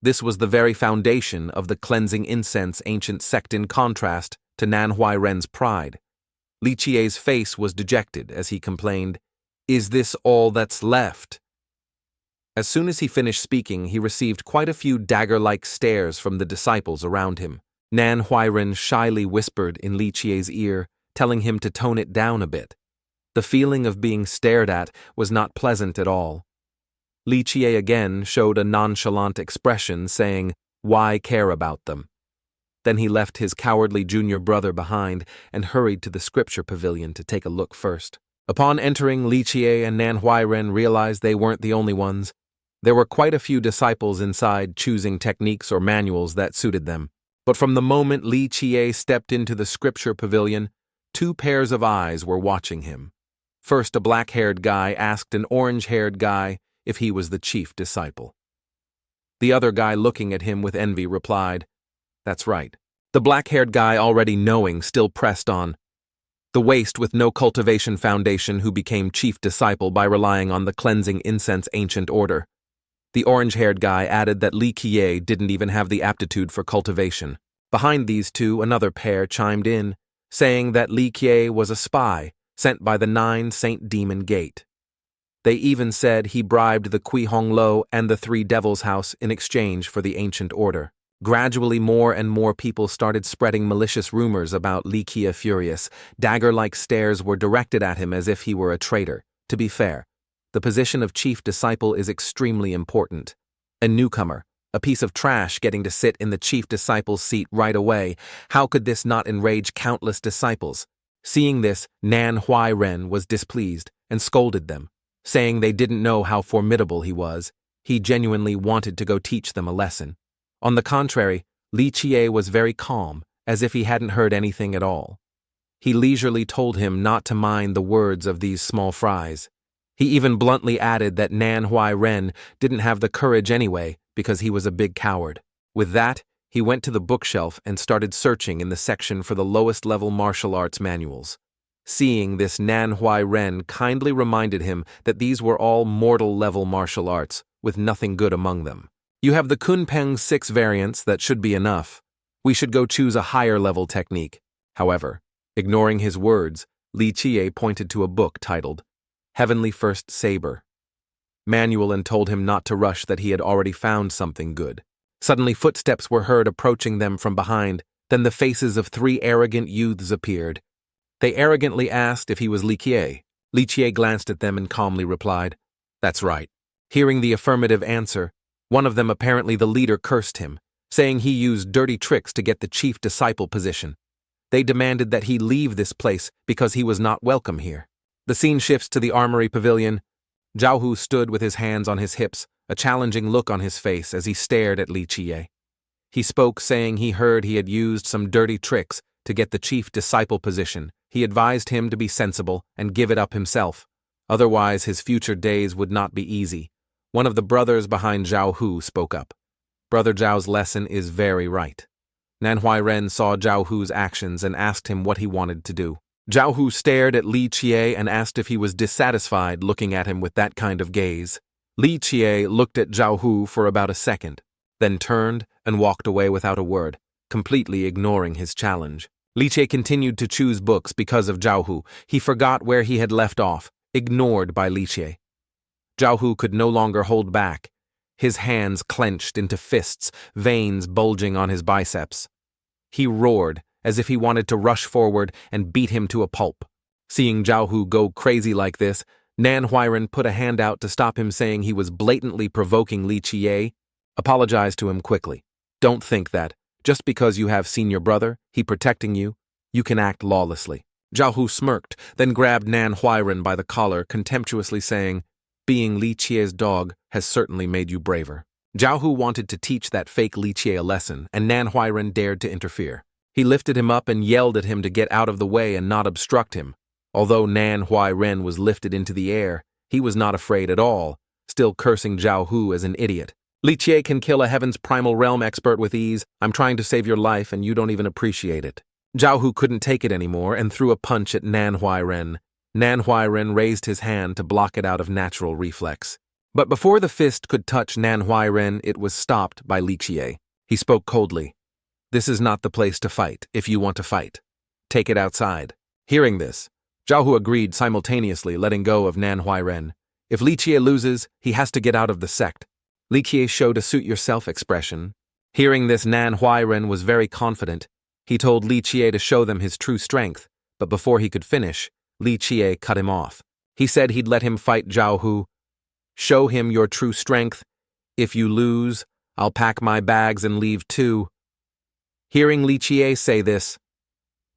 This was the very foundation of the cleansing incense ancient sect, in contrast to Nan Huairen's pride. Lichie's face was dejected as he complained, "Is this all that's left?" As soon as he finished speaking, he received quite a few dagger-like stares from the disciples around him. Nan Huairen shyly whispered in Lichie's ear, telling him to tone it down a bit. The feeling of being stared at was not pleasant at all. Lichie again showed a nonchalant expression, saying, "Why care about them?" Then he left his cowardly junior brother behind and hurried to the Scripture Pavilion to take a look first. Upon entering, Lichie and Nan Huairen realized they weren't the only ones. There were quite a few disciples inside choosing techniques or manuals that suited them. But from the moment Lichie stepped into the Scripture Pavilion, two pairs of eyes were watching him. First, a black-haired guy asked an orange-haired guy if he was the chief disciple. The other guy, looking at him with envy, replied, "That's right." The black-haired guy, already knowing, still pressed on. The waste with no cultivation foundation who became chief disciple by relying on the cleansing incense ancient order. The orange-haired guy added that Lichie didn't even have the aptitude for cultivation. Behind these two, another pair chimed in, saying that Lichie was a spy sent by the 9 Saint Demon Gate. They even said he bribed the Kui Hong Lo and the 3 Devils House in exchange for the ancient order. Gradually, more and more people started spreading malicious rumors about Lichie. Furious, dagger-like stares were directed at him as if he were a traitor. To be fair, the position of chief disciple is extremely important. A newcomer, a piece of trash, getting to sit in the chief disciple's seat right away. How could this not enrage countless disciples? Seeing this, Nan Huairen was displeased and scolded them, saying they didn't know how formidable he was. He genuinely wanted to go teach them a lesson. On the contrary, Lichie was very calm, as if he hadn't heard anything at all. He leisurely told him not to mind the words of these small fries. He even bluntly added that Nan Huairen didn't have the courage anyway because he was a big coward. With that, he went to the bookshelf and started searching in the section for the lowest level martial arts manuals. Seeing this, Manhwa kindly reminded him that these were all mortal-level martial arts, with nothing good among them. You have the Kunpeng 6 variants that should be enough. We should go choose a higher-level technique. However, ignoring his words, Li Qie pointed to a book titled Heavenly First Saber Manual and told him not to rush, that he had already found something good. Suddenly footsteps were heard approaching them from behind, then the faces of 3 arrogant youths appeared. They arrogantly asked if he was Li Qie. Li Qie glanced at them and calmly replied, "That's right." Hearing the affirmative answer, one of them, apparently the leader, cursed him, saying he used dirty tricks to get the chief disciple position. They demanded that he leave this place because he was not welcome here. The scene shifts to the armory pavilion. Zhao Hu stood with his hands on his hips, a challenging look on his face as he stared at Li Qie. He spoke, saying he heard he had used some dirty tricks to get the chief disciple position. He advised him to be sensible and give it up himself. Otherwise, his future days would not be easy. One of the brothers behind Zhao Hu spoke up. Brother Zhao's lesson is very right. Manhwa saw Zhao Hu's actions and asked him what he wanted to do. Zhao Hu stared at Li Qie and asked if he was dissatisfied looking at him with that kind of gaze. Li Qie looked at Zhao Hu for about a second, then turned and walked away without a word, completely ignoring his challenge. Li Qie continued to choose books because of Zhao Hu. He forgot where he had left off, ignored by Li Qie. Zhao Hu could no longer hold back. His hands clenched into fists, veins bulging on his biceps. He roared, as if he wanted to rush forward and beat him to a pulp. Seeing Zhao Hu go crazy like this, Manhwa put a hand out to stop him, saying he was blatantly provoking Li Qie. Apologized to him quickly. Don't think that, just because you have seen your brother, he protecting you, you can act lawlessly. Zhao Hu smirked, then grabbed Manhwa by the collar, contemptuously saying, "Being Li Qie's dog has certainly made you braver." Zhao Hu wanted to teach that fake Li Qie a lesson, and Manhwa dared to interfere. He lifted him up and yelled at him to get out of the way and not obstruct him. Although Manhwa was lifted into the air, he was not afraid at all, still cursing Zhao Hu as an idiot. "Li Qie can kill a Heaven's Primal Realm expert with ease. I'm trying to save your life and you don't even appreciate it." Zhao Hu couldn't take it anymore and threw a punch at Manhwa. Manhwa raised his hand to block it out of natural reflex. But before the fist could touch Manhwa, it was stopped by Li Qie. He spoke coldly. "This is not the place to fight, if you want to fight. Take it outside." Hearing this, Zhao Hu agreed simultaneously, letting go of Manhwa. If Li Qie loses, he has to get out of the sect. Li Qie showed a suit-yourself expression. Hearing this, Manhwa was very confident. He told Li Qie to show them his true strength, but before he could finish, Li Qie cut him off. He said he'd let him fight Zhao Hu. "Show him your true strength. If you lose, I'll pack my bags and leave too." Hearing Li Qie say this,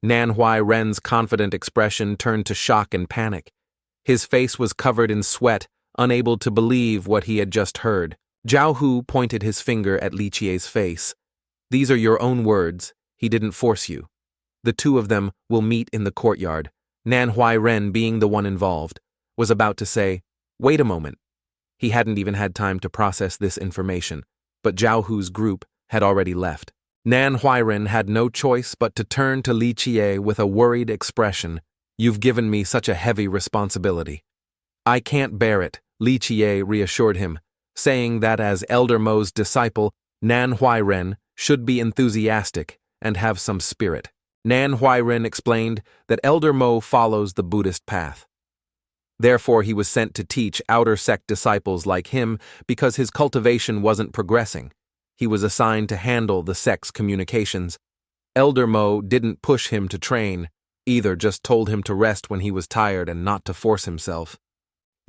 Manhwa's confident expression turned to shock and panic. His face was covered in sweat, unable to believe what he had just heard. Zhao Hu pointed his finger at Li Qie's face. "These are your own words. He didn't force you. The two of them will meet in the courtyard." Manhwa, being the one involved, was about to say, "Wait a moment." He hadn't even had time to process this information, but Zhao Hu's group had already left. Manhwa had no choice but to turn to Li Qie with a worried expression. "You've given me such a heavy responsibility." "I can't bear it," Li Qie reassured him, saying that as Elder Mo's disciple, Manhwa should be enthusiastic and have some spirit. Manhwa explained that Elder Mo follows the Buddhist path. Therefore, he was sent to teach outer sect disciples like him because his cultivation wasn't progressing. He was assigned to handle the sect's communications. Elder Mo didn't push him to train, either just told him to rest when he was tired and not to force himself.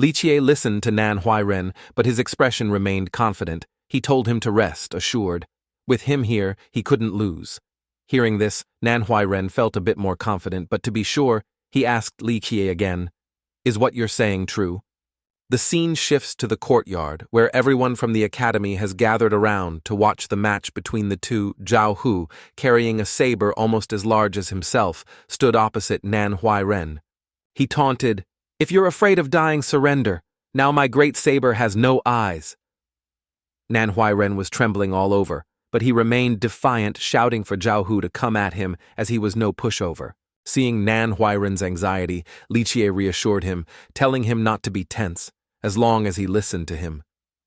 Li Qie listened to Manhwa, but his expression remained confident. He told him to rest, assured. With him here, he couldn't lose. Hearing this, Manhwa felt a bit more confident, but to be sure, he asked Li Qie again, "Is what you're saying true?" The scene shifts to the courtyard, where everyone from the academy has gathered around to watch the match between the two. Zhao Hu, carrying a saber almost as large as himself, stood opposite Manhwa. He taunted, "If you're afraid of dying, surrender. Now my great saber has no eyes." Manhwa was trembling all over, but he remained defiant, shouting for Zhao Hu to come at him as he was no pushover. Seeing Nan Huairen's anxiety, Li Jie reassured him, telling him not to be tense, as long as he listened to him.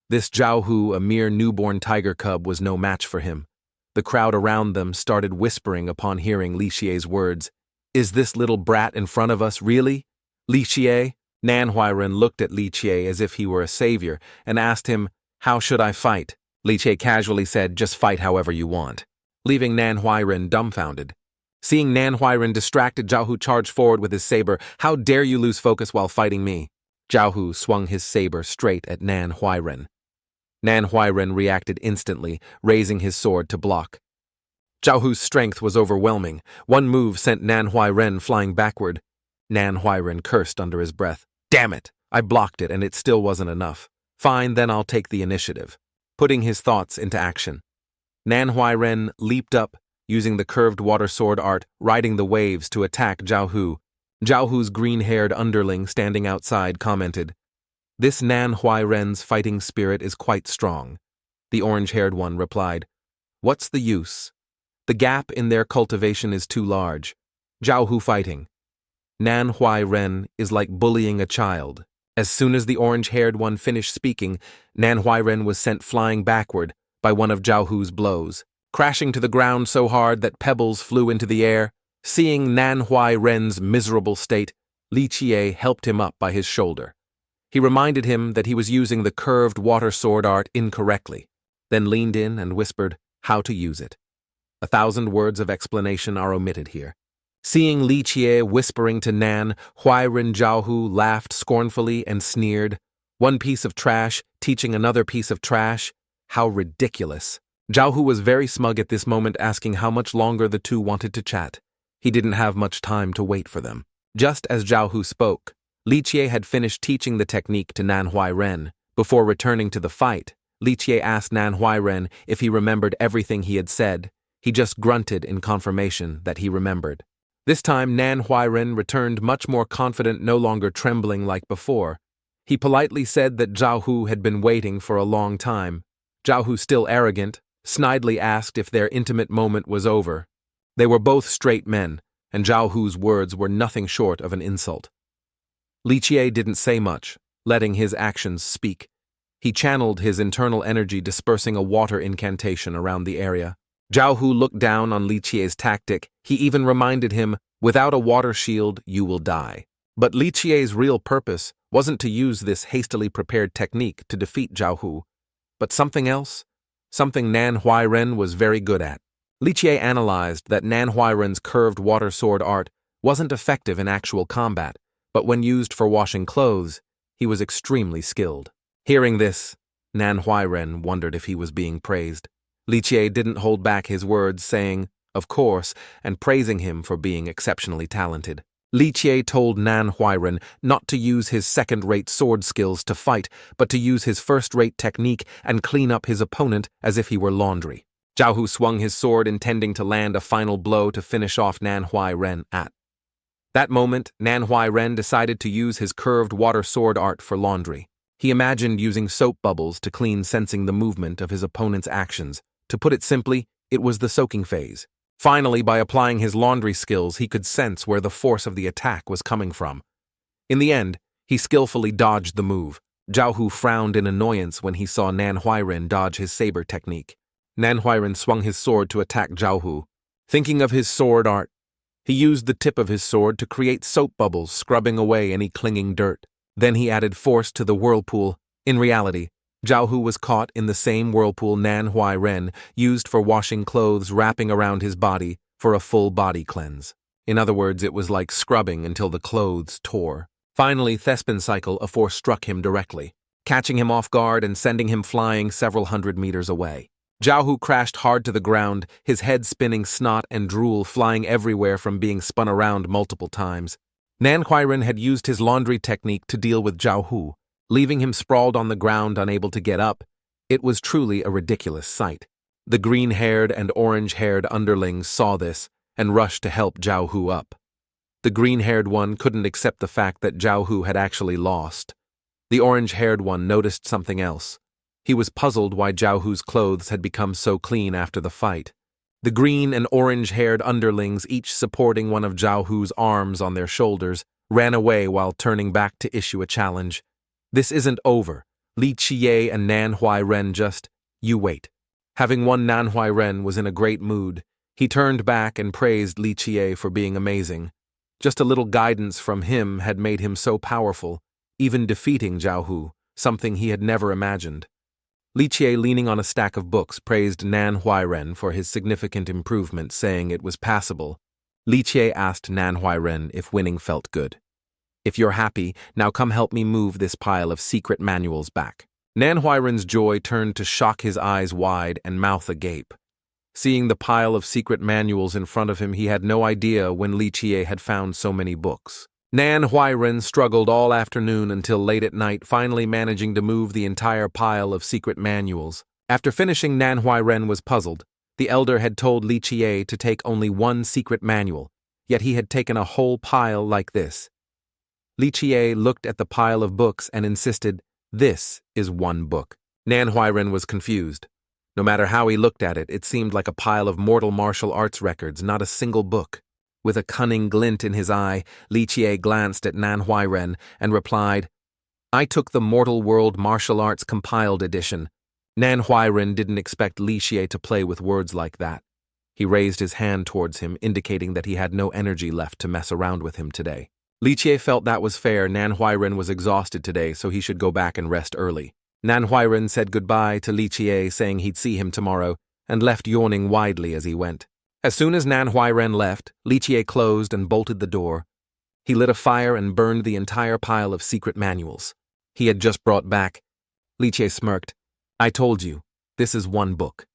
This Zhao Hu, a mere newborn tiger cub, was no match for him. The crowd around them started whispering upon hearing Li Jie's words. "Is this little brat in front of us really? Li Jie?" Nan Huairen looked at Li Jie as if he were a savior and asked him, "How should I fight?" Li Jie casually said, "Just fight however you want," leaving Nan Huairen dumbfounded. Seeing Nan Huairen distracted, Zhao Hu charged forward with his saber. "How dare you lose focus while fighting me?" Zhao Hu swung his saber straight at Nan Huairen. Nan Huairen reacted instantly, raising his sword to block. Zhao Hu's strength was overwhelming. One move sent Nan Huairen flying backward. Nan Huairen cursed under his breath. "Damn it! I blocked it and it still wasn't enough. Fine, then I'll take the initiative." Putting his thoughts into action, Nan Huairen leaped up, using the curved water sword art, riding the waves to attack Zhao Hu. Zhao Hu's green-haired underling standing outside commented, "This Nan Huairen's fighting spirit is quite strong." The orange-haired one replied, "What's the use? The gap in their cultivation is too large. Zhao Hu fighting. Nan Huairen is like bullying a child." As soon as the orange-haired one finished speaking, Nan Huairen was sent flying backward by one of Zhao Hu's blows, crashing to the ground so hard that pebbles flew into the air. Seeing Nan Huairen's miserable state, Li Jie helped him up by his shoulder. He reminded him that he was using the curved water sword art incorrectly, then leaned in and whispered how to use it. 1,000 words of explanation are omitted here. Seeing Li Jie whispering to Nan Huairen, Zhao Hu laughed scornfully and sneered. One piece of trash teaching another piece of trash? How ridiculous. Zhao Hu was very smug at this moment, asking how much longer the two wanted to chat. He didn't have much time to wait for them. Just as Zhao Hu spoke, Li Jie had finished teaching the technique to Nan Huairen. Before returning to the fight, Li Jie asked Nan Huairen if he remembered everything he had said. He just grunted in confirmation that he remembered. This time, Nan Huairen returned much more confident, no longer trembling like before. He politely said that Zhao Hu had been waiting for a long time. Zhao Hu, still arrogant, snidely asked if their intimate moment was over. They were both straight men, and Zhao Hu's words were nothing short of an insult. Li Jie didn't say much, letting his actions speak. He channeled his internal energy, dispersing a water incantation around the area. Zhao Hu looked down on Li Jie's tactic. He even reminded him, "Without a water shield, you will die." But Li Jie's real purpose wasn't to use this hastily prepared technique to defeat Zhao Hu, but something else, something Nan Huairen was very good at. Li Jie analyzed that Nan Huairen's curved water sword art wasn't effective in actual combat, but when used for washing clothes, he was extremely skilled. Hearing this, Nan Huairen wondered if he was being praised. Li Jie didn't hold back his words, saying, "Of course," and praising him for being exceptionally talented. Li Jie told Nan Huairen not to use his second-rate sword skills to fight, but to use his first-rate technique and clean up his opponent as if he were laundry. Zhao Hu swung his sword, intending to land a final blow to finish off Nan Huairen at. That moment, Nan Huairen decided to use his curved water sword art for laundry. He imagined using soap bubbles to clean, sensing the movement of his opponent's actions. To put it simply, it was the soaking phase. Finally, by applying his laundry skills, he could sense where the force of the attack was coming from. In the end, he skillfully dodged the move. Zhao Hu frowned in annoyance when he saw Nan Huairen dodge his saber technique. Nan Huairen swung his sword to attack Zhao Hu. Thinking of his sword art, he used the tip of his sword to create soap bubbles, scrubbing away any clinging dirt. Then he added force to the whirlpool. In reality, Zhao Hu was caught in the same whirlpool Nan Huairen used for washing clothes, wrapping around his body for a full body cleanse. In other words, it was like scrubbing until the clothes tore. Finally, Thespin cycle, a force struck him directly, catching him off guard and sending him flying several hundred meters away. Zhao Hu crashed hard to the ground, his head spinning, snot and drool flying everywhere from being spun around multiple times. Nan Huairen had used his laundry technique to deal with Zhao Hu, leaving him sprawled on the ground, unable to get up. It was truly a ridiculous sight. The green-haired and orange-haired underlings saw this and rushed to help Zhao Hu up. The green-haired one couldn't accept the fact that Zhao Hu had actually lost. The orange-haired one noticed something else. He was puzzled why Zhao Hu's clothes had become so clean after the fight. The green and orange-haired underlings, each supporting one of Zhao Hu's arms on their shoulders, ran away while turning back to issue a challenge. This isn't over. Li Qiye and Nanhui Ren you wait. Having won, Nanhui Ren was in a great mood. He turned back and praised Li Qiye for being amazing. Just a little guidance from him had made him so powerful, even defeating Zhao Hu, something he had never imagined. Li Qiye, leaning on a stack of books, praised Nanhui Ren for his significant improvement, saying it was passable. Li Qiye asked Nanhui Ren if winning felt good. If you're happy, now come help me move this pile of secret manuals back. Nanhui Ren's joy turned to shock, his eyes wide and mouth agape. Seeing the pile of secret manuals in front of him, he had no idea when Li Qiye had found so many books. Nanhui Ren struggled all afternoon until late at night, finally managing to move the entire pile of secret manuals. After finishing, Nanhui Ren was puzzled. The elder had told Li Qiye to take only one secret manual, yet he had taken a whole pile like this. Li Qiye looked at the pile of books and insisted, "This is one book." Nanhui Ren was confused. No matter how he looked at it, it seemed like a pile of mortal martial arts records, not a single book. With a cunning glint in his eye, Li Qiye glanced at Nanhui Ren and replied, "I took the Mortal World Martial Arts Compiled Edition." Nanhui Ren didn't expect Li Qiye to play with words like that. He raised his hand towards him, indicating that he had no energy left to mess around with him today. Li Qiye felt that was fair. Nanhui Ren was exhausted today, so he should go back and rest early. Nanhui Ren said goodbye to Li Qiye, saying he'd see him tomorrow, and left yawning widely as he went. As soon as Nanhui Ren left, Li Qiye closed and bolted the door. He lit a fire and burned the entire pile of secret manuals he had just brought back. Li Qiye smirked. "I told you, this is one book.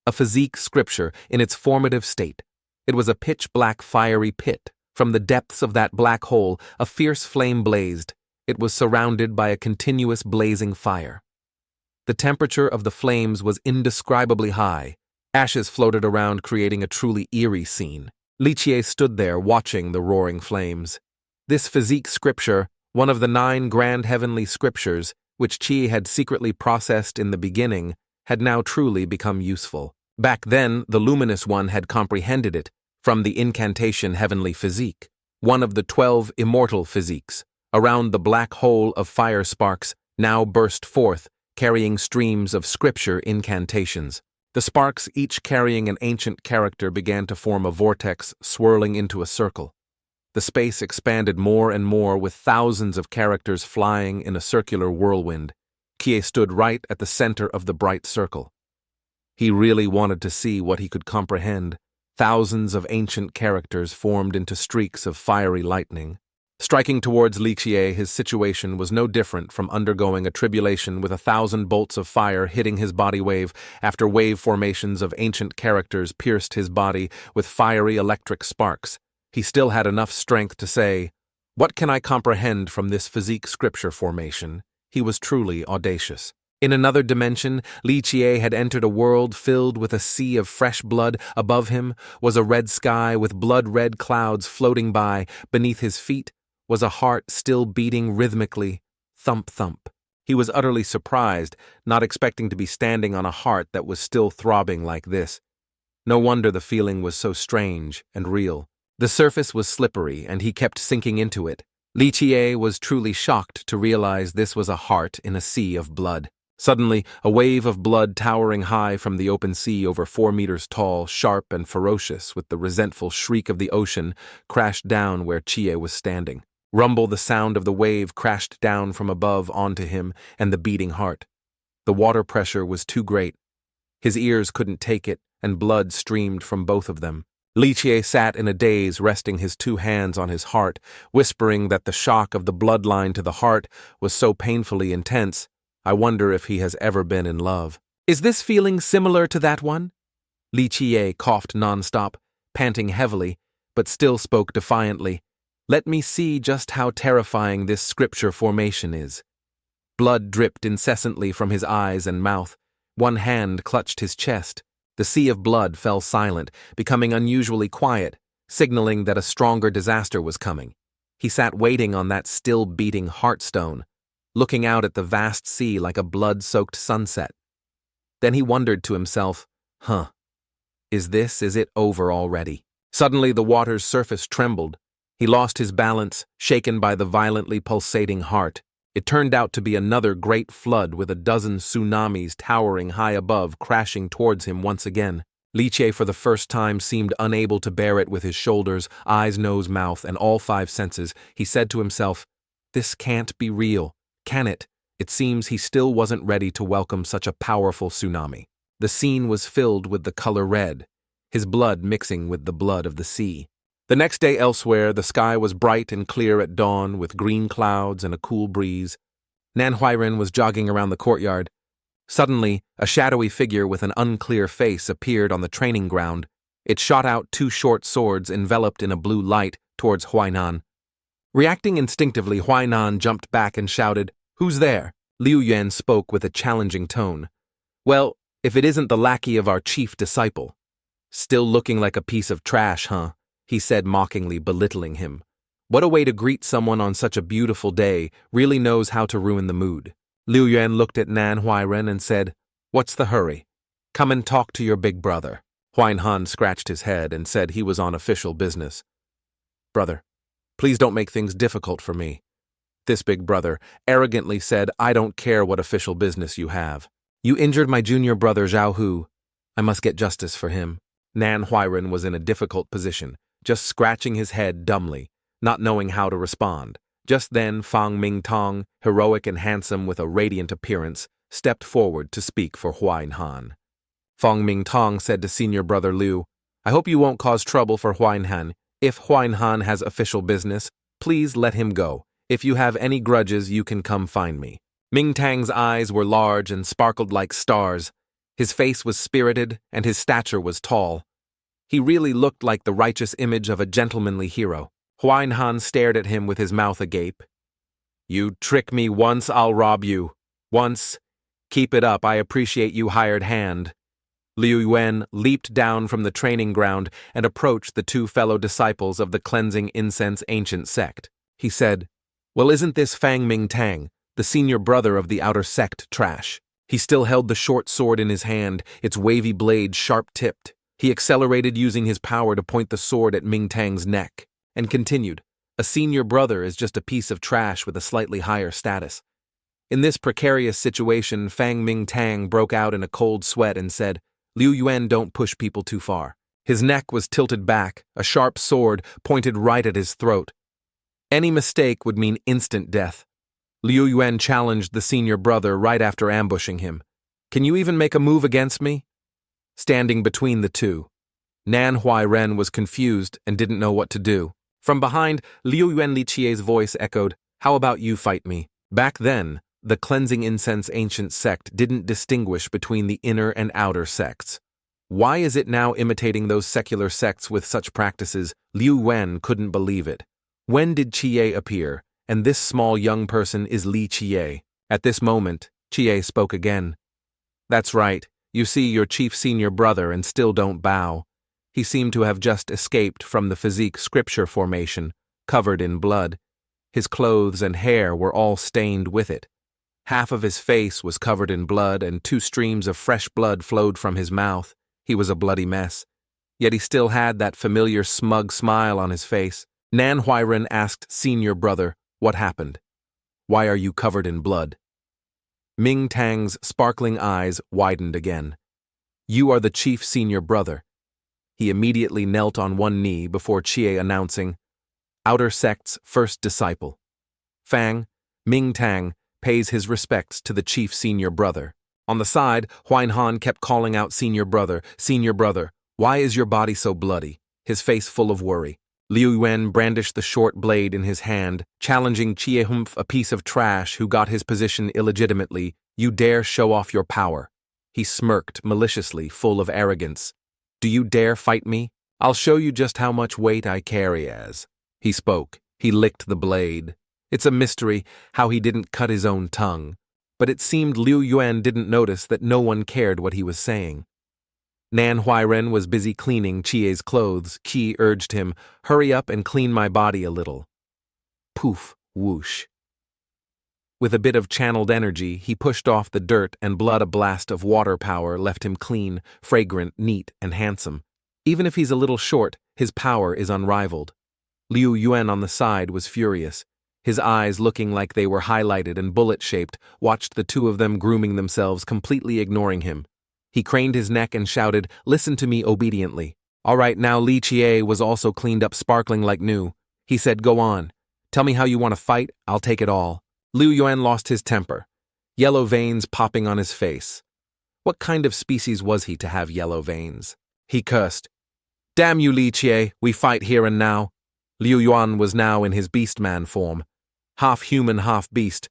A physique scripture in its formative state. It was a pitch-black fiery pit. From the depths of that black hole, a fierce flame blazed. It was surrounded by a continuous blazing fire. The temperature of the flames was indescribably high. Ashes floated around, creating a truly eerie scene. Li Qiye stood there, watching the roaring flames. This physique scripture, one of the 9 grand heavenly scriptures, which Qi had secretly processed in the beginning, had now truly become useful. Back then, the luminous one had comprehended it, from the incantation heavenly physique, one of the 12 immortal physiques. Around the black hole of fire sparks now burst forth, carrying streams of scripture incantations. The sparks, each carrying an ancient character, began to form a vortex, swirling into a circle. The space expanded more and more, with thousands of characters flying in a circular whirlwind. Kie stood right at the center of the bright circle. He really wanted to see what he could comprehend. Thousands of ancient characters formed into streaks of fiery lightning. Striking towards Li Qiye, his situation was no different from undergoing a tribulation, with 1,000 bolts of fire hitting his body wave after wave formations of ancient characters pierced his body with fiery electric sparks. He still had enough strength to say, "What can I comprehend from this physique scripture formation?" He was truly audacious. In another dimension, Li Qiye had entered a world filled with a sea of fresh blood. Above him was a red sky with blood-red clouds floating by. Beneath his feet was a heart still beating rhythmically, thump-thump. He was utterly surprised, not expecting to be standing on a heart that was still throbbing like this. No wonder the feeling was so strange and real. The surface was slippery, and he kept sinking into it. Li Qiye was truly shocked to realize this was a heart in a sea of blood. Suddenly, a wave of blood towering high from the open sea, over 4 meters tall, sharp and ferocious, with the resentful shriek of the ocean, crashed down where Qiye was standing. Rumble, the sound of the wave, crashed down from above onto him and the beating heart. The water pressure was too great. His ears couldn't take it, and blood streamed from both of them. Li Qiye sat in a daze, resting his 2 hands on his heart, whispering that the shock of the bloodline to the heart was so painfully intense. I wonder if he has ever been in love. Is this feeling similar to that one? Li Qiye coughed nonstop, panting heavily, but still spoke defiantly. Let me see just how terrifying this scripture formation is. Blood dripped incessantly from his eyes and mouth. One hand clutched his chest. The sea of blood fell silent, becoming unusually quiet, signaling that a stronger disaster was coming. He sat waiting on that still-beating heartstone, looking out at the vast sea like a blood-soaked sunset. Then he wondered to himself, Is it over already? Suddenly the water's surface trembled. He lost his balance, shaken by the violently pulsating heart. It turned out to be another great flood with a dozen tsunamis towering high above, crashing towards him once again. Liche for the first time seemed unable to bear it with his shoulders, eyes, nose, mouth, and all 5 senses. He said to himself, "This can't be real, can it?" It seems he still wasn't ready to welcome such a powerful tsunami. The scene was filled with the color red, his blood mixing with the blood of the sea. The next day elsewhere, the sky was bright and clear at dawn with green clouds and a cool breeze. Manhwa was jogging around the courtyard. Suddenly, a shadowy figure with an unclear face appeared on the training ground. It shot out 2 short swords enveloped in a blue light towards Huainan. Reacting instinctively, Huainan jumped back and shouted, "Who's there?" Liu Yuan spoke with a challenging tone. "Well, if it isn't the lackey of our chief disciple." "Still looking like a piece of trash, huh?" he said mockingly, belittling him. "What a way to greet someone on such a beautiful day, really knows how to ruin the mood." Liu Yuan looked at Manhwa and said, "What's the hurry? Come and talk to your big brother." Huainan scratched his head and said he was on official business. "Brother, please don't make things difficult for me." This big brother arrogantly said, "I don't care what official business you have. You injured my junior brother Zhao Hu. I must get justice for him." Manhwa was in a difficult position, just scratching his head dumbly, not knowing how to respond. Just then, Fang Mingtong, heroic and handsome with a radiant appearance, stepped forward to speak for Huainan. Fang Mingtong said to senior brother Liu, "I hope you won't cause trouble for Huainan. If Huainan has official business, please let him go. If you have any grudges, you can come find me." Mingtang's eyes were large and sparkled like stars. His face was spirited, and his stature was tall. He really looked like the righteous image of a gentlemanly hero. Huainan stared at him with his mouth agape. "You trick me once, I'll rob you. Once. Keep it up, I appreciate you, hired hand." Liu Yuan leaped down from the training ground and approached the 2 fellow disciples of the cleansing incense ancient sect. He said, "Well, isn't this Fang Mingtang, the senior brother of the outer sect trash?" He still held the short sword in his hand, its wavy blade sharp-tipped. He accelerated, using his power to point the sword at Mingtang's neck, and continued, "A senior brother is just a piece of trash with a slightly higher status." In this precarious situation, Fang Mingtang broke out in a cold sweat and said, "Liu Yuan, don't push people too far." His neck was tilted back, a sharp sword pointed right at his throat. Any mistake would mean instant death. Liu Yuan challenged the senior brother right after ambushing him. "Can you even make a move against me?" Standing between the two, Manhwa was confused and didn't know what to do. From behind, Liu Yuan Lichie's voice echoed, "How about you fight me?" Back then, the cleansing incense ancient sect didn't distinguish between the inner and outer sects. Why is it now imitating those secular sects with such practices? Liu Yuan couldn't believe it. When did Chie appear? And this small young person is Li Chie. At this moment, Chie spoke again. "That's right. You see your chief senior brother and still don't bow." He seemed to have just escaped from the physique scripture formation, covered in blood. His clothes and hair were all stained with it. Half of his face was covered in blood, and 2 streams of fresh blood flowed from his mouth. He was a bloody mess. Yet he still had that familiar smug smile on his face. Manhwa asked senior brother, "What happened? Why are you covered in blood?" Mingtang's sparkling eyes widened again. "You are the chief senior brother." He immediately knelt on one knee before Chie, announcing, "Outer sect's first disciple. Fang, Mingtang, pays his respects to the chief senior brother." On the side, Huainan kept calling out "Senior brother, senior brother, why is your body so bloody?" his face full of worry. Liu Yuan brandished the short blade in his hand, challenging Chie Humph, a piece of trash who got his position illegitimately. "You dare show off your power." He smirked maliciously, full of arrogance. "Do you dare fight me? I'll show you just how much weight I carry as." He spoke. He licked the blade. It's a mystery how he didn't cut his own tongue, but it seemed Liu Yuan didn't notice that no one cared what he was saying. Manhwa was busy cleaning Chie's clothes. Qi urged him, "Hurry up and clean my body a little." Poof, whoosh. With a bit of channeled energy, he pushed off the dirt and blood. A blast of water power left him clean, fragrant, neat, and handsome. Even if he's a little short, his power is unrivaled. Liu Yuan on the side was furious. His eyes, looking like they were highlighted and bullet-shaped, watched the two of them grooming themselves, completely ignoring him. He craned his neck and shouted, "Listen to me obediently." All right, now Li Chie was also cleaned up, sparkling like new. He said, "Go on. Tell me how you want to fight, I'll take it all." Liu Yuan lost his temper, yellow veins popping on his face. What kind of species was he to have yellow veins? He cursed. "Damn you, Li Chie, we fight here and now." Liu Yuan was now in his beastman form, half human, half beast.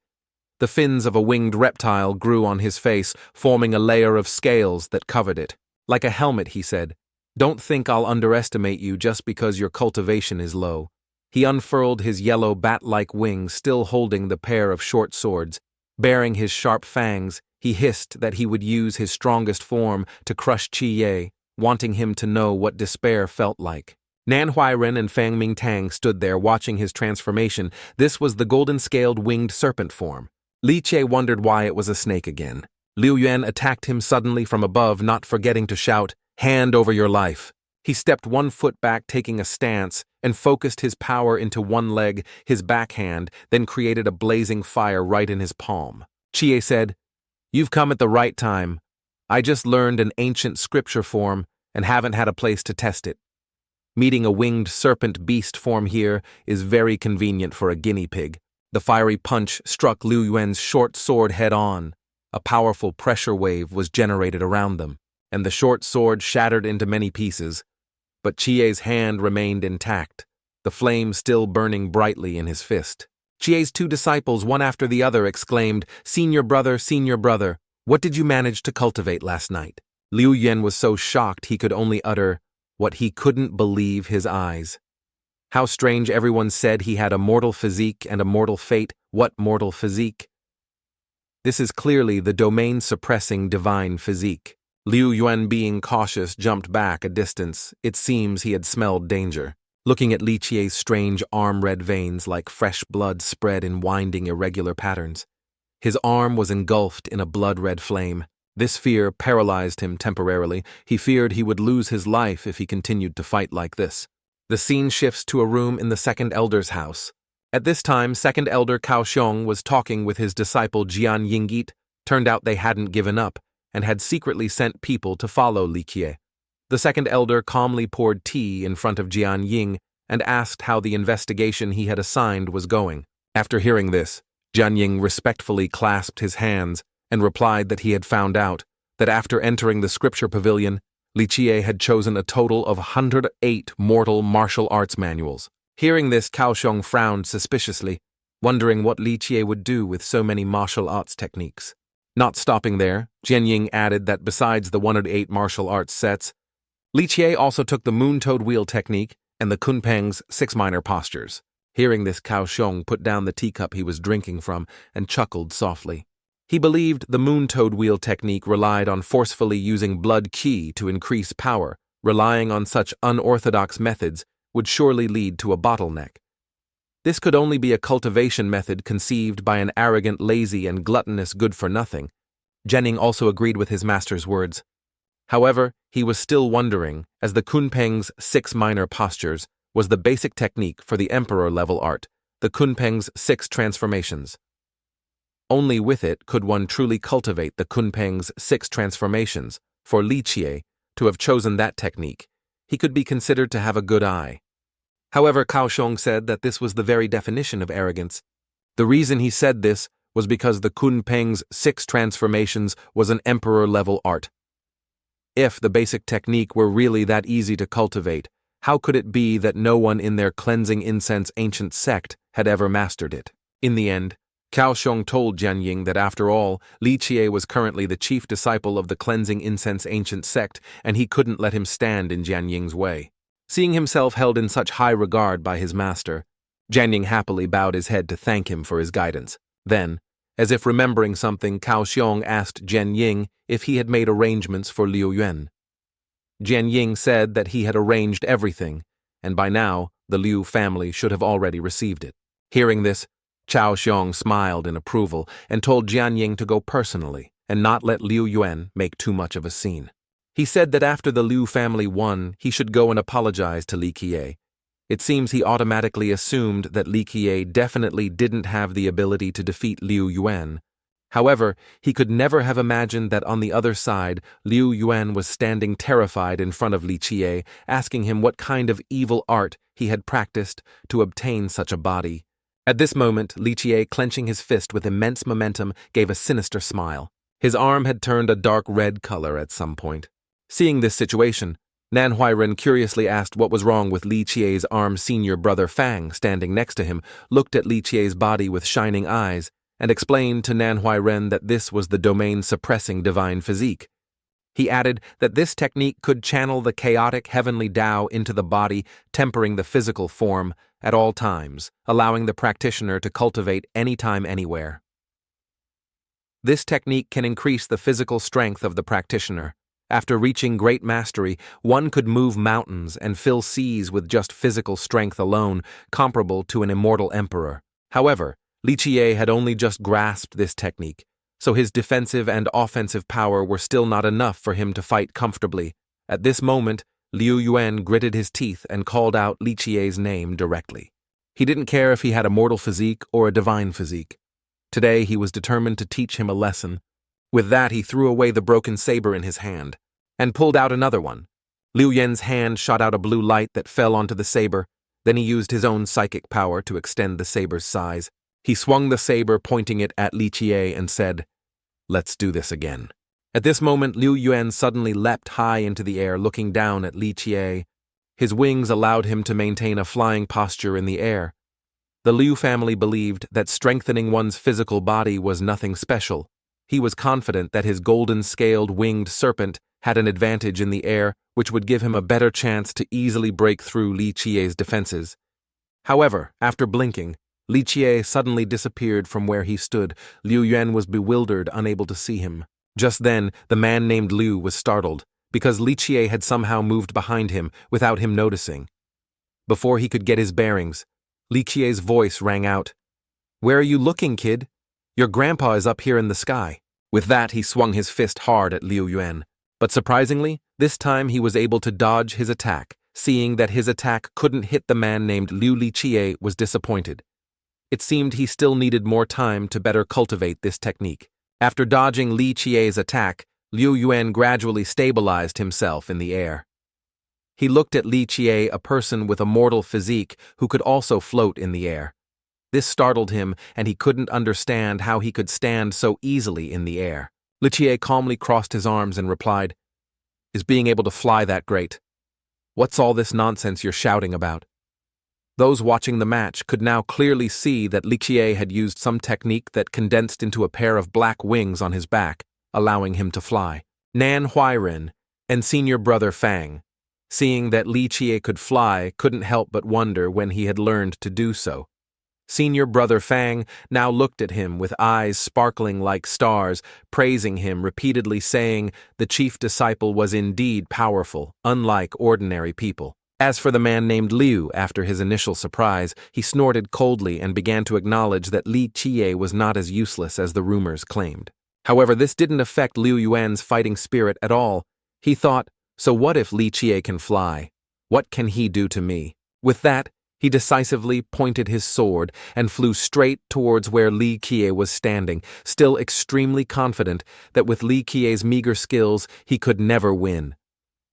The fins of a winged reptile grew on his face, forming a layer of scales that covered it. Like a helmet, he said, "Don't think I'll underestimate you just because your cultivation is low." He unfurled his yellow bat-like wings, still holding the pair of short swords. Baring his sharp fangs, he hissed that he would use his strongest form to crush Qi, wanting him to know what despair felt like. Nan Huairen and Fang Mingtang stood there watching his transformation. This was the golden-scaled winged serpent form. Li Chie wondered why it was a snake again. Liu Yuan attacked him suddenly from above, not forgetting to shout, "Hand over your life." He stepped 1 foot back, taking a stance, and focused his power into one leg, his backhand, then created a blazing fire right in his palm. Chie said, "You've come at the right time. I just learned an ancient scripture form and haven't had a place to test it. Meeting a winged serpent beast form here is very convenient for a guinea pig." The fiery punch struck Liu Yuan's short sword head-on. A powerful pressure wave was generated around them, and the short sword shattered into many pieces. But Chie's hand remained intact, the flame still burning brightly in his fist. Chie's 2 disciples, one after the other, exclaimed, Senior brother, what did you manage to cultivate last night?" Liu Yuan was so shocked he could only utter what he couldn't believe his eyes. How strange, everyone said he had a mortal physique and a mortal fate. What mortal physique? This is clearly the domain-suppressing divine physique. Liu Yuan, being cautious, jumped back a distance. It seems he had smelled danger. Looking at Li Chie's strange arm-red veins like fresh blood spread in winding irregular patterns. His arm was engulfed in a blood-red flame. This fear paralyzed him temporarily. He feared he would lose his life if he continued to fight like this. The scene shifts to a room in the second elder's house. At this time, second elder Cao Xiong was talking with his disciple Jian Yingyit. Turned out they hadn't given up, and had secretly sent people to follow Li Chie. The second elder calmly poured tea in front of Jian Ying and asked how the investigation he had assigned was going. After hearing this, Jian Ying respectfully clasped his hands and replied that he had found out that after entering the scripture pavilion, Li Chie had chosen a total of 108 mortal martial arts manuals. Hearing this, Cao Xiong frowned suspiciously, wondering what Li Chie would do with so many martial arts techniques. Not stopping there, Jian Ying added that besides the 108 martial arts sets, Li Chie also took the moon-toad wheel technique and the Kunpeng's 6 minor postures. Hearing this, Cao Xiong put down the teacup he was drinking from and chuckled softly. He believed the moon-toad wheel technique relied on forcefully using blood qi to increase power. Relying on such unorthodox methods would surely lead to a bottleneck. This could only be a cultivation method conceived by an arrogant, lazy, and gluttonous good-for-nothing. Jian Ying also agreed with his master's words. However, he was still wondering, as the Kunpeng's 6 minor postures was the basic technique for the emperor-level art, the Kunpeng's 6 transformations. Only with it could one truly cultivate the Kunpeng's 6 transformations. For Li Chie to have chosen that technique, he could be considered to have a good eye. However, Cao Xiong said that this was the very definition of arrogance. The reason he said this was because the Kunpeng's 6 transformations was an emperor-level art. If the basic technique were really that easy to cultivate, how could it be that no one in their cleansing incense ancient sect had ever mastered it? In the end, Cao Xiong told Jian Ying that after all, Li Chie was currently the chief disciple of the cleansing incense ancient sect, and he couldn't let him stand in Jian Ying's way. Seeing himself held in such high regard by his master, Jian Ying happily bowed his head to thank him for his guidance. Then, as if remembering something, Cao Xiong asked Jian Ying if he had made arrangements for Liu Yuan. Jian Ying said that he had arranged everything, and by now the Liu family should have already received it. Hearing this, Chao Xiong smiled in approval and told Jianying to go personally and not let Liu Yuan make too much of a scene. He said that after the Liu family won, he should go and apologize to Li Qiye. It seems he automatically assumed that Li Qiye definitely didn't have the ability to defeat Liu Yuan. However, he could never have imagined that on the other side, Liu Yuan was standing terrified in front of Li Qiye, asking him what kind of evil art he had practiced to obtain such a body. At this moment, Li Qiye, clenching his fist with immense momentum, gave a sinister smile. His arm had turned a dark red color at some point. Seeing this situation, Nan Huairen curiously asked what was wrong with Li Qiye's armed senior brother Fang, standing next to him, looked at Li Qiye's body with shining eyes, and explained to Nan Huairen that this was the domain-suppressing divine physique. He added that this technique could channel the chaotic heavenly Tao into the body, tempering the physical form at all times, allowing the practitioner to cultivate anytime, anywhere. This technique can increase the physical strength of the practitioner. After reaching great mastery, one could move mountains and fill seas with just physical strength alone, comparable to an immortal emperor. However, Li Qiye had only just grasped this technique, so his defensive and offensive power were still not enough for him to fight comfortably. At this moment, Liu Yuan gritted his teeth and called out Li Qiye's name directly. He didn't care if he had a mortal physique or a divine physique. Today he was determined to teach him a lesson. With that, he threw away the broken saber in his hand and pulled out another one. Liu Yuan's hand shot out a blue light that fell onto the saber. Then he used his own psychic power to extend the saber's size. He swung the saber, pointing it at Li Qiye, and said, "Let's do this again." At this moment, Liu Yuan suddenly leapt high into the air, looking down at Li Qiye. His wings allowed him to maintain a flying posture in the air. The Liu family believed that strengthening one's physical body was nothing special. He was confident that his golden-scaled winged serpent had an advantage in the air, which would give him a better chance to easily break through Li Qiye's defenses. However, after blinking, Li Qiye suddenly disappeared from where he stood. Liu Yuan was bewildered, unable to see him. Just then, the man named Liu was startled, because Li Qiye had somehow moved behind him without him noticing. Before he could get his bearings, Li Qiye's voice rang out, "Where are you looking, kid? Your grandpa is up here in the sky." With that, he swung his fist hard at Liu Yuan. But surprisingly, this time he was able to dodge his attack. Seeing that his attack couldn't hit the man named Liu, Li Qiye was disappointed. It seemed he still needed more time to better cultivate this technique. After dodging Li Qiye's attack, Liu Yuan gradually stabilized himself in the air. He looked at Li Qiye, a person with a mortal physique who could also float in the air. This startled him, and he couldn't understand how he could stand so easily in the air. Li Qiye calmly crossed his arms and replied, "Is being able to fly that great? What's all this nonsense you're shouting about?" Those watching the match could now clearly see that Li Qiye had used some technique that condensed into a pair of black wings on his back, allowing him to fly. Nan Huairen and senior brother Fang, seeing that Li Qiye could fly, couldn't help but wonder when he had learned to do so. Senior brother Fang now looked at him with eyes sparkling like stars, praising him, repeatedly saying the chief disciple was indeed powerful, unlike ordinary people. As for the man named Liu, after his initial surprise, he snorted coldly and began to acknowledge that Li Qiye was not as useless as the rumors claimed. However, this didn't affect Liu Yuan's fighting spirit at all. He thought, so what if Li Qiye can fly? What can he do to me? With that, he decisively pointed his sword and flew straight towards where Li Qiye was standing, still extremely confident that with Li Qiye's meager skills he could never win.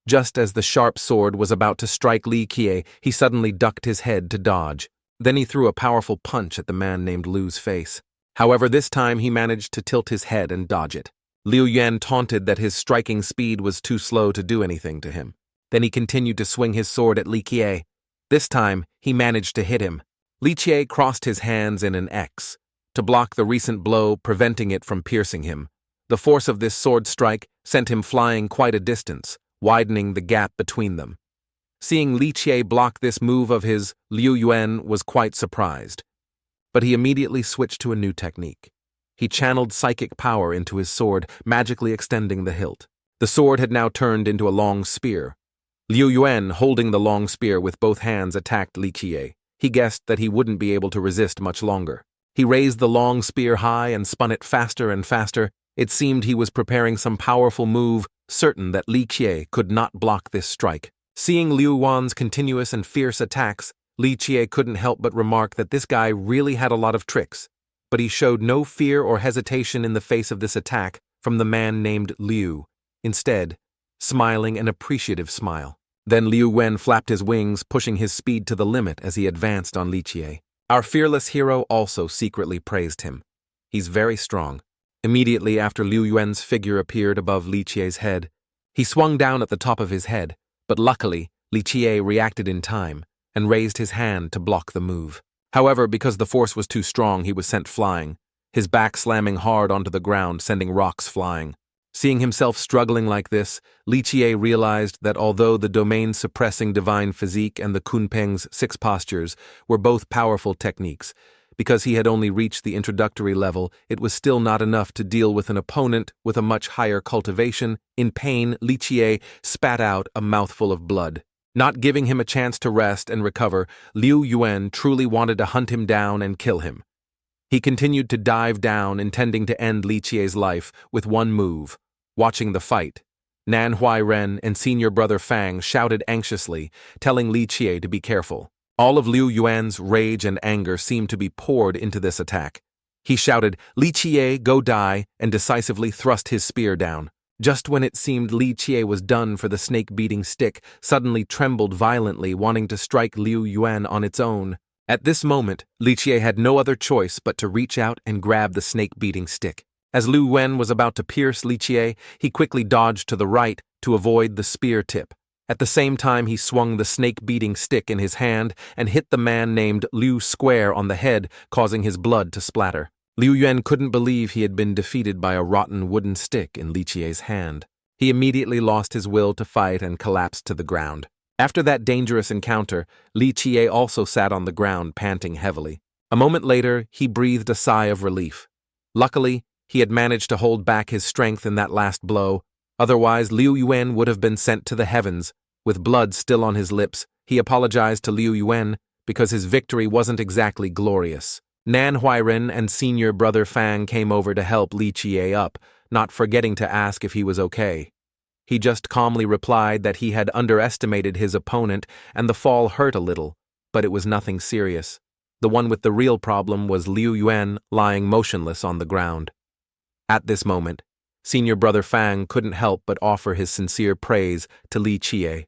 Just as the sharp sword was about to strike Li Qiye, he suddenly ducked his head to dodge. Then he threw a powerful punch at the man named Liu's face. However, this time he managed to tilt his head and dodge it. Liu Yuan taunted that his striking speed was too slow to do anything to him. Then he continued to swing his sword at Li Qiye. This time, he managed to hit him. Li Qiye crossed his hands in an X to block the recent blow, preventing it from piercing him. The force of this sword strike sent him flying quite a distance, widening the gap between them. Seeing Li Qiye block this move of his, Liu Yuan was quite surprised. But he immediately switched to a new technique. He channeled psychic power into his sword, magically extending the hilt. The sword had now turned into a long spear. Liu Yuan, holding the long spear with both hands, attacked Li Qiye. He guessed that he wouldn't be able to resist much longer. He raised the long spear high and spun it faster and faster. It seemed he was preparing some powerful move, certain that Li Qiye could not block this strike. Seeing Liu Yuan's continuous and fierce attacks, Li Qiye couldn't help but remark that this guy really had a lot of tricks. But he showed no fear or hesitation in the face of this attack from the man named Liu. Instead, smiling an appreciative smile. Then Liu Wen flapped his wings, pushing his speed to the limit as he advanced on Li Qiye. Our fearless hero also secretly praised him. He's very strong. Immediately after Liu Yuan's figure appeared above Li Qiye's head, he swung down at the top of his head, but luckily, Li Qiye reacted in time and raised his hand to block the move. However, because the force was too strong, he was sent flying, his back slamming hard onto the ground, sending rocks flying. Seeing himself struggling like this, Li Qiye realized that although the domain-suppressing divine physique and the Kunpeng's 6 postures were both powerful techniques, because he had only reached the introductory level, it was still not enough to deal with an opponent with a much higher cultivation. In pain, Li Qiye spat out a mouthful of blood. Not giving him a chance to rest and recover, Liu Yuan truly wanted to hunt him down and kill him. He continued to dive down, intending to end Li Qiye's life with one move. Watching the fight, Manhwa Ren and senior brother Fang shouted anxiously, telling Li Qiye to be careful. All of Liu Yuan's rage and anger seemed to be poured into this attack. He shouted, "Li Qiye, go die," and decisively thrust his spear down. Just when it seemed Li Qiye was done for, the snake-beating stick suddenly trembled violently, wanting to strike Liu Yuan on its own. At this moment, Li Qiye had no other choice but to reach out and grab the snake-beating stick. As Liu Yuan was about to pierce Li Qiye, he quickly dodged to the right to avoid the spear tip. At the same time, he swung the snake-beating stick in his hand and hit the man named Liu square on the head, causing his blood to splatter. Liu Yuan couldn't believe he had been defeated by a rotten wooden stick in Li Qiye's hand. He immediately lost his will to fight and collapsed to the ground. After that dangerous encounter, Li Qiye also sat on the ground, panting heavily. A moment later, he breathed a sigh of relief. Luckily, he had managed to hold back his strength in that last blow. Otherwise, Liu Yuan would have been sent to the heavens. With blood still on his lips, he apologized to Liu Yuan because his victory wasn't exactly glorious. Manhwa Ren and senior brother Fang came over to help Li Qiye up, not forgetting to ask if he was okay. He just calmly replied that he had underestimated his opponent and the fall hurt a little, but it was nothing serious. The one with the real problem was Liu Yuan lying motionless on the ground. At this moment, senior brother Fang couldn't help but offer his sincere praise to Li Qiye.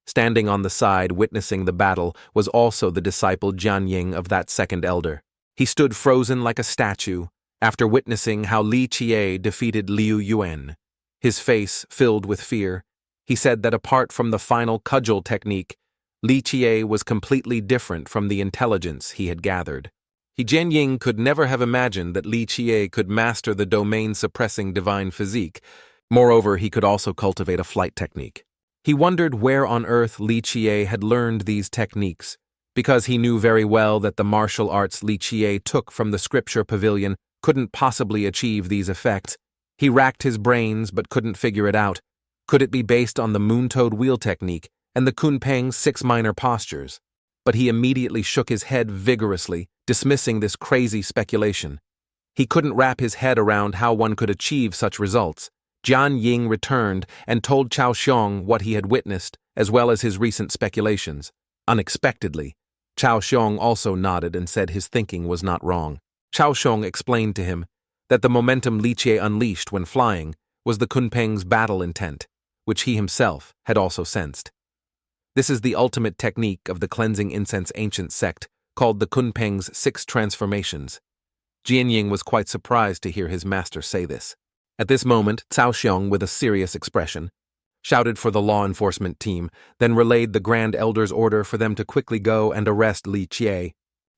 Standing on the side witnessing the battle was also the disciple Jianying of that second elder. He stood frozen like a statue after witnessing how Li Qiye defeated Liu Yuan. His face filled with fear. He said that apart from the final cudgel technique, Li Qiye was completely different from the intelligence he had gathered. Jianying could never have imagined that Li Qiye could master the domain-suppressing divine physique. Moreover, he could also cultivate a flight technique. He wondered where on earth Li Qiye had learned these techniques, because he knew very well that the martial arts Li Qiye took from the scripture pavilion couldn't possibly achieve these effects. He racked his brains but couldn't figure it out. Could it be based on the moon-toad wheel technique and the Kunpeng's 6 minor postures? But he immediately shook his head vigorously, dismissing this crazy speculation. He couldn't wrap his head around how one could achieve such results. Jianying returned and told Cao Xiong what he had witnessed, as well as his recent speculations. Unexpectedly, Cao Xiong also nodded and said his thinking was not wrong. Cao Xiong explained to him that the momentum Li Qiye unleashed when flying was the Kunpeng's battle intent, which he himself had also sensed. This is the ultimate technique of the cleansing incense ancient sect, called the Kunpeng's 6 transformations. Jianying was quite surprised to hear his master say this. At this moment, Cao Xiong, with a serious expression, shouted for the law enforcement team, then relayed the Grand Elder's order for them to quickly go and arrest Li Qiye.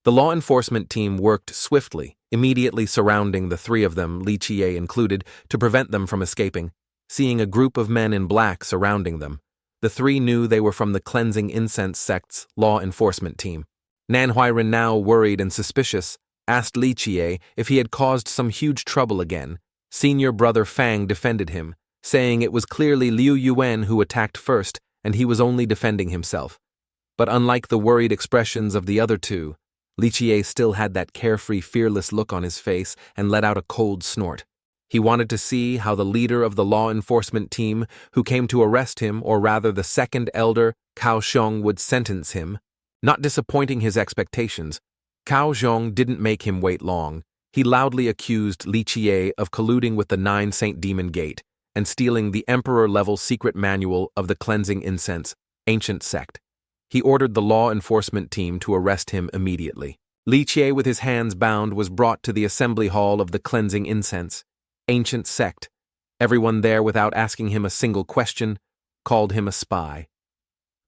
The law enforcement team worked swiftly, immediately surrounding the 3 of them, Li Qiye included, to prevent them from escaping. Seeing a group of men in black surrounding them, the 3 knew they were from the Cleansing Incense Sect's law enforcement team. Manhwa Ren, now worried and suspicious, asked Li Qiye if he had caused some huge trouble again. Senior brother Fang defended him, saying it was clearly Liu Yuan who attacked first and he was only defending himself. But unlike the worried expressions of the other 2, Li Qiye still had that carefree, fearless look on his face and let out a cold snort. He wanted to see how the leader of the law enforcement team, who came to arrest him, or rather the second elder, Cao Xiong, would sentence him. Not disappointing his expectations, Cao Xiong didn't make him wait long. He loudly accused Li Qiye of colluding with the 9 Saint Demon Gate and stealing the Emperor-level secret manual of the cleansing incense, ancient Sect. He ordered the law enforcement team to arrest him immediately. Li Qiye, with his hands bound, was brought to the assembly hall of the cleansing incense, ancient Sect. Everyone there, without asking him a single question, called him a spy.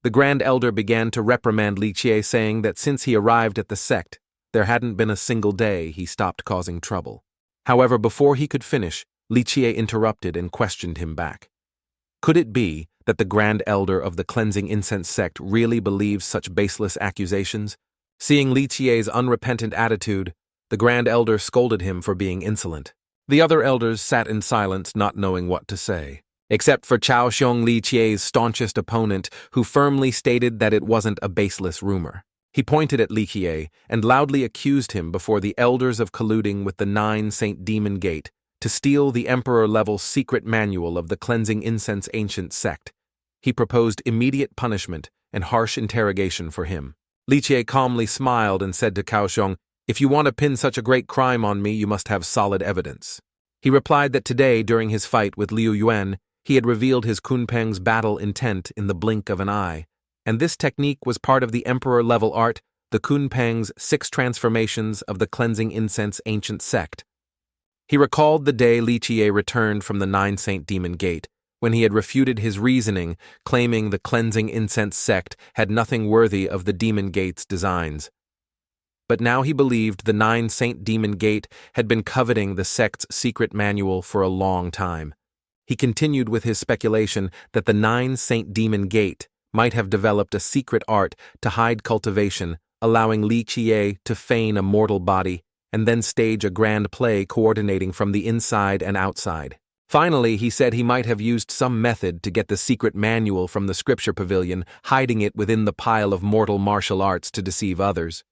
The Grand Elder began to reprimand Li Qiye, saying that since he arrived at the sect, there hadn't been a single day he stopped causing trouble. However, before he could finish, Li Qiye interrupted and questioned him back. Could it be that the Grand Elder of the Cleansing Incense Sect really believes such baseless accusations? Seeing Li Qiye's unrepentant attitude, the Grand Elder scolded him for being insolent. The other elders sat in silence, not knowing what to say, except for Cao Xiong, Li Qiye's staunchest opponent, who firmly stated that it wasn't a baseless rumor. He pointed at Li Qiye and loudly accused him before the elders of colluding with the 9 Saint Demon Gate to steal the Emperor-level secret manual of the Cleansing Incense Ancient Sect. He proposed immediate punishment and harsh interrogation for him. Li Qiye calmly smiled and said to Cao Xiong, "If you want to pin such a great crime on me, you must have solid evidence." He replied that today, during his fight with Liu Yuan, he had revealed his Kunpeng's battle intent in the blink of an eye, and this technique was part of the Emperor-level art, the Kunpeng's 6 transformations of the Cleansing Incense Ancient Sect. He recalled the day Li Qiye returned from the 9 Saint Demon Gate, when he had refuted his reasoning, claiming the Cleansing Incense Sect had nothing worthy of the Demon Gate's designs. But now he believed the 9 Saint Demon Gate had been coveting the sect's secret manual for a long time. He continued with his speculation that the 9 Saint Demon Gate might have developed a secret art to hide cultivation, allowing Li Qiye to feign a mortal body and then stage a grand play coordinating from the inside and outside. Finally, he said he might have used some method to get the secret manual from the scripture pavilion, hiding it within the pile of mortal martial arts to deceive others.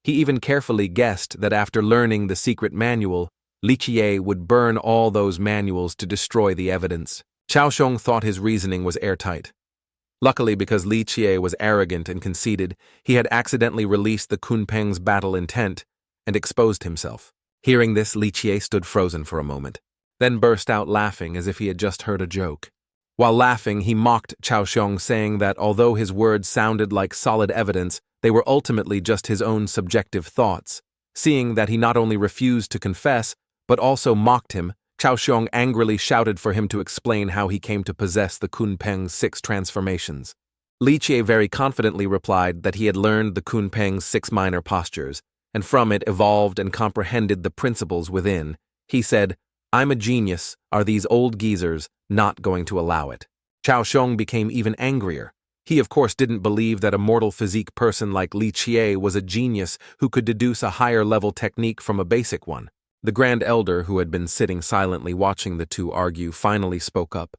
He even carefully guessed that after learning the secret manual, Li Qiye would burn all those manuals to destroy the evidence. Cao Xiong thought his reasoning was airtight. Luckily, because Li Qiye was arrogant and conceited, he had accidentally released the Kunpeng's battle intent and exposed himself. Hearing this, Li Qiye stood frozen for a moment, then burst out laughing as if he had just heard a joke. While laughing, he mocked Cao Xiong, saying that although his words sounded like solid evidence, they were ultimately just his own subjective thoughts. Seeing that he not only refused to confess, but also mocked him, Cao Xiong angrily shouted for him to explain how he came to possess the Kunpeng's 6 transformations. Li Qiye very confidently replied that he had learned the Kunpeng's 6 minor postures, and from it evolved and comprehended the principles within. He said, "I'm a genius, are these old geezers not going to allow it?" Cao Xiong became even angrier. He of course didn't believe that a mortal physique person like Li Qiye was a genius who could deduce a higher-level technique from a basic one. The Grand Elder, who had been sitting silently watching the two argue, finally spoke up.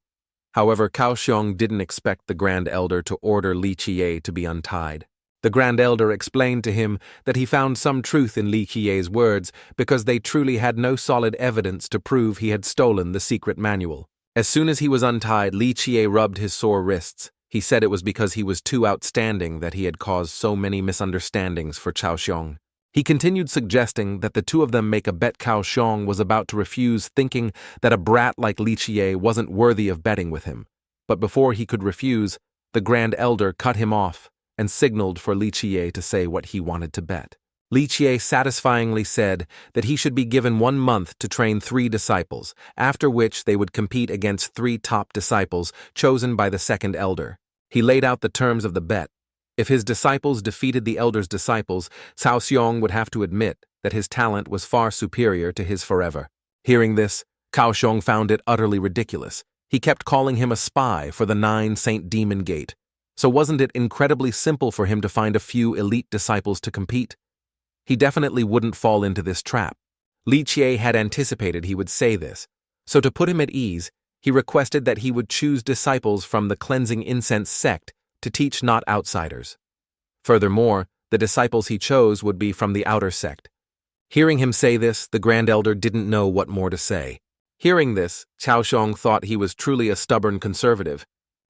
However, Cao Xiong didn't expect the Grand Elder to order Li Qiye to be untied. The Grand Elder explained to him that he found some truth in Li Qiye's words because they truly had no solid evidence to prove he had stolen the secret manual. As soon as he was untied, Li Qiye rubbed his sore wrists. He said it was because he was too outstanding that he had caused so many misunderstandings for Cao Xiong. He continued suggesting that the two of them make a bet Cao Xiong was about to refuse, thinking that a brat like Li Qiye wasn't worthy of betting with him. But before he could refuse, the Grand Elder cut him off and signaled for Li Qiye to say what he wanted to bet. Li Qiye satisfyingly said that he should be given 1 month to train 3 disciples, after which they would compete against 3 top disciples chosen by the second elder. He laid out the terms of the bet. If his disciples defeated the elder's disciples, Cao Xiong would have to admit that his talent was far superior to his forever. Hearing this, Cao Xiong found it utterly ridiculous. He kept calling him a spy for the 9 Saint Demon Gate. So wasn't it incredibly simple for him to find a few elite disciples to compete? He definitely wouldn't fall into this trap. Li Qiye had anticipated he would say this, so to put him at ease, he requested that he would choose disciples from the Cleansing Incense Sect to teach, not outsiders. Furthermore, The disciples he chose would be from the outer sect. Hearing him say this, the Grand Elder didn't know what more to say. Hearing this, Chaoxiong thought he was truly a stubborn conservative.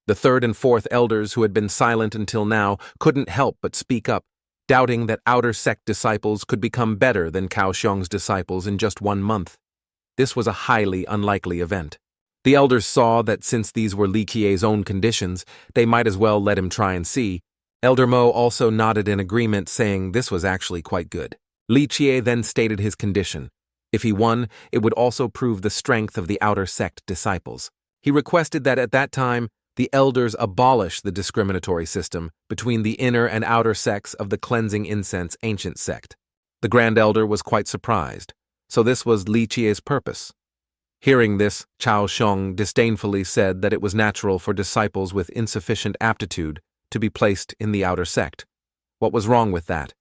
The third and fourth elders who had been silent until now couldn't help but speak up, doubting that outer sect disciples could become better than Kaoxiong's disciples in just 1 month. This was a highly unlikely event. The elders saw that since these were Li Qie's own conditions, they might as well let him try and see. Elder Mo also nodded in agreement, saying this was actually quite good. Li Qie then stated his condition. If he won, it would also prove the strength of the outer sect disciples. He requested that at that time, the elders abolish the discriminatory system between the inner and outer sects of the cleansing incense ancient sect. The Grand Elder was quite surprised, so this was Li Qie's purpose. Hearing this, Chaoxiong disdainfully said that it was natural for disciples with insufficient aptitude to be placed in the outer sect. What was wrong with that?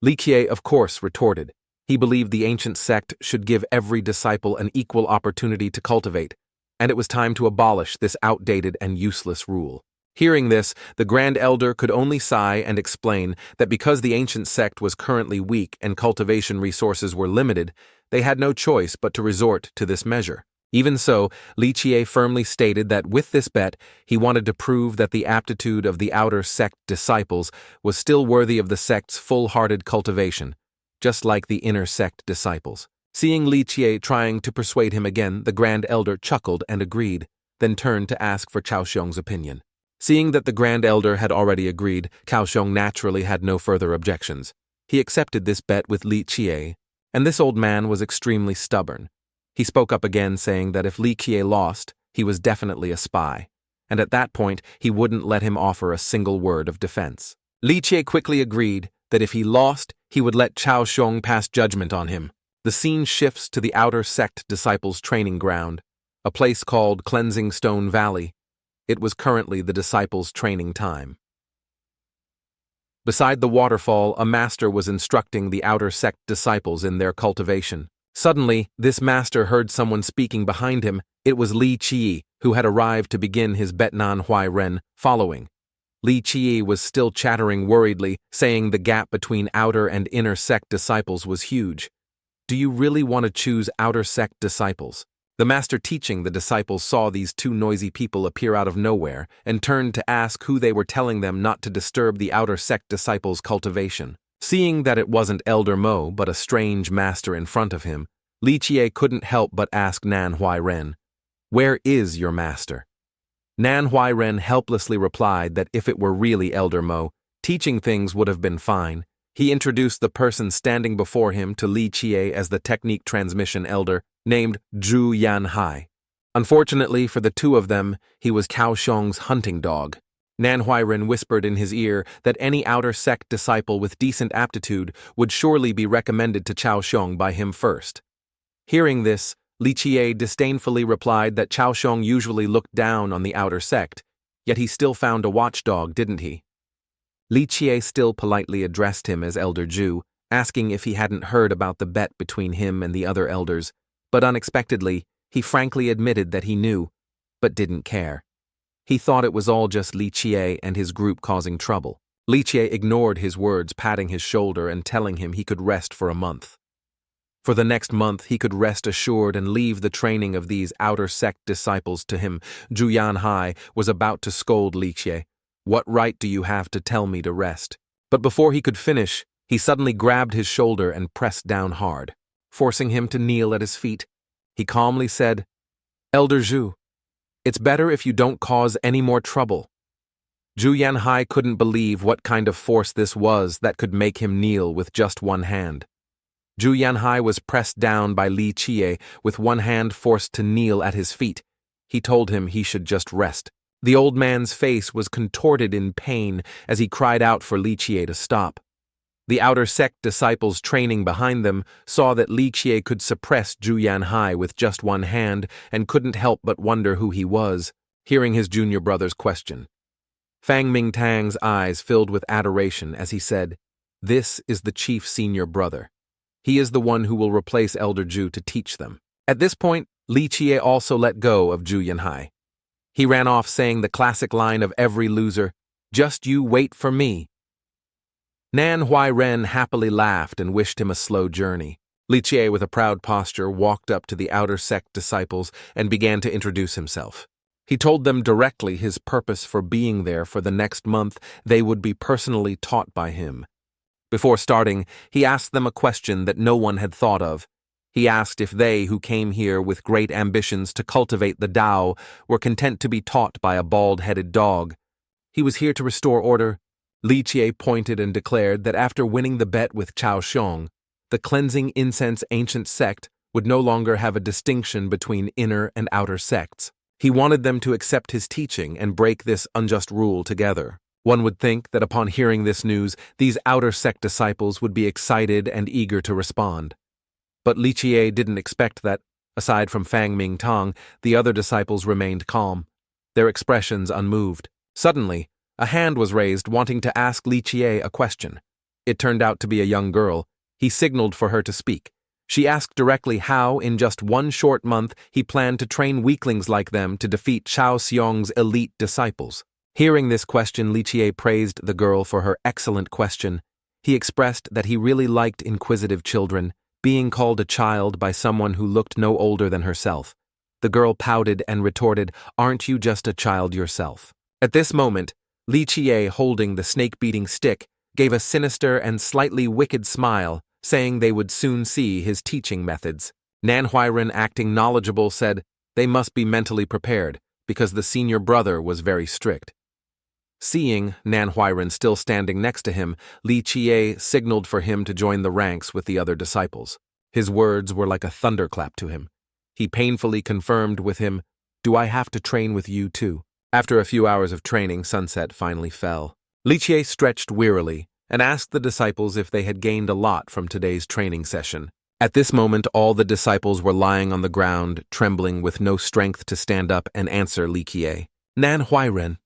Li Qie, of course, retorted. He believed the ancient sect should give every disciple an equal opportunity to cultivate, and it was time to abolish this outdated and useless rule. Hearing this, the Grand Elder could only sigh and explain that because the ancient sect was currently weak and cultivation resources were limited, they had no choice but to resort to this measure. Even so, Li Qie firmly stated that with this bet, he wanted to prove that the aptitude of the outer sect disciples was still worthy of the sect's full-hearted cultivation, just like the inner sect disciples. Seeing Li Qie trying to persuade him again, the Grand Elder chuckled and agreed, then turned to ask for Chaoxiong's opinion. Seeing that the Grand Elder had already agreed, Kaoxiong naturally had no further objections. He accepted this bet with Li Qie, and this old man was extremely stubborn. He spoke up again, saying that if Li Qie lost, he was definitely a spy, and at that point he wouldn't let him offer a single word of defense. Li Qie quickly agreed that if he lost, he would let Chaoxiong pass judgment on him. The scene shifts to the outer sect disciples' training ground, a place called Cleansing Stone Valley. It was currently the disciples' training time. Beside the waterfall, a master was instructing the outer sect disciples in their cultivation. Suddenly, this master heard someone speaking behind him. It was Li Qie, who had arrived to begin his Betnan Hui Ren following. Li Qie was still chattering worriedly, saying the gap between outer and inner sect disciples was huge. Do you really want to choose outer sect disciples? The master teaching the disciples saw these two noisy people appear out of nowhere and turned to ask who they were telling them not to disturb the outer sect disciples' cultivation. Seeing that it wasn't Elder Mo but a strange master in front of him, Li Qie couldn't help but ask Nan Hui Ren, "Where is your master?" Nan Hui Ren helplessly replied that if it were really Elder Mo, teaching things would have been fine. He introduced the person standing before him to Li Qie as the technique transmission elder, named Zhu Yanhai. Unfortunately for the two of them, he was Kaoxiong's hunting dog. Nan Huiren whispered in his ear that any outer sect disciple with decent aptitude would surely be recommended to Kaoxiong by him first. Hearing this, Li Qie disdainfully replied that Kaoxiong usually looked down on the outer sect, yet he still found a watchdog, didn't he? Li Qie still politely addressed him as Elder Zhu, asking if he hadn't heard about the bet between him and the other elders, but unexpectedly, he frankly admitted that he knew, but didn't care. He thought it was all just Li Qie and his group causing trouble. Li Qie ignored his words, patting his shoulder and telling him he could rest for a month. For the next month, he could rest assured and leave the training of these outer sect disciples to him. Zhu Yanhai was about to scold Li Qie. "What right do you have to tell me to rest?" But before he could finish, he suddenly grabbed his shoulder and pressed down hard, forcing him to kneel at his feet. He calmly said, "Elder Zhu, it's better if you don't cause any more trouble." Zhu Yanhai couldn't believe what kind of force this was that could make him kneel with just one hand. Zhu Yanhai was pressed down by Li Qie with one hand forced to kneel at his feet. He told him he should just rest. The old man's face was contorted in pain as he cried out for Li Qie to stop. The outer sect disciples training behind them saw that Li Qie could suppress Zhu Yanhai with just one hand and couldn't help but wonder who he was, hearing his junior brother's question. Fang Mingtang's eyes filled with adoration as he said, "This is the chief senior brother. He is the one who will replace Elder Zhu to teach them." At this point, Li Qie also let go of Zhu Yanhai. He ran off saying the classic line of every loser, "Just you wait for me." Manhwa happily laughed and wished him a slow journey. Li Jie, with a proud posture, walked up to the outer sect disciples and began to introduce himself. He told them directly his purpose for being there for the next month. They would be personally taught by him. Before starting, he asked them a question that no one had thought of. He asked if they, who came here with great ambitions to cultivate the Tao, were content to be taught by a bald-headed dog. He was here to restore order. Li Jie pointed and declared that after winning the bet with Chao Xiong, the cleansing incense ancient sect would no longer have a distinction between inner and outer sects. He wanted them to accept his teaching and break this unjust rule together. One would think that upon hearing this news, these outer sect disciples would be excited and eager to respond. But Li Jie didn't expect that. Aside from Fang Mingtang, the other disciples remained calm, their expressions unmoved. Suddenly, a hand was raised wanting to ask Li Jie a question. It turned out to be a young girl. He signaled for her to speak. She asked directly how, in just one short month, he planned to train weaklings like them to defeat Chao Xiong's elite disciples. Hearing this question, Li Jie praised the girl for her excellent question. He expressed that he really liked inquisitive children, being called a child by someone who looked no older than herself. The girl pouted and retorted, "Aren't you just a child yourself?" At this moment, Li Jie, holding the snake-beating stick, gave a sinister and slightly wicked smile, saying they would soon see his teaching methods. Manhwa, acting knowledgeable, said they must be mentally prepared, because the senior brother was very strict. Seeing Manhwa still standing next to him, Li Jie signaled for him to join the ranks with the other disciples. His words were like a thunderclap to him. He painfully confirmed with him, "Do I have to train with you too?" After a few hours of training, sunset finally fell. Li Jie stretched wearily and asked the disciples if they had gained a lot from today's training session. At this moment, all the disciples were lying on the ground, trembling with no strength to stand up and answer Li Jie. Manhwa,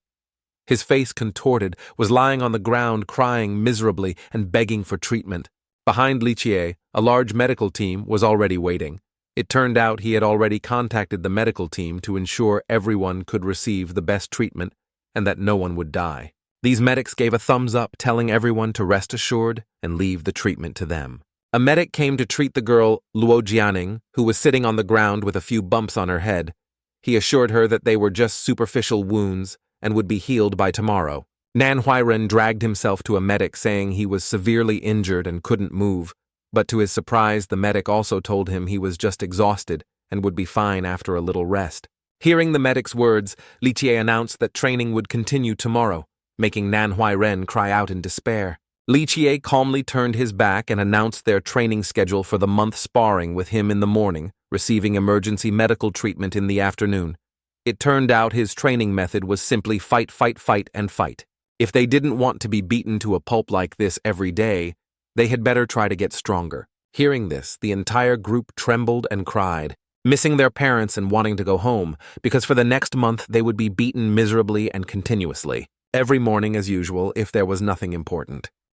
his face contorted, was lying on the ground crying miserably and begging for treatment. Behind Li Jie, a large medical team was already waiting. It turned out he had already contacted the medical team to ensure everyone could receive the best treatment and that no one would die. These medics gave a thumbs up, telling everyone to rest assured and leave the treatment to them. A medic came to treat the girl Luo Jianing, who was sitting on the ground with a few bumps on her head. He assured her that they were just superficial wounds and would be healed by tomorrow. Manhwa dragged himself to a medic, saying he was severely injured and couldn't move, but to his surprise, the medic also told him he was just exhausted and would be fine after a little rest. Hearing the medic's words, Li Jie announced that training would continue tomorrow, making Manhwa cry out in despair. Li Jie calmly turned his back and announced their training schedule for the month, sparring with him in the morning, receiving emergency medical treatment in the afternoon. It turned out his training method was simply fight, fight, fight, and fight. If they didn't want to be beaten to a pulp like this every day, they had better try to get stronger. Hearing this, the entire group trembled and cried, missing their parents and wanting to go home, because for the next month they would be beaten miserably and continuously, every morning as usual if there was nothing important.